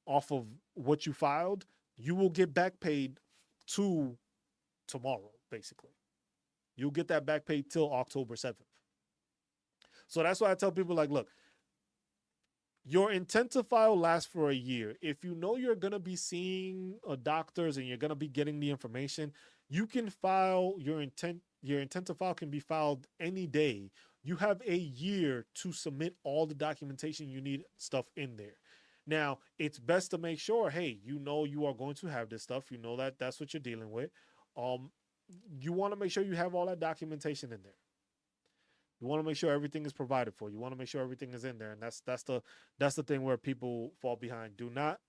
off of what you filed, you will get back paid to tomorrow, basically. You'll get that back paid till October 7th. So that's why I tell people, like, look, your intent to file lasts for a year. If you know you're going to be seeing doctors and you're going to be getting the information, you can file your intent to file can be filed any day. You have a year to submit all the documentation you need stuff in there. Now, it's best to make sure, hey, you are going to have this stuff. You know that that's what you're dealing with. You want to make sure you have all that documentation in there. You want to make sure everything is provided for. You want to make sure everything is in there, and that's the thing where people fall behind. Do not,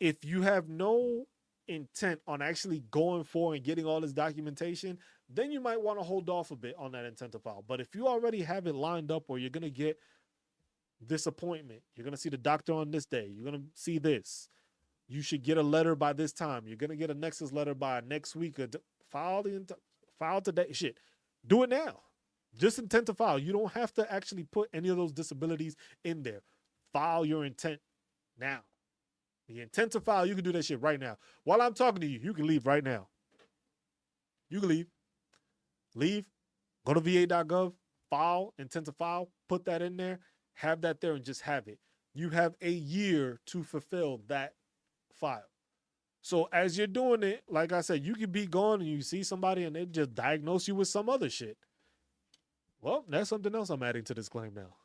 if you have no intent on actually going for and getting all this documentation, then you might want to hold off a bit on that intent to file. But if you already have it lined up, or you're gonna get this appointment, you're gonna see the doctor on this day, you're gonna see this, you should get a letter by this time, you're gonna get a Nexus letter by next week, file today. Shit, do it now. Just intent to file. You don't have to actually put any of those disabilities in there. File your intent now. The intent to file, you can do that shit right now. While I'm talking to you, you can leave right now. You can leave. Leave. Go to va.gov. file, intent to file, put that in there, have that there and just have it. You have a year to fulfill that file. So as you're doing it, like I said, you could be gone and you see somebody and they just diagnose you with some other shit. Well, that's something else I'm adding to this claim now.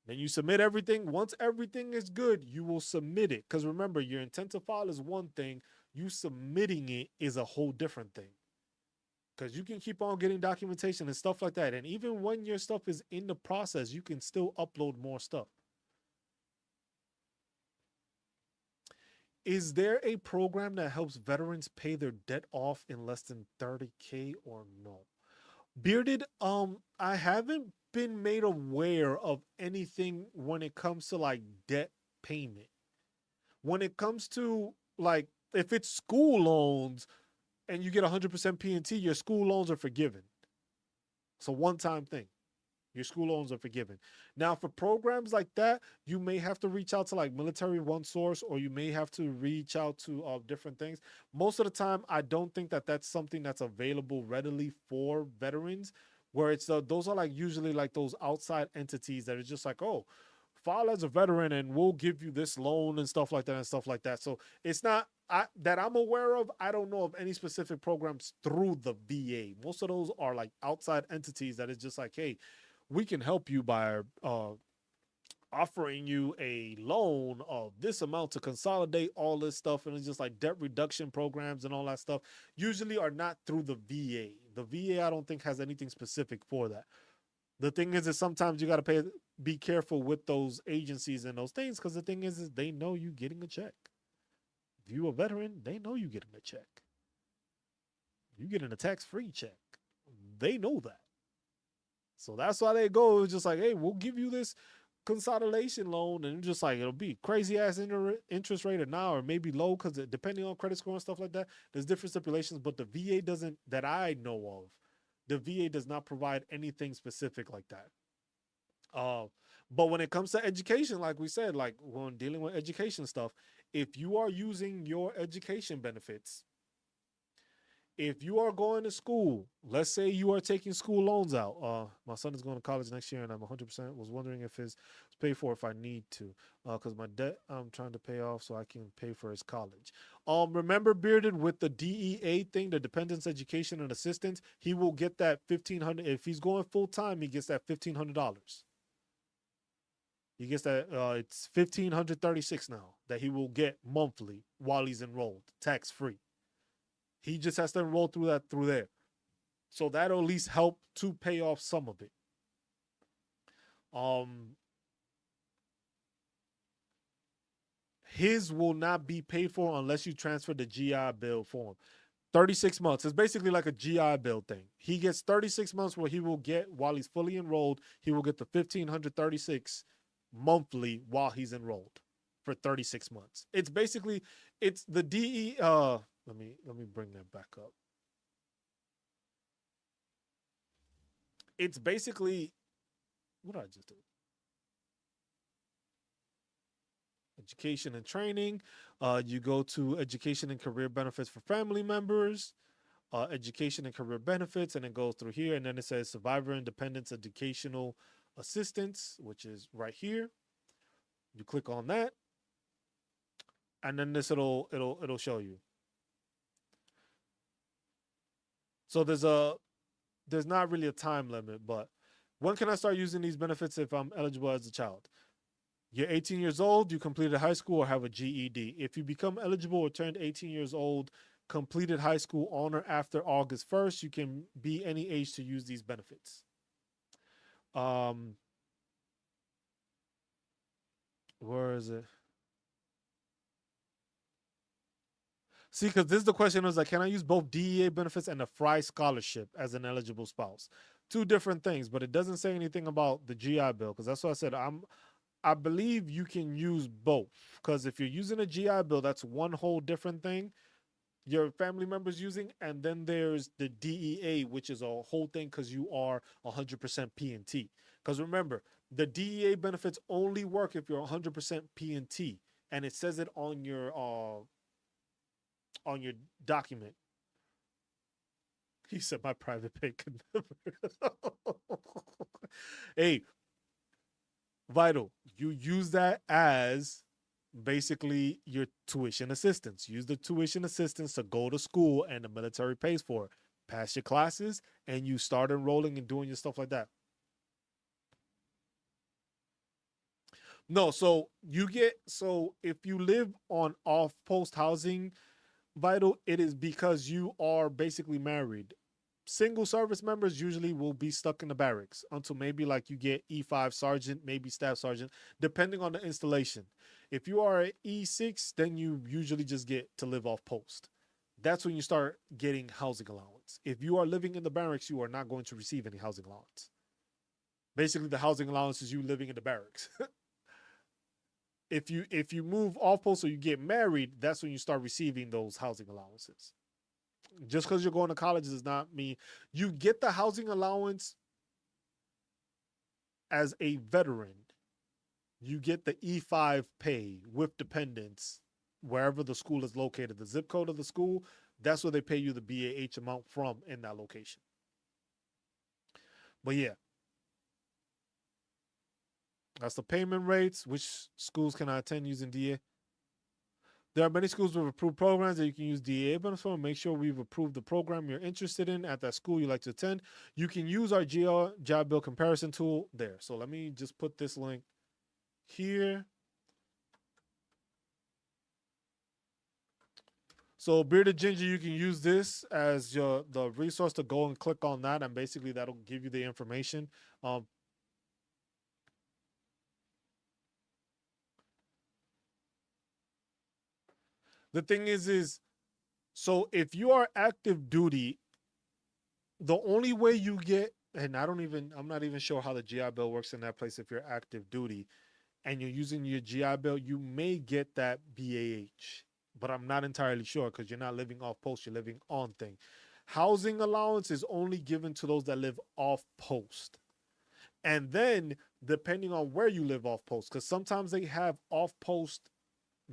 Then you submit everything. Once everything is good, you will submit it. Because remember, your intent to file is one thing. You submitting it is a whole different thing. Because you can keep on getting documentation and stuff like that. And even when your stuff is in the process, you can still upload more stuff. Is there a program that helps veterans pay their debt off in less than 30K or no? Bearded, I haven't been made aware of anything when it comes to like debt payment. When it comes to like if it's school loans and you get 100% P&T, your school loans are forgiven. It's a one-time thing. Your school loans are forgiven. Now, for programs like that, you may have to reach out to like Military One Source, or you may have to reach out to different things. Most of the time, I don't think that that's something that's available readily for veterans. Where it's those are like usually like those outside entities that are just like, oh, file as a veteran and we'll give you this loan and stuff like that and stuff like that. So it's not that I'm aware of. I don't know of any specific programs through the VA. Most of those are like outside entities that is just like, hey, we can help you by offering you a loan of this amount to consolidate all this stuff. And it's just like debt reduction programs and all that stuff usually are not through the VA. The VA, I don't think, has anything specific for that. The thing is sometimes you got to be careful with those agencies and those things, because the thing is they know you getting a check. If you a veteran, they know you getting a check. You getting a tax-free check. They know that. So that's why they go. It's just like, hey, we'll give you this consolidation loan, and just like it'll be crazy ass interest rate now, or maybe low, because depending on credit score and stuff like that, there's different stipulations. But the VA doesn't, that I know of, the VA does not provide anything specific like that. But when it comes to education, like we said, like when dealing with education stuff, if you are using your education benefits, if you are going to school, let's say you are taking school loans out. My son is going to college next year, and I'm 100% was wondering if it's paid for if I need to, because my debt I'm trying to pay off so I can pay for his college. Remember, Bearded, with the DEA thing, the Dependents Education and Assistance, he will get that $1,500. If he's going full time, he gets that $1,500. He gets that. It's $1,536 now that he will get monthly while he's enrolled, tax free. He just has to enroll through there. So that'll at least help to pay off some of it. His will not be paid for unless you transfer the GI Bill for him. 36 months. It's basically like a GI Bill thing. He gets 36 months where he will get, while he's fully enrolled, he will get the $1,536 monthly while he's enrolled for 36 months. It's basically, it's the DE, let me bring that back up. It's basically, what did I just do? Education and training. You go to education and career benefits for family members, education and career benefits, and it goes through here, and then it says survivor independence educational assistance, which is right here. You click on that, and then this it'll show you. So there's not really a time limit, but when can I start using these benefits if I'm eligible as a child? You're 18 years old, you completed high school or have a GED. If you become eligible or turned 18 years old, completed high school on or after August 1st, you can be any age to use these benefits. Where is it? See, because this is the question, is like, can I use both DEA benefits and a Fry scholarship as an eligible spouse? Two different things, but it doesn't say anything about the GI Bill, because that's what I said. I believe you can use both, because if you're using a GI Bill, that's one whole different thing your family members using, and then there's the DEA, which is a whole thing because you are 100% P&T. Because remember, the DEA benefits only work if you're 100% P&T, and it says it on your document. He said my private pay could never. Hey, Vital, you use that as basically your tuition assistance. Use the tuition assistance to go to school and the military pays for it. Pass your classes and you start enrolling and doing your stuff like that. No, so you get, so if you live on off post housing, Vital, it is because you are basically married. Single service members usually will be stuck in the barracks until maybe like you get E5 sergeant, maybe staff sergeant, depending on the installation. If you are an E6, then you usually just get to live off post. That's when you start getting housing allowance. If you are living in the barracks, you are not going to receive any housing allowance. Basically, the housing allowance is you living in the barracks. If you move off post or you get married, that's when you start receiving those housing allowances. Just because you're going to college does not mean you get the housing allowance as a veteran. You get the E5 pay with dependents wherever the school is located. The zip code of the school, that's where they pay you the BAH amount from in that location. But yeah, that's the payment rates. Which schools can I attend using DA? There are many schools with approved programs that you can use DA benefits for. Make sure we've approved the program you're interested in at that school you like to attend. You can use our job bill comparison tool there. So let me just put this link here. So Bearded Ginger, you can use this as the resource to go and click on that, and basically that'll give you the information. The thing is so if you are active duty, the only way you get, and I'm not even sure how the GI Bill works in that place. If you're active duty and you're using your GI Bill, you may get that BAH, but I'm not entirely sure because you're not living off post, you're living on thing. Housing allowance is only given to those that live off post. And then depending on where you live off post, because sometimes they have off post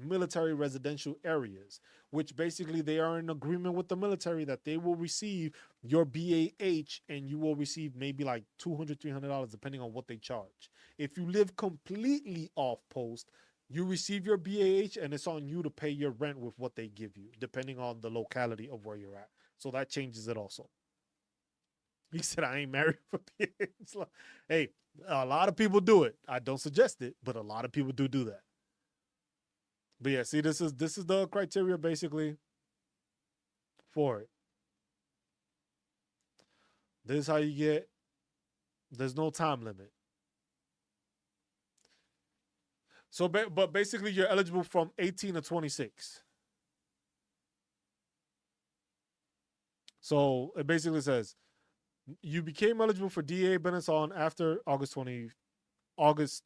military residential areas, which basically they are in agreement with the military that they will receive your BAH and you will receive maybe like $200, $300 depending on what they charge. If you live completely off post, you receive your BAH and it's on you to pay your rent with what they give you, depending on the locality of where you're at. So that changes it also. He said, I ain't married for BAH. Hey, a lot of people do it. I don't suggest it, but a lot of people do that. But yeah, see, this is the criteria basically for it. This is how you get. There's no time limit. So, but basically, you're eligible from 18 to 26. So it basically says you became eligible for DA benefits on after August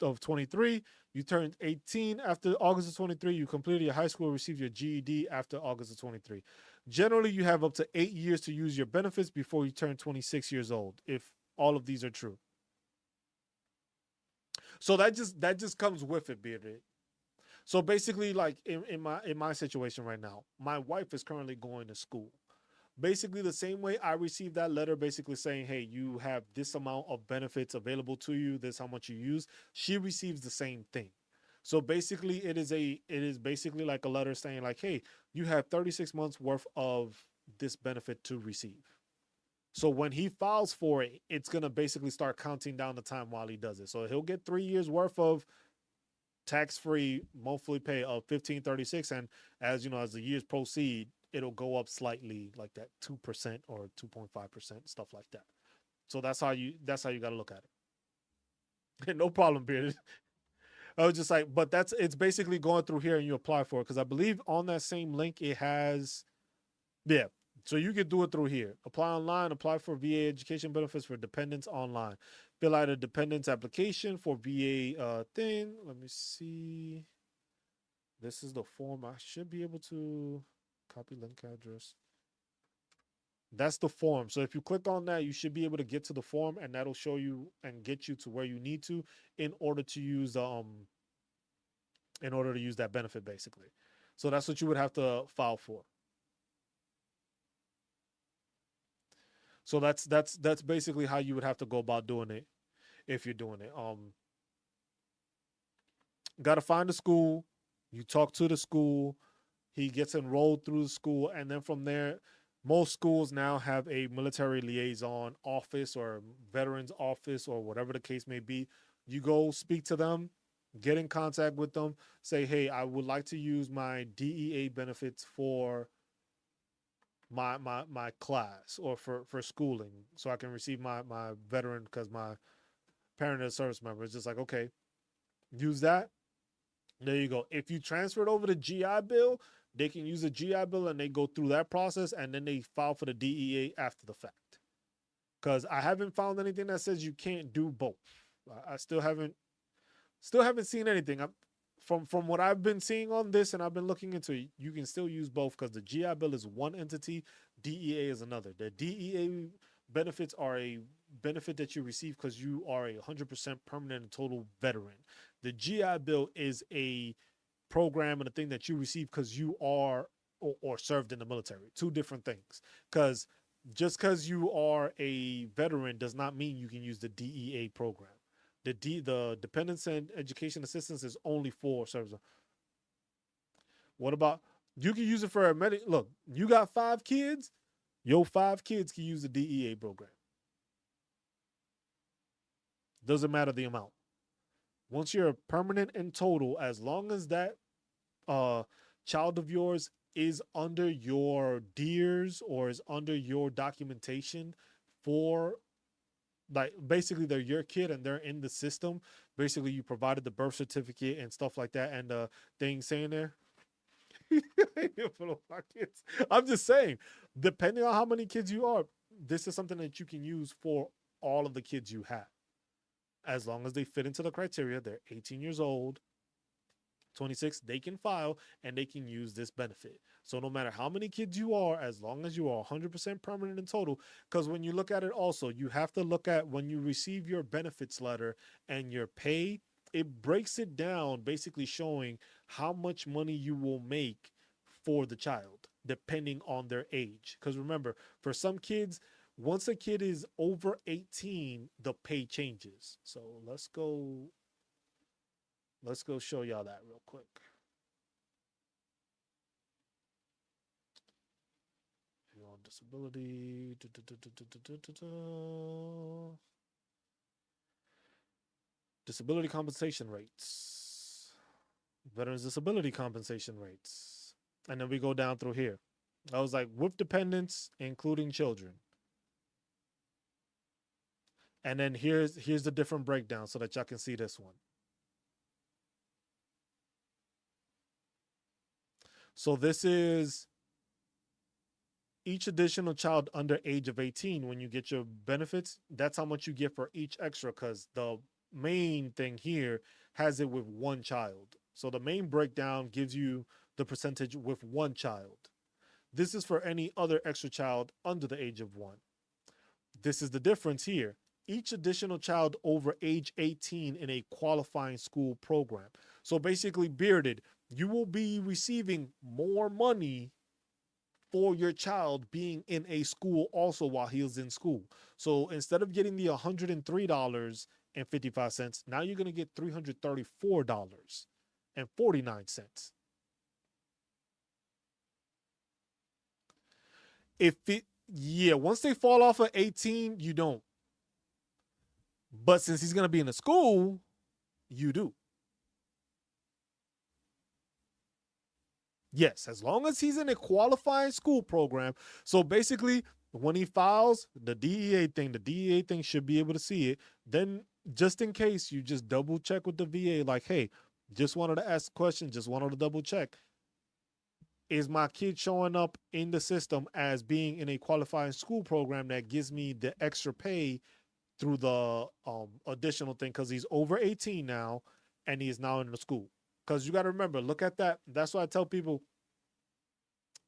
of 23. You turned 18 after August of 23. You completed your high school, received your GED after August of 23. Generally, you have up to 8 years to use your benefits before you turn 26 years old, if all of these are true. So that just comes with it, Bearded. So basically, like in my situation right now, my wife is currently going to school. Basically the same way I received that letter basically saying, hey, you have this amount of benefits available to you, this how much you use, she receives the same thing. So basically it is basically like a letter saying like, hey, you have 36 months worth of this benefit to receive. So when he files for it, it's going to basically start counting down the time while he does it. So he'll get 3 years worth of tax-free monthly pay of 1536, and as you know, as the years proceed, it'll go up slightly, like that 2% or 2.5%, stuff like that. So that's how you got to look at it. No problem, Bearded. I was just like, but it's basically going through here and you apply for it, because I believe on that same link it has, yeah. So you can do it through here. Apply online, apply for VA education benefits for dependents online. Fill out a dependents application for VA thing. Let me see. This is the form. I should be able to copy link address. That's the form. So if you click on that, you should be able to get to the form, and that'll show you and get you to where you need to in order to use that benefit basically. So that's what you would have to file for. So that's basically how you would have to go about doing it. if you're doing it. Got to find a school. You talk to the school. He gets enrolled through the school, and then from there, most schools now have a military liaison office or veterans office or whatever the case may be. You go speak to them, get in contact with them, say, "Hey, I would like to use my DEA benefits for my class or for schooling, so I can receive my veteran because my parent is a service member." It's just like, okay, use that. There you go. If you transfer it over to GI Bill, they can use a GI Bill and they go through that process and then they file for the DEA after the fact. Because I haven't found anything that says you can't do both. I still haven't seen anything. From what I've been seeing on this and I've been looking into it, you can still use both because the GI Bill is one entity, DEA is another. The DEA benefits are a benefit that you receive because you are a 100% permanent and total veteran. The GI Bill is a program and a thing that you receive because you are or served in the military. Two different things. Because just because you are a veteran does not mean you can use the DEA program. The dependence and education assistance is only for service. What about you can use it for a medic? Look, you got 5 kids. Your 5 kids can use the DEA program. Doesn't matter the amount. Once you're permanent and total, as long as that child of yours is under your DEERS or is under your documentation for, like, basically they're your kid and they're in the system. Basically, you provided the birth certificate and stuff like that, and the thing saying there. I'm just saying, depending on how many kids you are, this is something that you can use for all of the kids you have. As long as they fit into the criteria, they're 18 years old, 26, they can file and they can use this benefit. So no matter how many kids you are, as long as you are 100% permanent in total, because when you look at it also, you have to look at when you receive your benefits letter and your pay, it breaks it down, basically showing how much money you will make for the child, depending on their age. Because remember, for some kids, once a kid is over 18, the pay changes. So let's go show y'all that real quick. If you're on disability, disability compensation rates, veterans disability compensation rates, and then we go down through here. I was like, with dependents, including children. And then here's the different breakdown so that y'all can see this one. So this is each additional child under age of 18. When you get your benefits, that's how much you get for each extra, because the main thing here has it with one child. So the main breakdown gives you the percentage with one child. This is for any other extra child under the age of 1. This is the difference here. Each additional child over age 18 in a qualifying school program. So basically, bearded, you will be receiving more money for your child being in a school also while he is in school. So instead of getting the $103.55, now you're going to get $334.49. Once they fall off of 18, you don't. But since he's going to be in the school, you do. Yes, as long as he's in a qualifying school program. So basically, when he files the DEA thing should be able to see it. Then just in case, you just double check with the VA, like, hey, just wanted to ask a question, just wanted to double check. Is my kid showing up in the system as being in a qualifying school program that gives me the extra pay through the additional thing because he's over 18 now and he is now in the school? Because you got to remember, look at that. That's why I tell people,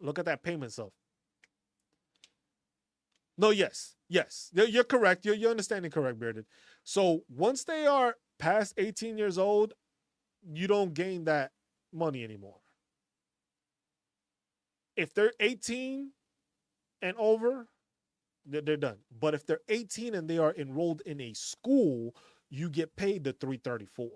look at that payment stuff. No, yes. You're correct. You're understanding correct, Bearded. So once they are past 18 years old, you don't gain that money anymore. If they're 18 and over, they're done. But if they're 18 and they are enrolled in a school, you get paid the 334.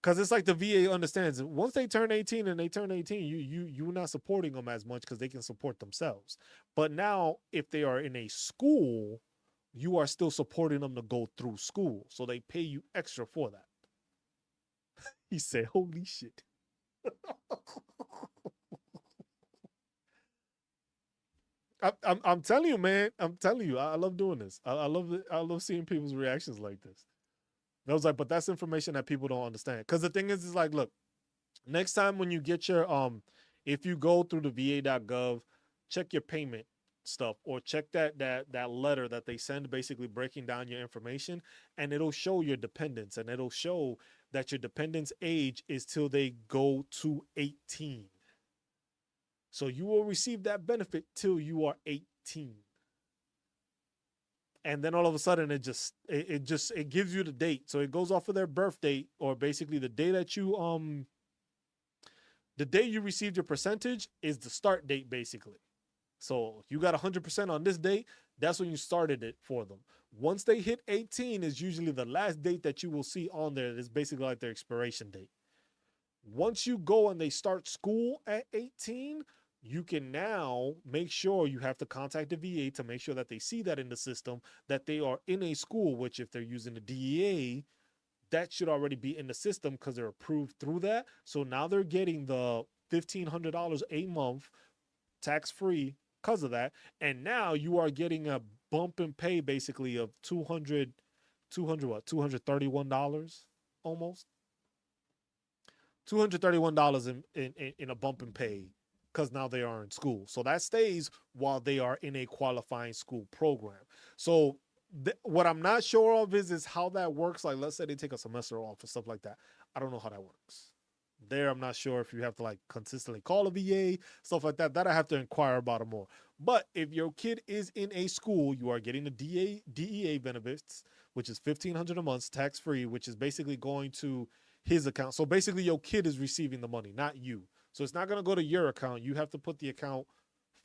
Because it's like the VA understands once they turn 18 and they turn 18, you're not supporting them as much because they can support themselves. But now, if they are in a school, you are still supporting them to go through school, so they pay you extra for that. He said, "Holy shit." I'm telling you, man. I'm telling you, I love doing this. I love it. I love seeing people's reactions like this. And I was like, but that's information that people don't understand. Because the thing is like, look, next time when you get your if you go through the va.gov, check your payment stuff or check that letter that they send basically breaking down your information, and it'll show your dependents, and it'll show that your dependents age is till they go to 18. So you will receive that benefit till you are 18. And then all of a sudden it gives you the date. So it goes off of their birth date, or basically the day that the day you received your percentage is the start date basically. So you got 100% on this date, that's when you started it for them. Once they hit 18 is usually the last date that you will see on there. It's basically like their expiration date. Once you go and they start school at 18, you can now make sure you have to contact the VA to make sure that they see that in the system, that they are in a school, which if they're using the DEA, that should already be in the system because they're approved through that. So now they're getting the $1,500 a month tax-free because of that. And now you are getting a bump in pay basically of $231 almost. $231 in a bump in pay because now they are in school. So that stays while they are in a qualifying school program. So what I'm not sure of is how that works. Like, let's say they take a semester off or stuff like that. I don't know how that works. There, I'm not sure if you have to like consistently call a VA, stuff like that. That I have to inquire about it more. But if your kid is in a school, you are getting the DEA benefits, which is $1,500 a month tax free, which is basically going to his account. So basically, your kid is receiving the money, not you. So it's not going to go to your account. You have to put the account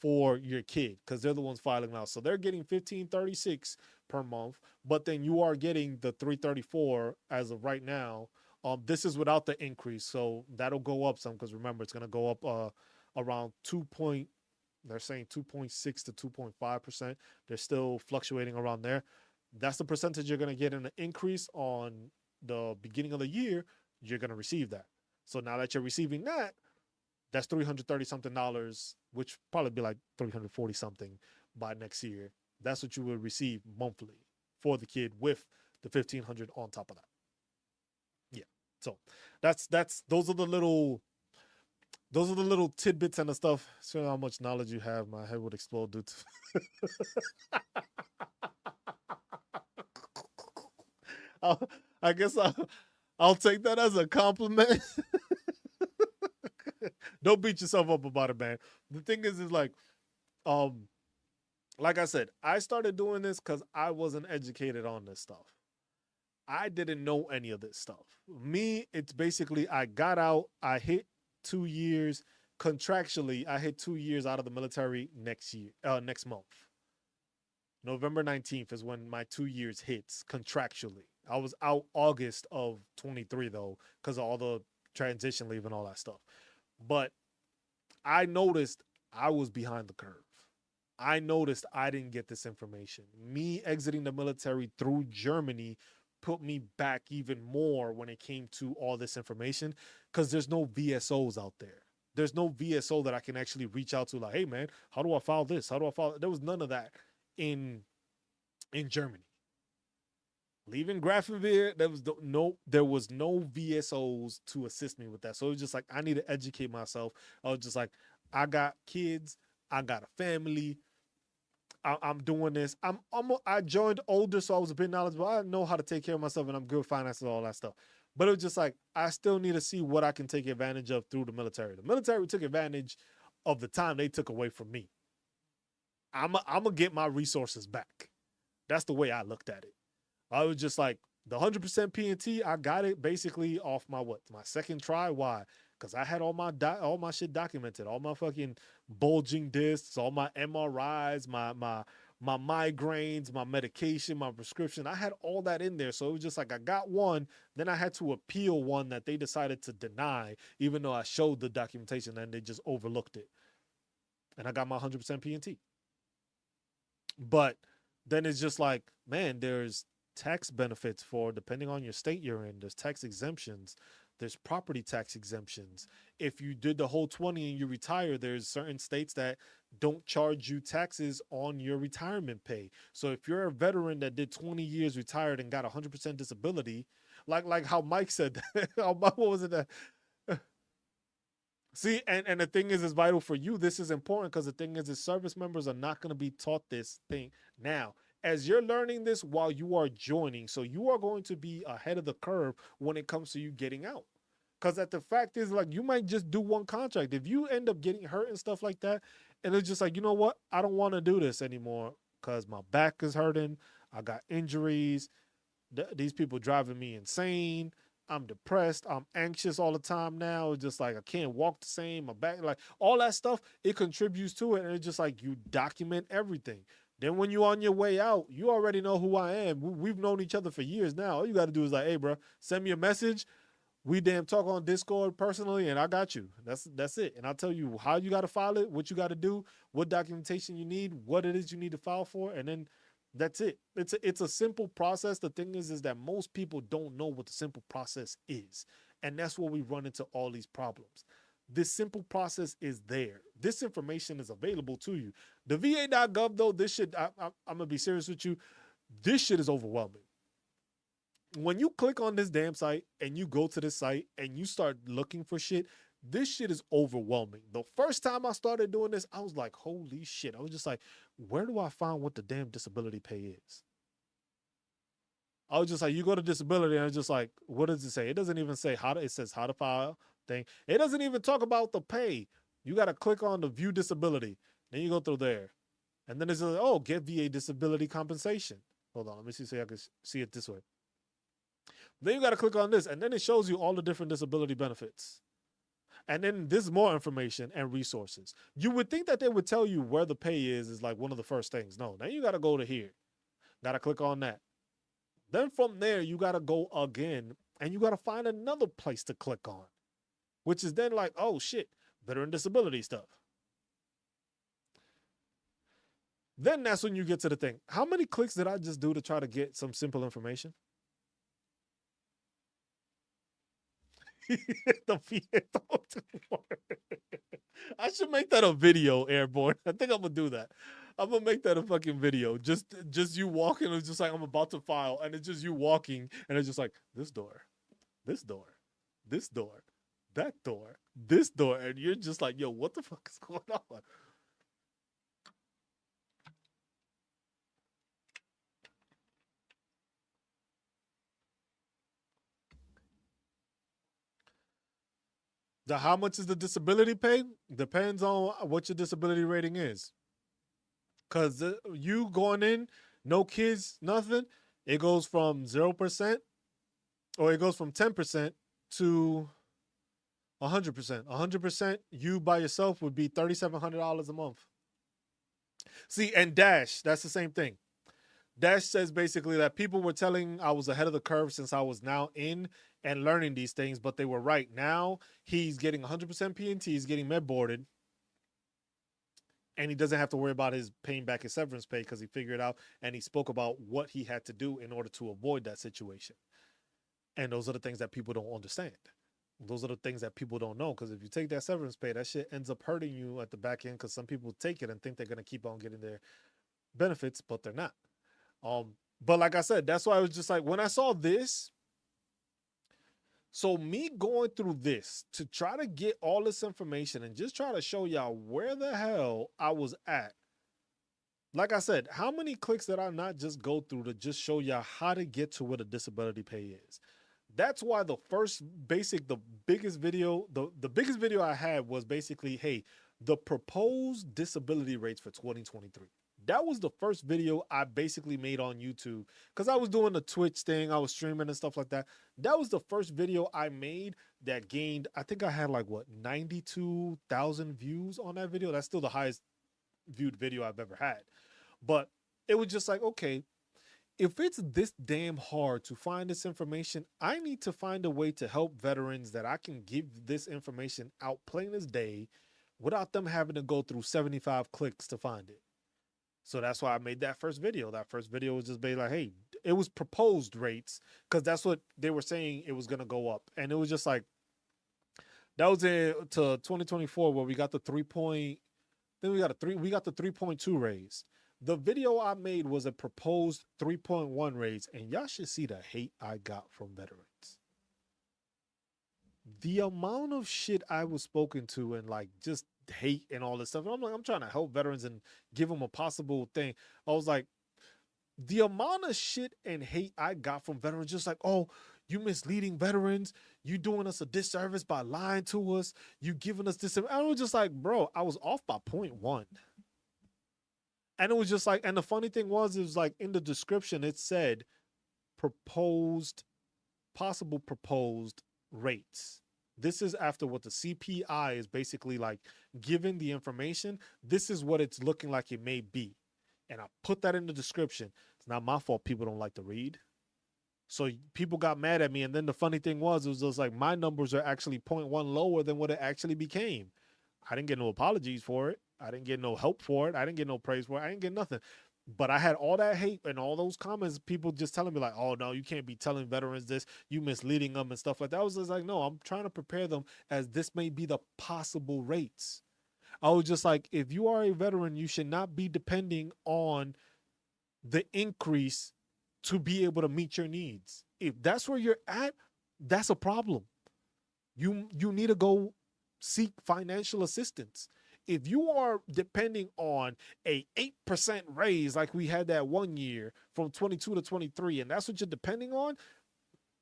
for your kid because they're the ones filing out. So they're getting $1,536 per month, but then you are getting the $334 as of right now. This is without the increase, so that'll go up some because remember it's going to go up around they're saying 2.6 to 2.5%. They're still fluctuating around there. That's the percentage you're going to get in an increase on the beginning of the year. You're going to receive that. So now that you're receiving that, that's $330 something, which probably be like 340 something by next year. That's what you will receive monthly for the kid with the 1,500 on top of that. Yeah. So that's those are the little tidbits and the stuff. So how much knowledge you have, my head would explode, dude. I guess I'll take that as a compliment. Don't beat yourself up about it, man. The thing is like I said, I started doing this because I wasn't educated on this stuff. I didn't know any of this stuff. Me, it's basically I got out, I hit 2 years contractually. I hit 2 years out of the military next month. November 19th is when my 2 years hits contractually. I was out August of 23 though, because of all the transition leave and all that stuff. But I noticed I was behind the curve. I noticed I didn't get this information. Me exiting the military through Germany put me back even more when it came to all this information because there's no VSOs out there. There's no VSO that I can actually reach out to like, hey man, how do I file this? How do I file? There was none of that in Germany. Leaving Grafenwehr, there was no VSOs to assist me with that. So it was just like I need to educate myself. I was just like, I got kids, I got a family. I'm doing this. I joined older, so I was a bit knowledgeable. I know how to take care of myself, and I'm good with finances, all that stuff. But it was just like I still need to see what I can take advantage of through the military. The military took advantage of the time they took away from me. I'm gonna get my resources back. That's the way I looked at it. I was just like the 100% P&T. I got it basically off my second try. Why? Because I had all my shit documented, all my fucking bulging discs, all my MRIs, my my migraines, my medication, my prescription. I had all that in there. So it was just like I got one, then I had to appeal one that they decided to deny, even though I showed the documentation and they just overlooked it. And I got my 100% PNT. But then it's just like, man, there's tax benefits for depending on your state you're in. There's tax exemptions. There's property tax exemptions. If you did the whole 20 and you retire, there's certain states that don't charge you taxes on your retirement pay. So if you're a veteran that did 20 years retired and got 100% disability, like how Mike said, what was it that See, and the thing is, it's vital for you. This is important because the thing is service members are not going to be taught this thing now. As you're learning this while you are joining, so you are going to be ahead of the curve when it comes to you getting out. Because that the fact is, like, you might just do one contract. If you end up getting hurt and stuff like that, and it's just like, you know what? I don't want to do this anymore because my back is hurting. I got injuries. These people driving me insane. I'm depressed. I'm anxious all the time now. It's just like I can't walk the same. My back, like all that stuff, it contributes to it. And it's just like you document everything. Then when you're on your way out, you already know who I am. We've known each other for years now. All you got to do is like, hey, bro, send me a message. We damn talk on Discord personally, and I got you. That's it. And I'll tell you how you got to file it, what you got to do, what documentation you need, what it is you need to file for, and then that's it. It's a simple process. The thing is that most people don't know what the simple process is. And that's where we run into all these problems. This simple process is there. This information is available to you. The VA.gov, though, this shit, I'm going to be serious with you. This shit is overwhelming. When you click on this damn site and you go to this site and you start looking for shit, this shit is overwhelming. The first time I started doing this, I was like, holy shit. I was just like, where do I find what the damn disability pay is? I was just like, you go to disability and it's just like, what does it say? It doesn't even say it says how to file thing. It doesn't even talk about the pay. You got to click on the view disability. Then you go through there. And then it's like, oh, get VA disability compensation. Hold on, let me see so I can see it this way. Then you got to click on this and then it shows you all the different disability benefits. And then there's more information and resources. You would think that they would tell you where the pay is like one of the first things. No, then you got to go to here. Got to click on that. Then from there, you got to go again and you got to find another place to click on, which is then like, oh shit, veteran disability stuff. Then that's when you get to the thing. How many clicks did I just do to try to get some simple information? The VA I should make that a video, Airborne. I think I'm gonna do that. I'm gonna make that a fucking video. Just you walking. It's just like I'm about to file, and it's just you walking, and it's just like this door, this door, this door, that door, this door, and you're just like, yo, what the fuck is going on? How much is the disability pay? Depends on what your disability rating is. Because you going in, no kids, nothing, it goes from 0%, or it goes from 10% to 100%. 100%, you by yourself would be $3,700 a month. See, and Dash, that's the same thing. Dash says basically that people were telling I was ahead of the curve since I was now in and learning these things, but they were right. Now he's getting 100% PNT, he's getting med boarded, and he doesn't have to worry about his paying back his severance pay because he figured out and he spoke about what he had to do in order to avoid that situation. And those are the things that people don't understand. Those are the things that people don't know, because if you take that severance pay, that shit ends up hurting you at the back end, because some people take it and think they're going to keep on getting their benefits, but they're not. But like I said, that's why I was just like, when I saw this, so me going through this to try to get all this information and just try to show y'all where the hell I was at. Like I said, how many clicks did I not just go through to just show y'all how to get to where the disability pay is? That's why the biggest video I had was basically, hey, the proposed disability rates for 2023. That was the first video I basically made on YouTube, because I was doing the Twitch thing, I was streaming and stuff like that. That was the first video I made that gained, I think I had like, 92,000 views on that video. That's still the highest viewed video I've ever had. But it was just like, okay, if it's this damn hard to find this information, I need to find a way to help veterans that I can give this information out plain as day without them having to go through 75 clicks to find it. So that's why I made that first video. That first video was just basically like, hey, it was proposed rates because that's what they were saying it was going to go up. And it was just like, that was it to 2024 where we got the 3 point, then we got the 3.2 raise. The video I made was a proposed 3.1 raise, and y'all should see the hate I got from veterans. The amount of shit I was spoken to and like just hate and all this stuff. And I'm like, I'm trying to help veterans and give them a possible thing. I was like, the amount of shit and hate I got from veterans, just like, oh, you misleading veterans, you doing us a disservice by lying to us, you giving us this. I was just like, bro, I was off by 0.1. And it was just like, and the funny thing was, it was like in the description, it said possible proposed rates. This is after what the CPI is basically like given the information. This is what it's looking like it may be. And I put that in the description. It's not my fault people don't like to read. So people got mad at me. And then the funny thing was, it was just like my numbers are actually 0.1 lower than what it actually became. I didn't get no apologies for it. I didn't get no help for it. I didn't get no praise for it. I didn't get nothing. But I had all that hate and all those comments, people just telling me like, oh, no, you can't be telling veterans this. You misleading them and stuff like that. I was just like, no, I'm trying to prepare them as this may be the possible rates. I was just like, if you are a veteran, you should not be depending on the increase to be able to meet your needs. If that's where you're at, that's a problem. You need to go seek financial assistance. If you are depending on a 8% raise like we had that one year from 22 to 23, and that's what you're depending on,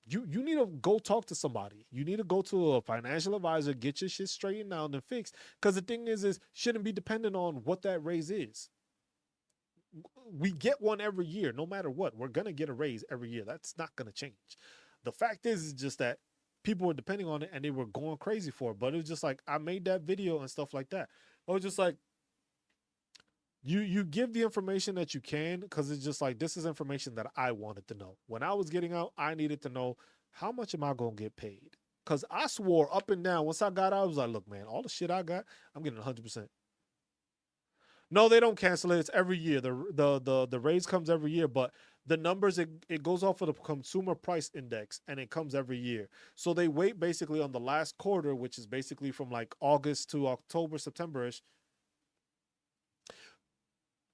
you need to go talk to somebody. You need to go to a financial advisor, get your shit straightened out and fixed. Because the thing is shouldn't be dependent on what that raise is. We get one every year, no matter what. We're going to get a raise every year. That's not going to change. The fact is just that people were depending on it and they were going crazy for it. But it was just like, I made that video and stuff like that. I was just like, you give the information that you can, because it's just like, this is information that I wanted to know. When I was getting out, I needed to know, how much am I going to get paid? Because I swore up and down, once I got out, I was like, look, man, all the shit I got, I'm getting 100%. No, they don't cancel it. It's every year. The raise comes every year, but the numbers, it goes off of the consumer price index, and it comes every year. So they wait basically on the last quarter, which is basically from like August to October, September-ish.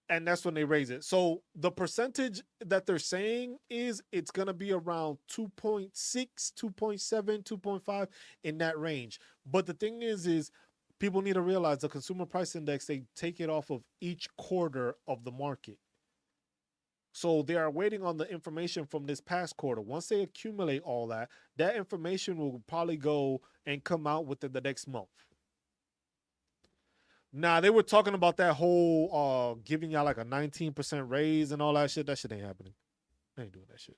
And that's when they raise it. So the percentage that they're saying is it's going to be around 2.6, 2.7, 2.5 in that range. But the thing is people need to realize the consumer price index, they take it off of each quarter of the market. So they are waiting on the information from this past quarter. Once they accumulate all that, that information will probably go and come out within the next month. Nah, they were talking about that whole giving y'all like a 19% raise and all that shit. That shit ain't happening. They ain't doing that shit.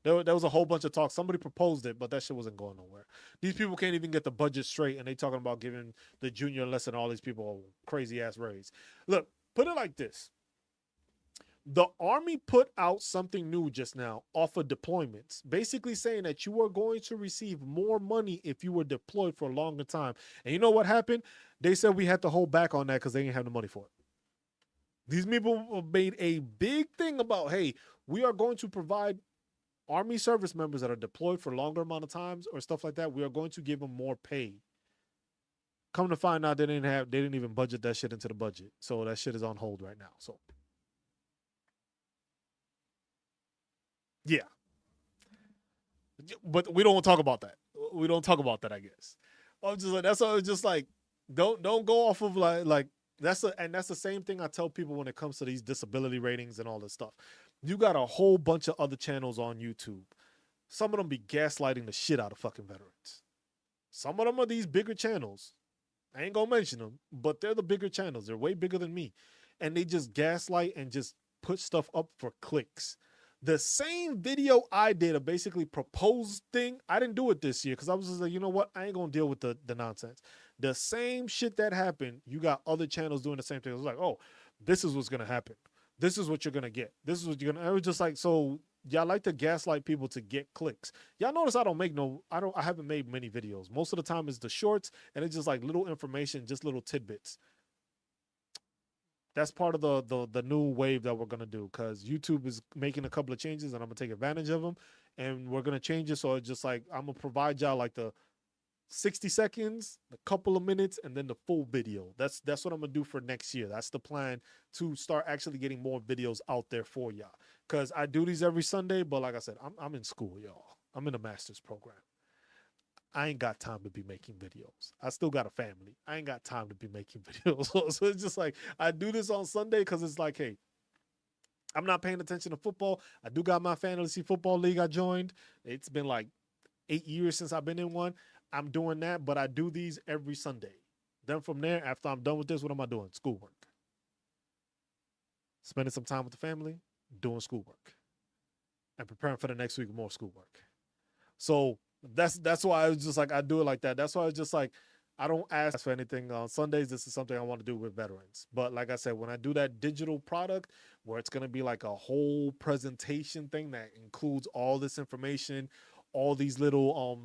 There was a whole bunch of talk. Somebody proposed it, but that shit wasn't going nowhere. These people can't even get the budget straight, and they talking about giving the junior enlist and all these people a crazy ass raise. Look, put it like this. The Army put out something new just now off of deployments, basically saying that you are going to receive more money if you were deployed for a longer time. And you know what happened? They said we had to hold back on that because they didn't have the money for it. These people made a big thing about, hey, we are going to provide Army service members that are deployed for a longer amount of times or stuff like that. We are going to give them more pay. Come to find out, they didn't even budget that shit into the budget. So that shit is on hold right now. So yeah. But we don't want to talk about that. We don't talk about that, I guess. I'm just like, that's always just like, don't go off of like that's the same thing I tell people when it comes to these disability ratings and all this stuff. You got a whole bunch of other channels on YouTube. Some of them be gaslighting the shit out of fucking veterans. Some of them are these bigger channels. I ain't gonna mention them, but they're the bigger channels. They're way bigger than me. And they just gaslight and just put stuff up for clicks. The same video I did, a basically proposed thing, I didn't do it this year because I was just like, you know what? I ain't going to deal with the nonsense. The same shit that happened, you got other channels doing the same thing. It was like, oh, this is what's going to happen. This is what you're gonna get. This is what you're gonna. I was just like, so y'all like to gaslight people to get clicks. Y'all notice I haven't made many videos. Most of the time it's the shorts and it's just like little information, just little tidbits. That's part of the new wave that we're gonna do, because YouTube is making a couple of changes and I'm gonna take advantage of them, and we're gonna change it so it's just like I'm gonna provide y'all like the 60 seconds, a couple of minutes, and then the full video. That's what I'm gonna do for next year. That's the plan, to start actually getting more videos out there for y'all. Cause I do these every Sunday, but like I said, I'm in school, y'all. I'm in a master's program. I ain't got time to be making videos. I still got a family. I ain't got time to be making videos. So it's just like I do this on Sunday because it's like, hey, I'm not paying attention to football. I do got my fantasy football league I joined. It's been like 8 years since I've been in one. I'm doing that, but I do these every Sunday. Then from there, after I'm done with this, what am I doing? Schoolwork. Spending some time with the family, doing schoolwork, and preparing for the next week more schoolwork. So that's why I was just like, I do it like that. That's why I was just like, I don't ask for anything on Sundays. This is something I want to do with veterans. But like I said, when I do that digital product where it's going to be like a whole presentation thing that includes all this information, all these little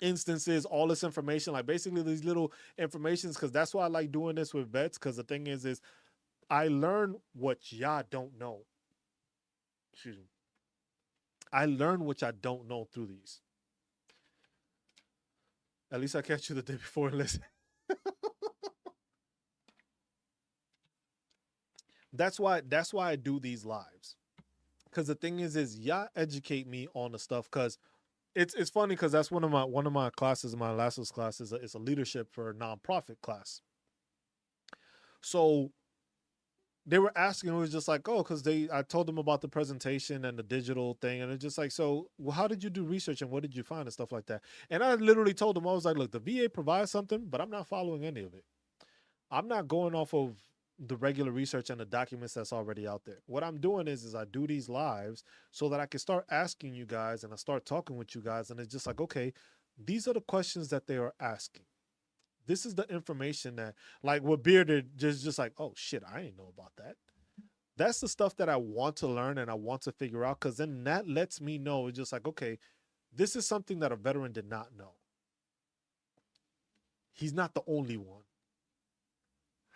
instances, all this information, like basically these little informations, because that's why I like doing this with vets, because the thing is I learn what y'all don't know. Excuse me. I learn what I don't know through these. At least I catch you the day before and listen. That's why I do these lives. Cause the thing is y'all educate me on the stuff. Cause it's funny, because that's one of my classes, my last class is a leadership for a nonprofit class. So they were asking, it was just like, oh, because I told them about the presentation and the digital thing, and it's just like, so well, how did you do research and what did you find and stuff like that? And I literally told them, I was like, look, the VA provides something, but I'm not following any of it. I'm not going off of the regular research and the documents that's already out there. What I'm doing is I do these lives so that I can start asking you guys and I start talking with you guys, and it's just like, okay, these are the questions that they are asking. This is the information that, like with Bearded, just like, oh shit, I didn't know about that. That's the stuff that I want to learn and I want to figure out, because then that lets me know, it's just like, okay, this is something that a veteran did not know. He's not the only one.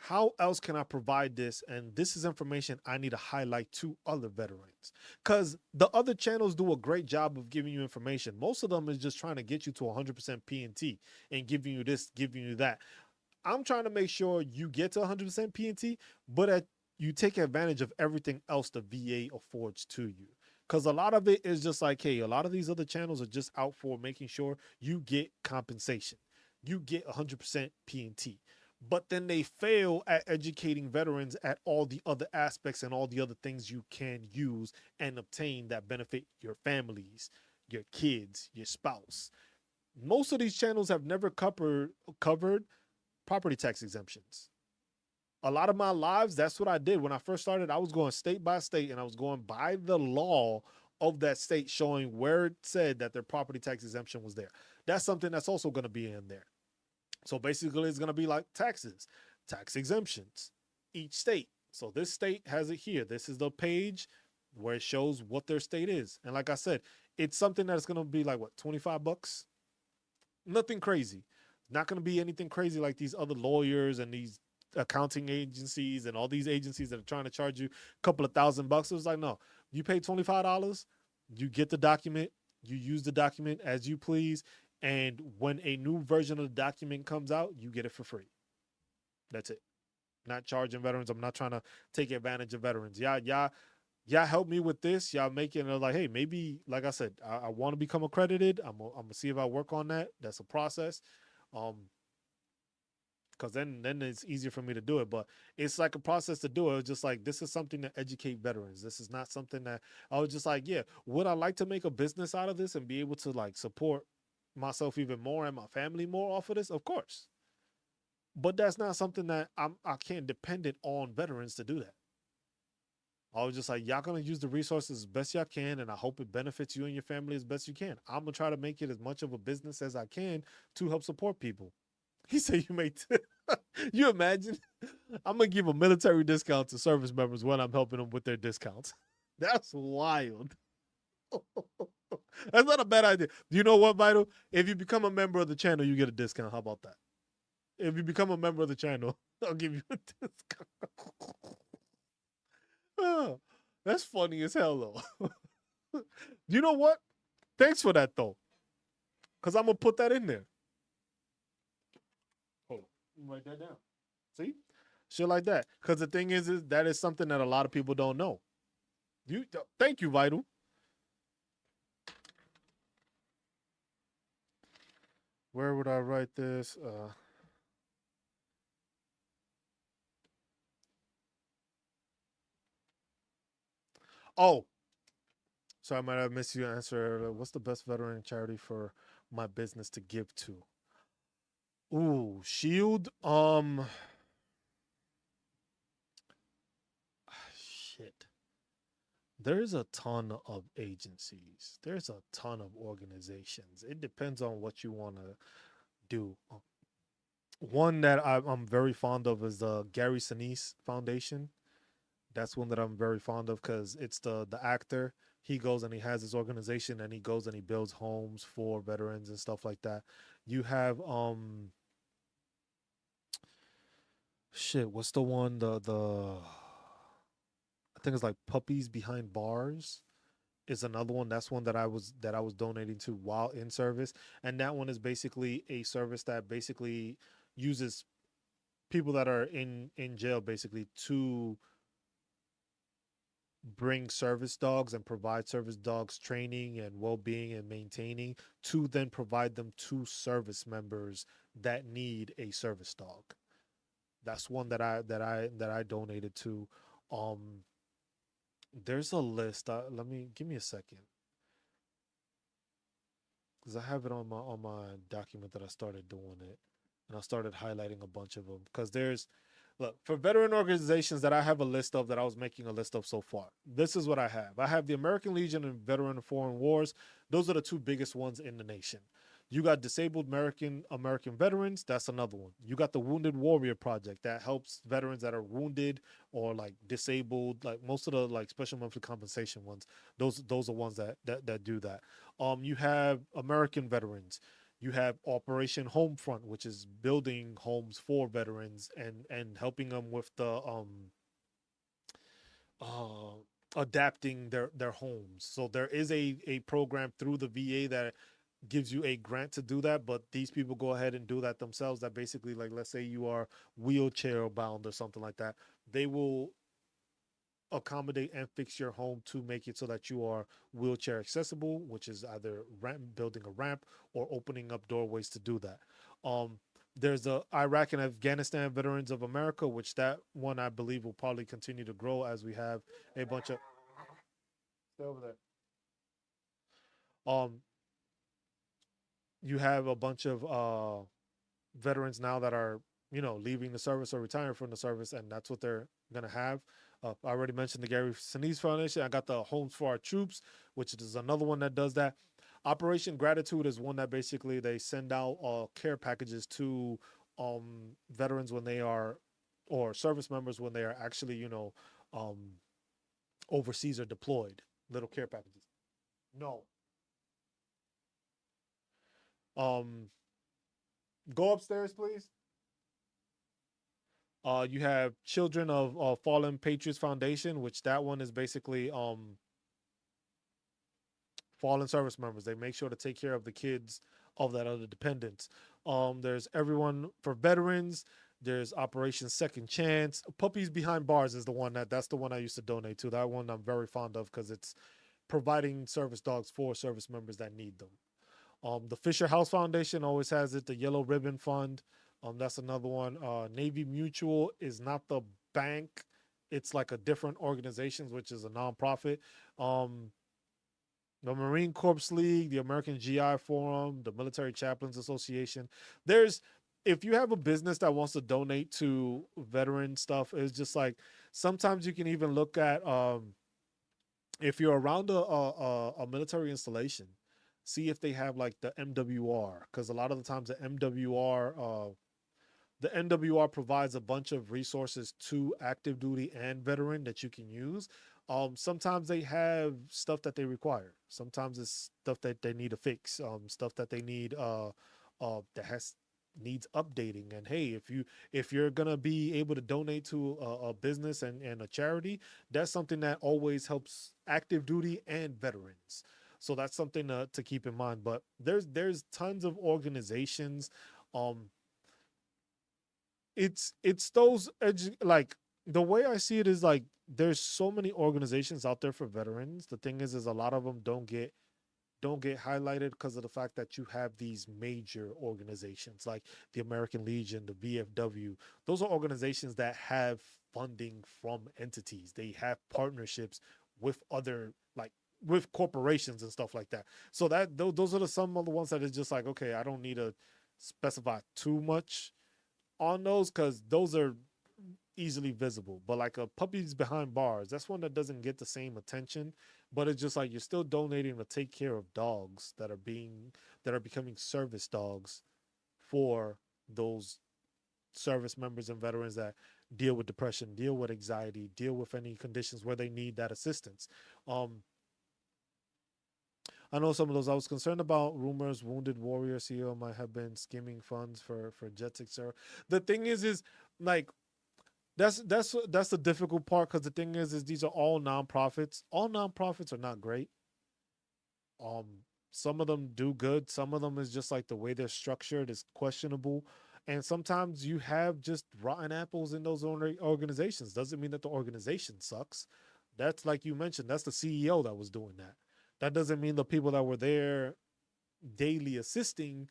How else can I provide this? And this is information I need to highlight to other veterans, because the other channels do a great job of giving you information. Most of them is just trying to get you to 100% P&T and giving you this, giving you that. I'm trying to make sure you get to 100% P&T, but you take advantage of everything else the VA affords to you. Because a lot of it is just like, hey, a lot of these other channels are just out for making sure you get compensation. You get 100% P&T. But then they fail at educating veterans at all the other aspects and all the other things you can use and obtain that benefit your families, your kids, your spouse. Most of these channels have never covered property tax exemptions. A lot of my lives, that's what I did. When I first started, I was going state by state and I was going by the law of that state, showing where it said that their property tax exemption was there. That's something that's also going to be in there. So basically it's going to be like taxes, tax exemptions, each state. So this state has it here. This is the page where it shows what their state is. And like I said, it's something that's going to be like, what, $25? Nothing crazy. Not going to be anything crazy like these other lawyers and these accounting agencies and all these agencies that are trying to charge you a couple of $1,000. It was like, no, you pay $25, you get the document, you use the document as you please. And when a new version of the document comes out, you get it for free. That's it. Not charging veterans. I'm not trying to take advantage of veterans. Y'all help me with this. Y'all making it like, hey, maybe, like I said, I want to become accredited. I'm gonna see if I work on that. That's a process. Because then it's easier for me to do it. But it's like a process to do it. It's just like, this is something to educate veterans. This is not something that I was just like, yeah, would I like to make a business out of this and be able to like support myself even more and my family more off of this? Of course. But that's not something that I can't depend it on veterans to do that. I was just like, y'all gonna use the resources as best y'all can, and I hope it benefits you and your family as best you can. I'm gonna try to make it as much of a business as I can to help support people. He said you made You imagine? I'm gonna give a military discount to service members when I'm helping them with their discounts. That's wild. That's not a bad idea. Do you know what, Vital? If you become a member of the channel, you get a discount. How about that? If you become a member of the channel, I'll give you a discount. Oh, that's funny as hell, though. You know what? Thanks for that, though, because I'm gonna put that in there. Hold on, write that down. See, shit like that. Because the thing is that is something that a lot of people don't know. You, thank you, Vital. Where would I write this? Oh, so I might have missed you answer. What's the best veteran charity for my business to give to? Ooh, Shield. Shit. There's a ton of agencies. There's a ton of organizations. It depends on what you want to do. One that I'm very fond of is the Gary Sinise Foundation. That's one that I'm very fond of because it's the actor. He goes and he has his organization and he goes and he builds homes for veterans and stuff like that. You have shit, what's the one the I think it's like Puppies Behind Bars is another one. That's one that I was donating to while in service, and that one is basically a service that basically uses people that are in jail basically to bring service dogs and provide service dogs training and well-being and maintaining to then provide them to service members that need a service dog. That's one that I donated to. um there's a list. Let me give me a second because I have it on my document that I started doing it, and I started highlighting a bunch of them because there's look for veteran organizations that I have a list of that I was making a list of so far. This is what I have. I have the American Legion and Veteran of Foreign Wars. Those are the two biggest ones in the nation. You got Disabled American Veterans. That's another one. You got the Wounded Warrior Project that helps veterans that are wounded or like disabled. Like most of the like special monthly compensation ones. Those are ones that do that. You have American Veterans. You have Operation Homefront, which is building homes for veterans and helping them with the uh adapting their homes. So there is a program through the VA that gives you a grant to do that, but these people go ahead and do that themselves. That basically, like, let's say you are wheelchair bound or something like that, they will accommodate and fix your home to make it so that you are wheelchair accessible, which is either building a ramp or opening up doorways to do that. There's the Iraq and Afghanistan Veterans of America, which that one I believe will probably continue to grow as we have a bunch of stay over there. Um, you have a bunch of veterans now that are leaving the service or retiring from the service, and that's what they're gonna have. I already mentioned the Gary Sinise Foundation. I got the Homes for Our Troops, which is another one that does that. Operation Gratitude is one that basically they send out care packages to veterans when they are or service members when they are actually um, overseas or deployed. Little care packages. No. Um, go upstairs, please. You have Children of Fallen Patriots Foundation, which that one is basically fallen service members. They make sure to take care of the kids of that other dependents. There's Everyone for Veterans. There's Operation Second Chance. Puppies Behind Bars is the one that's the one I used to donate to. That one I'm very fond of because it's providing service dogs for service members that need them. The Fisher House Foundation always has it. The Yellow Ribbon Fund. That's another one. Navy Mutual is not the bank. It's like a different organization, which is a nonprofit. Um, the Marine Corps League, the American GI Forum, the Military Chaplains Association. There's if you have a business that wants to donate to veteran stuff, it's just like sometimes you can even look at if you're around a military installation, see if they have like the MWR because a lot of the times the MWR the NWR provides a bunch of resources to active duty and veteran that you can use. Sometimes they have stuff that they require. Sometimes it's stuff that they need to fix. Stuff that they need that has needs updating. And hey, if you're gonna be able to donate to a business and a charity, that's something that always helps active duty and veterans. So that's something to keep in mind. But there's tons of organizations. Um, it's those like the way I see it is like there's so many organizations out there for veterans. The thing is a lot of them don't get highlighted because of the fact that you have these major organizations like the American Legion, the VFW. Those are organizations that have funding from entities. They have partnerships with other like with corporations and stuff like that. So that those are some of the ones that is just like okay, I don't need to specify too much on those because those are easily visible. But like a puppies behind bars, that's one that doesn't get the same attention. But it's just like you're still donating to take care of dogs that are becoming service dogs for those service members and veterans that deal with depression, deal with anxiety, deal with any conditions where they need that assistance. Um, I know some of those. I was concerned about rumors Wounded Warrior CEO might have been skimming funds for Jets, etc. The thing is like that's the difficult part because the thing is these are all nonprofits. All nonprofits are not great. Um, some of them do good. Some of them is just like the way they're structured is questionable, and sometimes you have just rotten apples in those organizations. Doesn't mean that the organization sucks. That's like you mentioned. That's the CEO that was doing that. That doesn't mean the people that were there daily assisting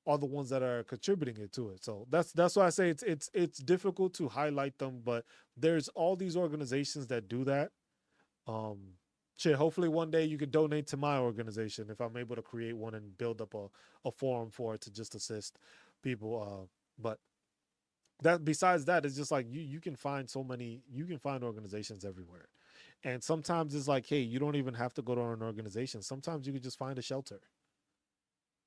are the ones that are contributing it to it. So that's why I say it's difficult to highlight them, but there's all these organizations that do that. Um Shit, hopefully one day you could donate to my organization if I'm able to create one and build up a forum for it to just assist people. But that besides that, it's just like you can find so many you can find organizations everywhere. And sometimes it's like, hey, you don't even have to go to an organization. Sometimes you can just find a shelter.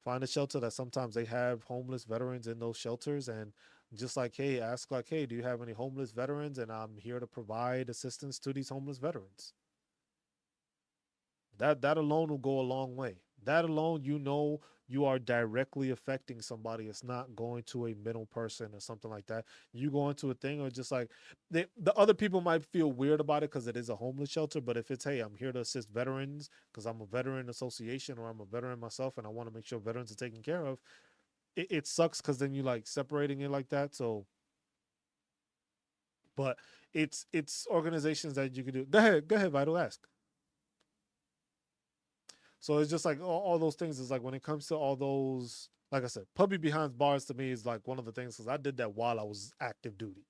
Find a shelter that sometimes they have homeless veterans in those shelters and just like hey ask like hey do you have any homeless veterans and I'm here to provide assistance to these homeless veterans. That alone will go a long way. That alone, you are directly affecting somebody. It's not going to a middle person or something like that. You go into a thing or just like the other people might feel weird about it because it is a homeless shelter. But if it's hey, I'm here to assist veterans because I'm a veteran association or I'm a veteran myself and I want to make sure veterans are taken care of, it sucks because then you like separating it like that. So, but it's organizations that you could do. Go ahead, Vital. Ask. So it's just like all those things is like when it comes to all those, like I said, puppy behind bars to me is like one of the things because I did that while I was active duty.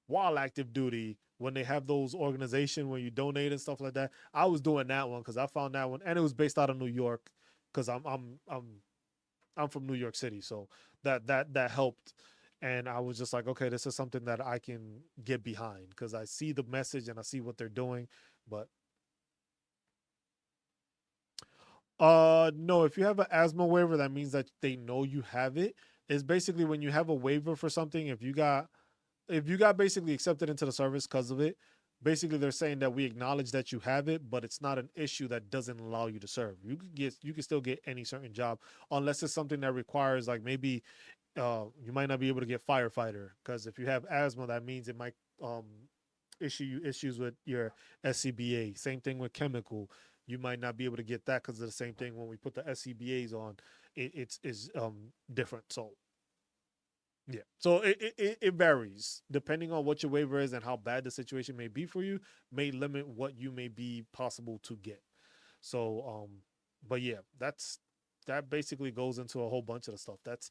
While active duty, when they have those organization where you donate and stuff like that, I was doing that one because I found that one and it was based out of New York because I'm from New York City, so that helped. And I was just like, okay, this is something that I can get behind because I see the message and I see what they're doing. But no, if you have an asthma waiver, that means that they know you have it. It's basically when you have a waiver for something, if you got basically accepted into the service because of it, basically they're saying that we acknowledge that you have it, but it's not an issue that doesn't allow you to serve. You can still get any certain job unless it's something that requires like maybe you might not be able to get firefighter because if you have asthma, that means it might um issue you issues with your SCBA. Same thing with chemical. You might not be able to get that because of the same thing when we put the SCBAs on. It's is different. So yeah, so it varies depending on what your waiver is and how bad the situation may be for you. May limit what you may be possible to get. So but yeah, that basically goes into a whole bunch of the stuff. That's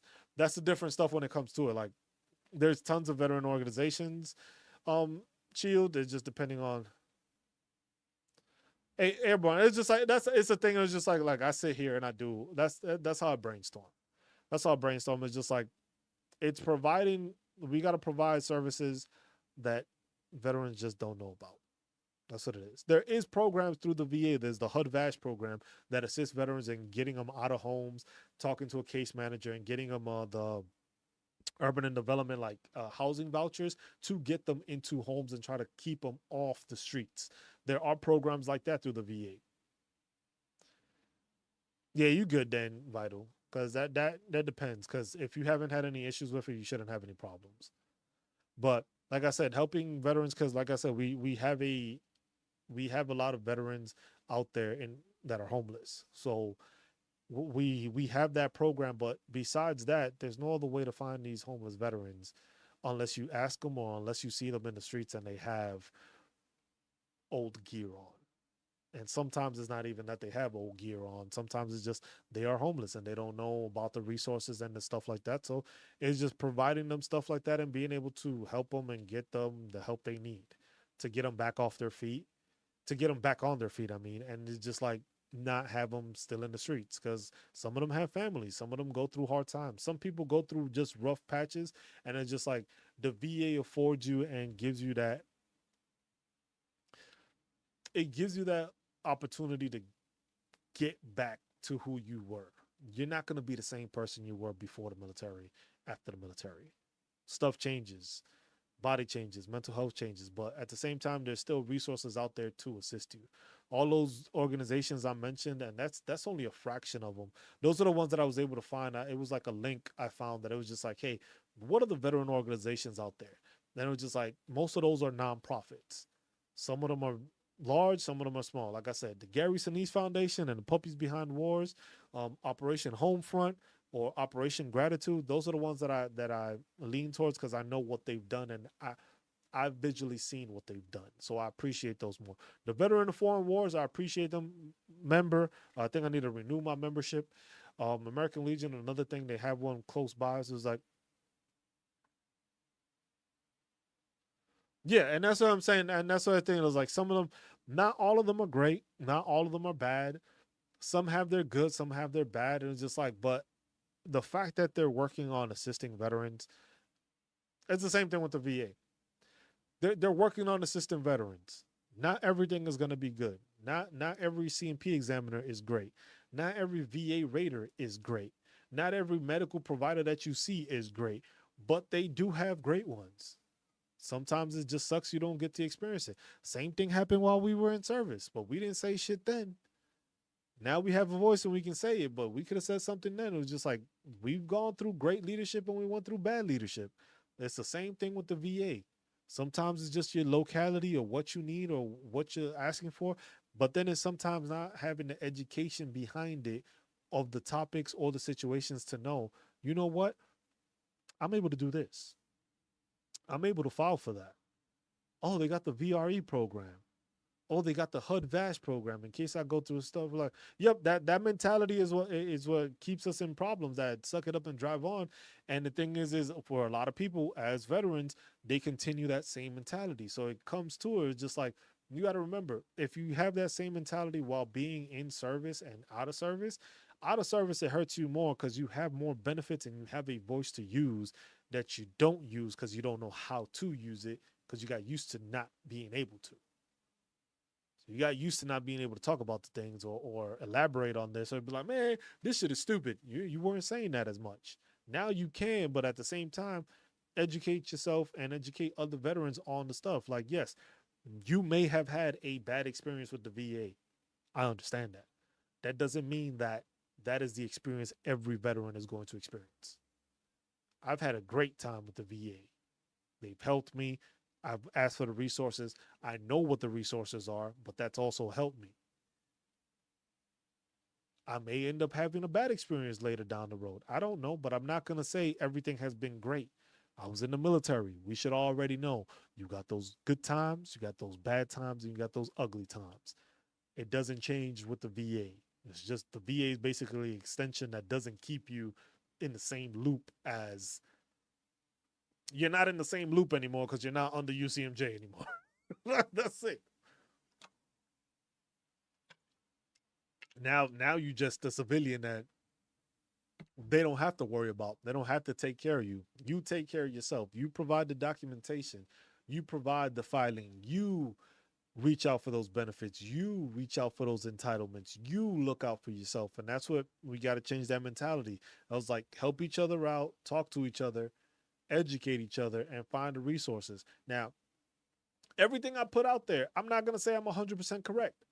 the different stuff when it comes to it. Like there's tons of veteran organizations. Shield is just depending on airborne. It's just like it's a thing. It's just like I sit here and I do. That's how I brainstorm. That's how I brainstorm. It's just like it's providing. We got to provide services that veterans just don't know about. That's what it is. There is programs through the VA. There's the HUD-VASH program that assists veterans in getting them out of homes, talking to a case manager, and getting them urban and development, like housing vouchers, to get them into homes and try to keep them off the streets. There are programs like that through the VA. Yeah, you good then, Vital, because that depends. Because if you haven't had any issues with it, you shouldn't have any problems. But like I said, helping veterans, because like I said, we have a lot of veterans out there in that are homeless. So we have that program, but besides that, there's no other way to find these homeless veterans unless you ask them or unless you see them in the streets and they have old gear on. And sometimes it's not even that they have old gear on. Sometimes it's just they are homeless and they don't know about the resources and the stuff like that. So it's just providing them stuff like that and being able to help them and get them the help they need to get them back off their feet, to get them back on their feet. I mean, and it's just like not have them still in the streets, because some of them have families, some of them go through hard times, some people go through just rough patches, and it's just like the VA affords you and gives you that, it gives you that opportunity to get back to who you were. You're not going to be the same person you were before the military, after the military. Stuff changes, body changes, mental health changes, but at the same time, there's still resources out there to assist you. All those organizations I mentioned, and that's only a fraction of them. Those are the ones that I was able to find. It was like a link I found that it was just like, hey, what are the veteran organizations out there? Then it was just like most of those are nonprofits. Some of them are large, some of them are small. Like I said, the Gary Sinise Foundation and the Puppies Behind Wars, Operation Homefront, or Operation Gratitude. Those are the ones that I lean towards because I know what they've done, and I've visually seen what they've done. So I appreciate those more. The Veteran of Foreign Wars, I appreciate them. Member, I think I need to renew my membership. American Legion, another thing, they have one close by. So it's like, yeah, and that's what I'm saying. And that's what I think. It was like some of them, not all of them are great. Not all of them are bad. Some have their good, some have their bad. And it's just like, but the fact that they're working on assisting veterans, it's the same thing with the VA. They're working on assisting veterans. Not everything is going to be good. Not every CMP examiner is great. Not every VA rater is great. Not every medical provider that you see is great, but they do have great ones. Sometimes it just sucks you don't get to experience it. Same thing happened while we were in service, but we didn't say shit then. Now we have a voice and we can say it, but we could have said something then. It was just like we've gone through great leadership and we went through bad leadership. It's the same thing with the VA. Sometimes it's just your locality or what you need or what you're asking for, but then it's sometimes not having the education behind it of the topics or the situations to know, you know what? I'm able to do this. I'm able to file for that. Oh, they got the VRE program. Oh, they got the HUD VASH program. In case I go through stuff like, yep, that mentality is what keeps us in problems. That suck it up and drive on. And the thing is for a lot of people as veterans, they continue that same mentality. So it comes to it, it's just like you got to remember, if you have that same mentality while being in service and out of service it hurts you more because you have more benefits and you have a voice to use that you don't use because you don't know how to use it because you got used to not being able to. You got used to not being able to talk about the things or elaborate on this. So it'd be like, man, this shit is stupid. You weren't saying that as much. Now you can, but at the same time, educate yourself and educate other veterans on the stuff. Like, yes, you may have had a bad experience with the VA. I understand that. That doesn't mean that that is the experience every veteran is going to experience. I've had a great time with the VA. They've helped me. I've asked for the resources. I know what the resources are, but that's also helped me. I may end up having a bad experience later down the road. I don't know, but I'm not going to say everything has been great. I was in the military. We should already know you got those good times, you got those bad times, and you got those ugly times. It doesn't change with the VA. It's just the VA is basically an extension that doesn't keep you in the same loop as you're not in the same loop anymore because you're not under UCMJ anymore. That's it. Now you just a civilian that they don't have to worry about. They don't have to take care of you. You take care of yourself. You provide the documentation. You provide the filing. You reach out for those benefits. You reach out for those entitlements. You look out for yourself. And that's what we got to change that mentality. I was like, help each other out, talk to each other, educate each other, and find the resources. Now, everything I put out there, I'm not gonna say I'm 100% correct,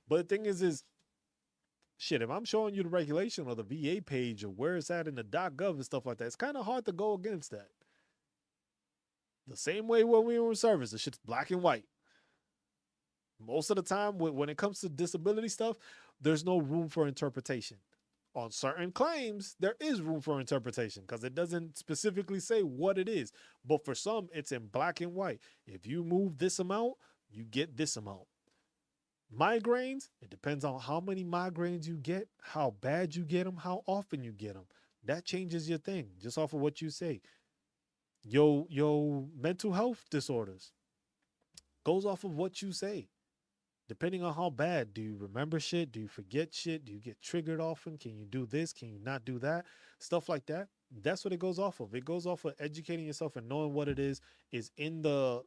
but the thing is shit. If I'm showing you the regulation or the VA page or where it's at in the .gov and stuff like that, it's kind of hard to go against that. The same way when we were in service, the shit's black and white. Most of the time, when it comes to disability stuff, there's no room for interpretation. On certain claims, there is room for interpretation because it doesn't specifically say what it is. But for some, it's in black and white. If you move this amount, you get this amount. Migraines, it depends on how many migraines you get, how bad you get them, how often you get them. That changes your thing just off of what you say. Yo, mental health disorders goes off of what you say. Depending on how bad, do you remember shit? Do you forget shit? Do you get triggered often? Can you do this? Can you not do that? Stuff like that. That's what it goes off of. It goes off of educating yourself and knowing what it is in the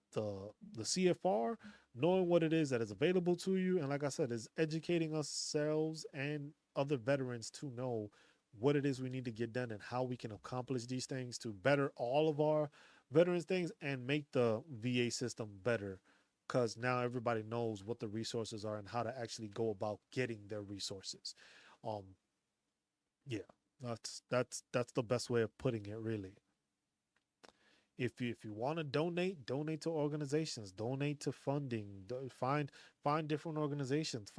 CFR, knowing what it is that is available to you. And like I said, is educating ourselves and other veterans to know what it is we need to get done and how we can accomplish these things to better all of our veterans things and make the VA system better, because now everybody knows what the resources are and how to actually go about getting their resources. Um, yeah, that's the best way of putting it, really. If you want to donate, donate to organizations, donate to funding, find different organizations.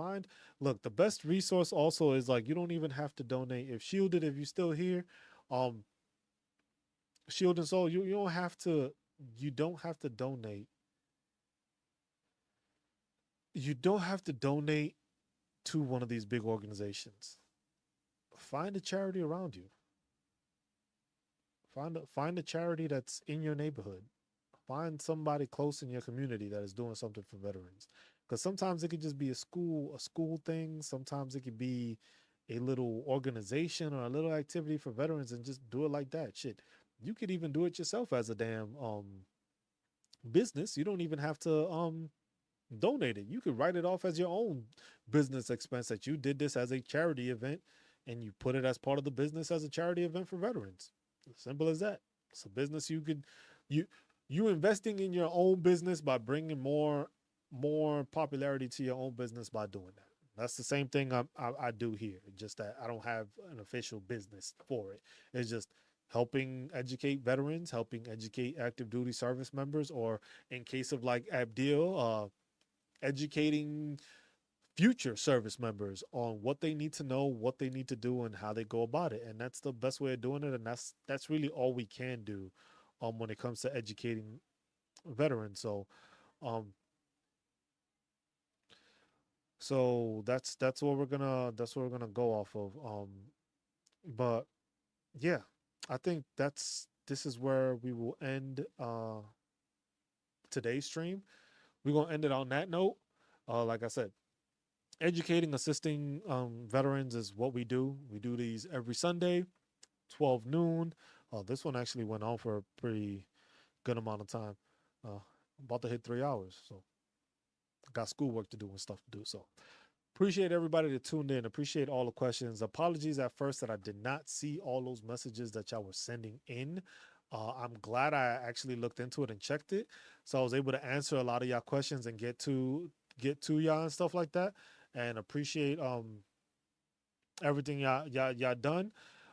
Look, the best resource also is like you don't even have to donate. If Shielded, if you're still here, um, Shield and Soul, you don't have to donate. You don't have to donate to one of these big organizations. Find a charity around you. Find a charity that's in your neighborhood. Find somebody close in your community that is doing something for veterans. Because sometimes it could just be a school thing. Sometimes it could be a little organization or a little activity for veterans, and just do it like that. Shit, you could even do it yourself as a damn business. You don't even have to donate it. You could write it off as your own business expense that you did this as a charity event, and you put it as part of the business as a charity event for veterans. Simple as that. It's a business you investing in your own business by bringing more popularity to your own business by doing that. That's the same thing I do here. Just that I don't have an official business for it. It's just helping educate veterans, helping educate active duty service members, or in case of like Abdil, educating future service members on what they need to know, what they need to do, and how they go about it. And that's the best way of doing it. And that's really all we can do when it comes to educating veterans. Um so that's what we're gonna go off of. But yeah, I think this is where we will end today's stream. We're gonna end it on that note. Like I said, educating, assisting veterans is what we do. We do these every Sunday, 12 noon. This one actually went on for a pretty good amount of time. I'm about to hit 3 hours, so I got schoolwork to do and stuff to do. So appreciate everybody that tuned in. Appreciate all the questions. Apologies at first that I did not see all those messages that y'all were sending in. I'm glad I actually looked into it and checked it, so I was able to answer a lot of y'all questions and get to y'all and stuff like that. And appreciate everything y'all done.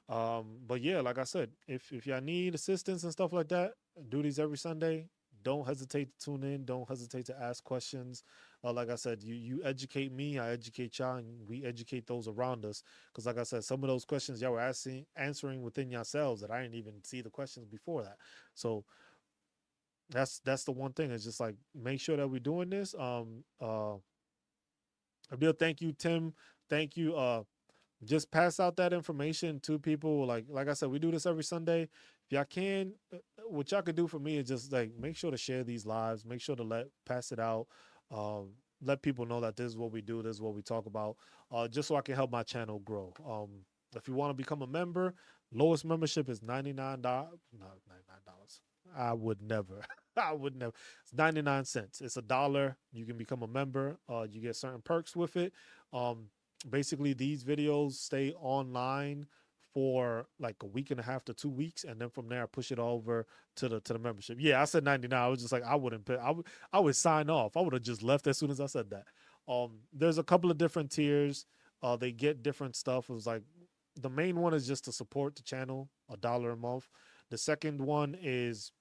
But yeah, like I said, if y'all need assistance and stuff like that, do these every Sunday. Don't hesitate to tune in. Don't hesitate to ask questions. Like I said, you educate me, I educate y'all, and we educate those around us. Because like I said, some of those questions y'all were answering within yourselves that I didn't even see the questions before that. So that's the one thing. It's just like make sure that we're doing this. Abdul, thank you. Tim, thank you. Just pass out that information to people. Like I said, we do this every Sunday. If y'all can, what y'all can do for me is just like make sure to share these lives. Make sure to pass it out. Let people know that this is what we do. This is what we talk about. Just so I can help my channel grow. If you want to become a member, lowest membership is $99. Not $99. I would never. I would never. It's 99 cents. It's $1. You can become a member. You get certain perks with it. Basically, these videos stay online for like a week and a half to 2 weeks, and then from there I push it over to the membership. Yeah, I said 99. I was just like, I wouldn't pay. I would sign off. I would have just left as soon as I said that. There's a couple of different tiers. They get different stuff. It was like the main one is just to support the channel, $1 a month. The second one is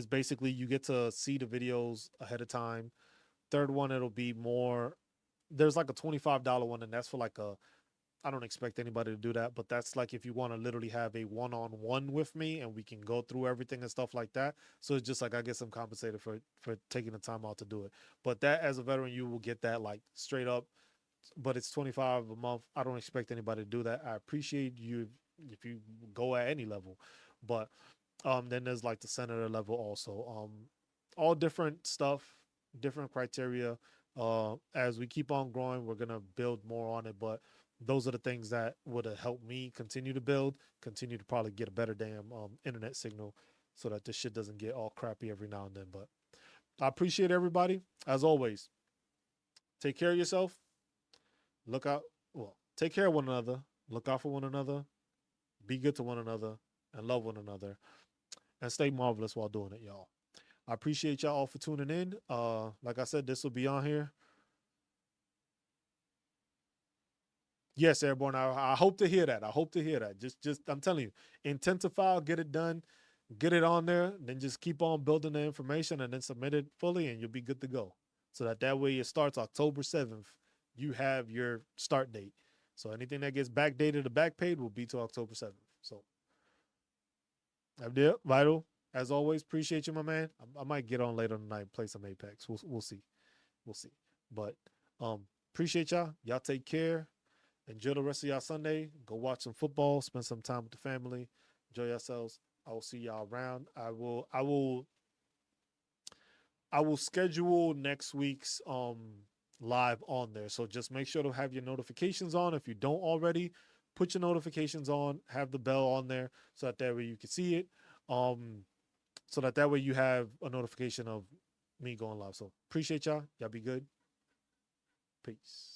basically you get to see the videos ahead of time. Third one, it'll be more. There's like a $25 one, and that's for like a. I don't expect anybody to do that, but that's like if you want to literally have a one-on-one with me and we can go through everything and stuff like that. So it's just like I get some compensated for taking the time out to do it. But that as a veteran, you will get that like straight up. But it's 25 a month. I don't expect anybody to do that. I appreciate you if you go at any level, but then there's like the senator level also. All different stuff, different criteria. As we keep on growing, we're gonna build more on it. But those are the things that would have helped me continue to build, continue to probably get a better damn internet signal, so that this shit doesn't get all crappy every now and then. But I appreciate everybody as always. Take care of yourself. Look out. Well, take care of one another. Look out for one another. Be good to one another and love one another, and stay marvelous while doing it, y'all. I appreciate y'all all for tuning in. Like I said, this will be on here. Yes, Airborne. I hope to hear that. I hope to hear that. Just I'm telling you, intensify, get it done, get it on there, then just keep on building the information and then submit it fully, and you'll be good to go. So that way it starts October 7th. You have your start date. So anything that gets backdated or backpaid will be to October 7th. So Abdil, Vital, as always, appreciate you, my man. I might get on later tonight and play some Apex. We'll see. We'll see. But appreciate y'all. Y'all take care. Enjoy the rest of y'all Sunday. Go watch some football. Spend some time with the family. Enjoy yourselves. I will see y'all around. I will schedule next week's live on there. So just make sure to have your notifications on. If you don't already, put your notifications on. Have the bell on there so that way you can see it. So that way you have a notification of me going live. So appreciate y'all. Y'all be good. Peace.